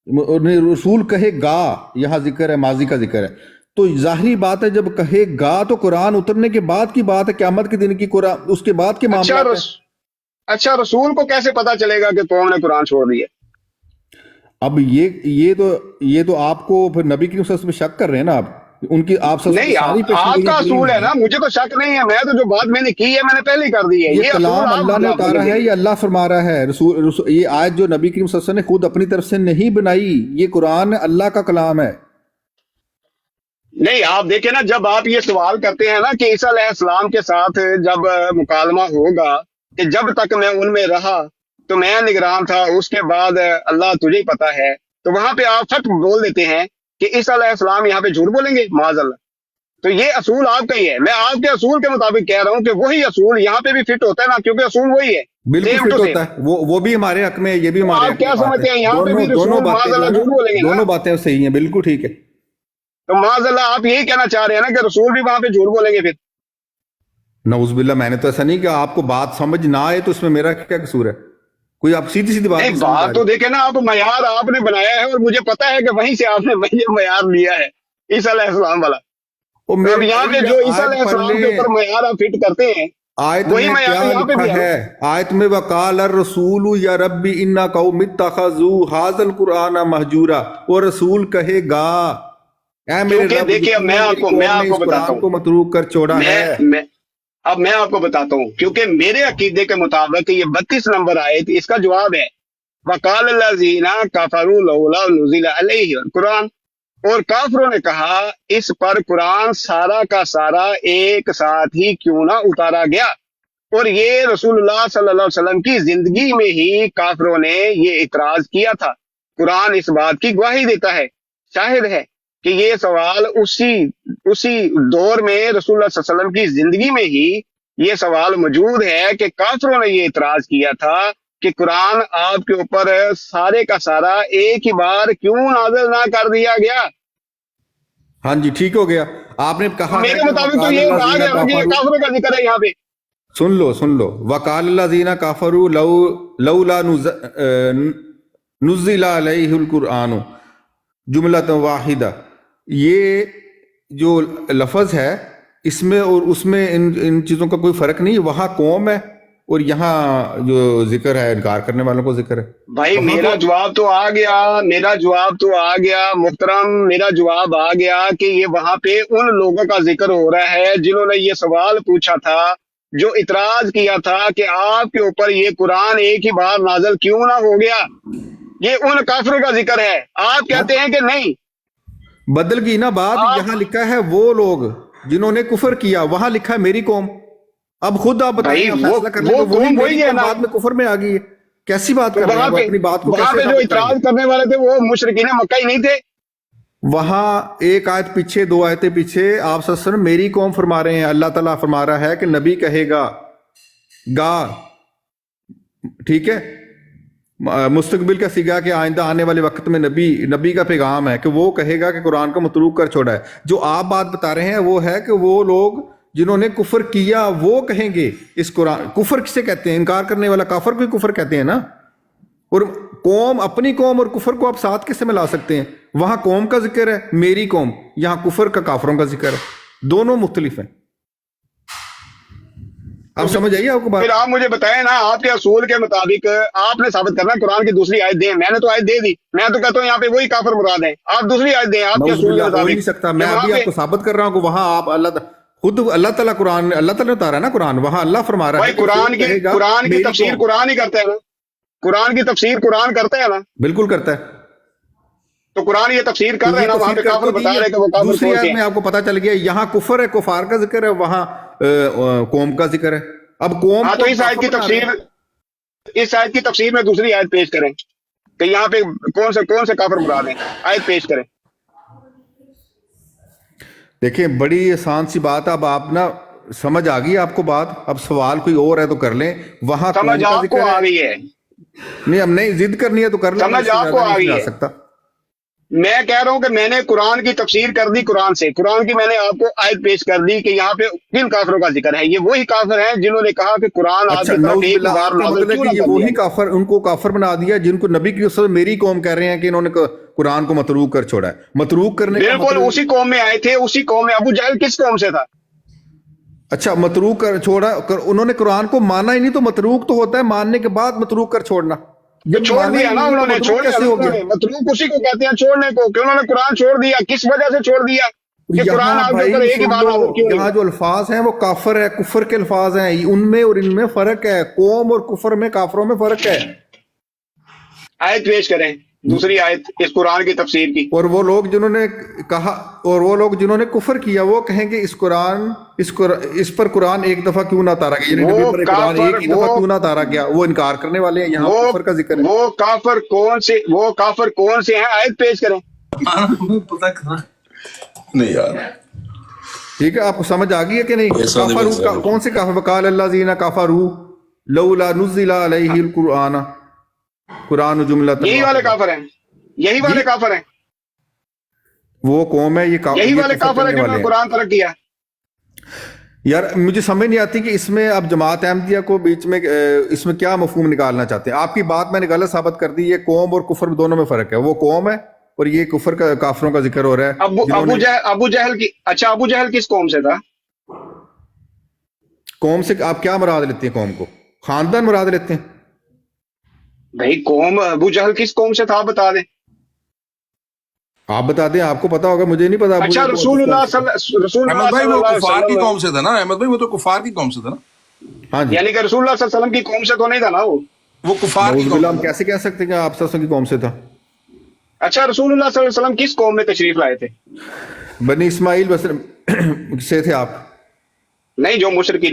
रसूल कहेगा, यहाँ जिक्र है, माजी का जिक्र है, तो जाहिरी बात है जब कहेगा तो कुरान उतरने के बाद की बात है, क़यामत के दिन की, कुरान उसके बाद के मामला है। अच्छा, रसूल को कैसे पता चलेगा कि कौम ने कुरान छोड़ दिया? अब ये तो आपको फिर नबी की उस पे शक कर रहे हैं ना आप, उनकी आप नहीं, आपका असूल है ना, मुझे तो शक नहीं है। मैं तो जो बात मैंने की है मैंने पहले ही कर दी है। ये कलाम अल्लाह ने उतारा है, ये अल्लाह फरमा रहा है। रसूल ये आयत जो नबी करीम सल्लल्लाहु अलैहि वसल्लम ने खुद अपनी तरफ से नहीं बनाई, ये कुरान अल्लाह का कलाम है। नहीं, आप देखें ना, जब आप ये सवाल करते हैं ना कि ईसा अलैहिस्सलाम के साथ जब मुकालमा होगा, कि जब तक मैं उनमें रहा तो मैं निगरान था, उसके बाद अल्लाह तुझे ही पता है, तो वहां पे आप फट बोल देते हैं कि ईसा अलैहिस्सलाम यहाँ पे झूठ बोलेंगे, माज़अल्लाह। تو یہ اصول آپ کا ہی ہے. میں آپ کے اصول کے مطابق کہہ رہا ہوں کہ وہی اصول یہاں پہ بھی فٹ ہوتا ہے نا, کیونکہ اصول وہی ہے, بالکل سیم فٹ ٹو ہوتا سیم. ہے, وہ بھی ہمارے حق میں ہے, یہ بھی ہمارے آپ حق کیا میں بات سمجھتے ہے. ہیں یہاں پہ بھی دونوں رسول معاذ اللہ جھوٹ بولیں گے دونوں نا؟ باتیں صحیح ہیں, بالکل ٹھیک ہے. تو معاذ اللہ آپ یہی کہنا چاہ رہے ہیں نا کہ رسول بھی وہاں پہ جھوٹ بولیں گے پھر؟ نعوذ باللہ, میں نے تو ایسا نہیں کہ آپ کو بات سمجھ نہ آئے تو اس میں میرا کیا قصور ہے؟ کوئی آپ سیدھی سیدھی بات نہیں, نہیں سمجھ آ بات تو رہی. دیکھیں نا, آپ معیار آپ نے بنایا ہے اور مجھے پتا ہے کہ وہیں سے آپ نے یہ معیار لیا ہے عیسیٰ علیہ السلام والا. وہ اب میرے یہاں پہ بھائی جو عیسیٰ علیہ آیت پڑھ السلام کے لیں, اوپر معیار آپ فٹ کرتے ہیں آیت وہی میں معیار کیا یہاں پہ لکھا بھی ہے. ہے؟ آیت میں وقال الرسول یا ربی انا قوم اتخذوا ھذا القرآن مہجورا, وہ رسول کہے گا اے میرے کیونکہ رب, دیکھیے اب یقیناً میری میں قوم نے آپ کو اس بتاتا قرآن ہوں, کو متروک کر چھوڑا ہے. اب میں آپ کو بتاتا ہوں, کیونکہ میرے عقیدے کے مطابق یہ 32 نمبر آیت اس کا جواب ہے. وقال الذین کفروا لولا نزل علیہ القرآن, اور کافروں نے کہا اس پر قرآن سارا کا سارا ایک ساتھ ہی کیوں نہ اتارا گیا. اور یہ رسول اللہ صلی اللہ علیہ وسلم کی زندگی میں ہی کافروں نے یہ اعتراض کیا تھا. قرآن اس بات کی گواہی دیتا ہے, شاہد ہے کہ یہ سوال اسی دور میں رسول اللہ صلی اللہ علیہ وسلم کی زندگی میں ہی یہ سوال موجود ہے کہ کافروں نے یہ اعتراض کیا تھا کہ قرآن آپ کے اوپر سارے کا سارا ایک ہی بار کیوں نازل نہ کر دیا گیا. ہاں جی, ٹھیک ہو گیا. آپ نے کہا ہے میرے کہ مطابق تو وقال یہ کہا الذین گیا نا کہ یہ کفروا, کافروں کا ذکر ہے یہاں پہ. سن لو, وقال الذین کفروا لولا نزل علیہ القرآن جملۃ واحدہ, یہ جو لفظ ہے اس میں اور اس میں ان چیزوں کا کوئی فرق نہیں. وہاں قوم ہے اور یہاں جو ذکر ہے انکار کرنے والوں کو ذکر ہے. بھائی میرا جواب تو آ گیا محترم, میرا جواب آ گیا کہ یہ وہاں پہ ان لوگوں کا ذکر ہو رہا ہے جنہوں نے یہ سوال پوچھا تھا, جو اعتراض کیا تھا کہ آپ کے اوپر یہ قرآن ایک ہی بار نازل کیوں نہ ہو گیا. یہ ان کافروں کا ذکر ہے. آپ کہتے ہیں کہ نہیں, بدل گئی نا بات. یہاں لکھا ہے وہ لوگ جنہوں نے کفر کیا, وہاں لکھا ہے میری قوم. اب خود آپ بتائیں, آپ فیصلہ کر لیں. وہی ہے بعد میں کفر میں آ گئی ہے. کیسی بات کر رہے ہیں آپ اپنی بات کو؟ وہاں پہ جو اعتراض کرنے والے تھے وہ مشرکین مکہ ہی نہیں تھے. وہاں ایک آیت پیچھے, 2 آیتیں پیچھے آپ صلی اللہ علیہ وسلم میری قوم فرما رہے ہیں. اللہ تعالیٰ فرما رہا ہے کہ نبی کہے گا, ٹھیک ہے, مستقبل کا سگا کہ آئندہ آنے والے وقت میں نبی کا پیغام ہے کہ وہ کہے گا کہ قرآن کو متروک کر چھوڑا ہے. جو آپ بات بتا رہے ہیں وہ ہے کہ وہ لوگ جنہوں نے کفر کیا وہ کہیں گے اس قرآن. کفر کسے کہتے ہیں؟ انکار کرنے والا کافر کو کفر کہتے ہیں نا. اور قوم, اپنی قوم اور کفر کو آپ ساتھ کیسے ملا سکتے ہیں؟ وہاں قوم کا ذکر ہے میری قوم, یہاں کفر کا کافروں کا ذکر ہے, دونوں مختلف ہیں. آپ سمجھ آئیے آپ کو بات؟ پھر آپ مجھے بتائیں نا, آپ کے اصول کے مطابق آپ نے ثابت کرنا قرآن کی دوسری آیت دیں. میں نے تو آیت دے دی, میں تو کہتا ہوں یہاں پہ وہی کافر مراد ہے. آپ دوسری آیت دیں آپ کے اصول کے ہو ہی نہیں مطابق. سکتا. میں ابھی آپ کو ثابت کر رہا ہوں کہ وہاں آپ خود اللہ تعالیٰ قرآن, اللہ تعالیٰ نے اتارا ہے نا قرآن, وہاں اللہ فرما رہا ہے. قرآن کی تفسیر قرآن ہی کرتا ہے نا, قرآن کی تفسیر قرآن کرتا ہے نا. بالکل کرتا ہے. تو قرآن یہ تفسیر کر رہے ہیں نا, وہاں پہ کافر بتا رہے کہ وہ کافر دوسری کون آیت سے میں آپ کو پتا چل گیا, یہاں کفر ہے, کفار کا ذکر ہے, وہاں قوم کا ذکر ہے. اب قوم تو اس آیت کی تفسیر میں دوسری آیت پیش کریں کہ یہاں پہ کون سے کافر مراد ہیں. آیت پیش کریں. دیکھیں بڑی آسان سی بات. اب آپ نا سمجھ آ گئی آپ کو بات, اب سوال کوئی اور ہے تو کر لیں. وہاں سمجھ آپ کو آ گئی ہے, نہیں ہم نہیں ضد کرنی ہے تو کر لیں. سمجھ آپ کو آ گئی ہے. میں کہہ رہا ہوں کہ میں نے قرآن کی تفسیر کر دی قرآن سے, قرآن کی میں نے آپ کو آیت پیش کر دی کہ یہاں پہ کن کافروں کا ذکر ہے. یہ وہی کافر ہیں جنہوں نے کہا کہ قرآن آپ کی طرف ایک بار نازل کیوں نہ کر دیا. وہی کافر, ان کو کافر بنا دیا جن کو نبی کی وسلم میری قوم کہہ رہے ہیں کہ انہوں نے قرآن کو متروک کر چھوڑا ہے. متروک کرنے کا بالکل اسی قوم میں آئے تھے, اسی قوم میں. ابو جہل کس قوم سے تھا؟ اچھا, متروک کر چھوڑا, انہوں نے قرآن کو مانا ہی نہیں. تو متروک تو ہوتا ہے ماننے کے بعد متروک کر چھوڑنا. چھوڑ دیا نا انہوں نے, چھوڑ دیا. متروک اسی کو کہتے ہیں چھوڑنے کو, کہ انہوں نے قرآن چھوڑ دیا. کس وجہ سے چھوڑ دیا؟ کہ قرآن آپ کے اوپر ایک ہی بار نازل کیوں. یہاں جو الفاظ ہیں وہ کافر ہے, کفر کے الفاظ ہیں, ان میں اور ان میں فرق ہے. قوم اور کفر میں, کافروں میں فرق ہے. آیت پیش کریں, دوسری آیت اس قرآن کی تفسیر کی. اور وہ لوگ جنہوں نے کہا, اور وہ لوگ جنہوں نے کفر کیا وہ کہیں گے اس پر قرآن ایک دفعہ کیوں نہ اتارا گیا, یعنی نبی پر قرآن ایک ہی دفعہ کیوں نہ اتارا گیا. وہ انکار کرنے والے ہیں. یہاں کفر کا ذکر ہے. وہ کافر کون سے ہیں؟ آیت پیش کریں. نہیں یار, ठीक है, आपको समझ आ गई है कि नहीं? काफरू कौन से काफर? वकाल अल्लाज़ीना काफरू लौला नुज़िला अलैहिल कुरान, कुरान जुमला, यही वाले काफर हैं, यही वाले काफर हैं, वो कौम है, यही वाले काफर है जिन्होंने कुरान तरक किया। यार मुझे समझ नहीं आती कि इसमें आप जमात अहमदिया को बीच में इसमें क्या मफहूम निकालना चाहते हैं? आपकी बात मैंने गलत साबित कर दी। ये कौम और कुफर दोनों में फर्क है। वो कौम है और ये कुफर का, काफरों का जिक्र हो रहा है। अबू जहल की, अच्छा अबू जहल किस कौम से था? कौम से आप क्या मुराद लेते हैं? कौम को खानदान मुराद लेते हैं? भाई कौम, अबू जहल किस कौम से था बता दें। आप बता दें, आपको पता होगा, मुझे नहीं पता। अच्छा रसूलुल्लाह अहमद भाई वो कुफार की कौम से था ना, अहमद भाई वो तो कुफार की कौम से था ना। हाँ जी, यानी कि रसूलुल्लाह सल्लल्लाहु अलैहि वसल्लम की कौम से तो नहीं था ना वो कुफार की कौम। हम कैसे कह सकते हैं कि आप सल्लल्लाहु की कौम से था? अच्छा रसूलुल्लाह सल्लल्लाहु अलैहि वसल्लम किस कौम में तशरीफ लाए थे? बनी इस्माइल से थे आप? नहीं, जो मुशरिकीन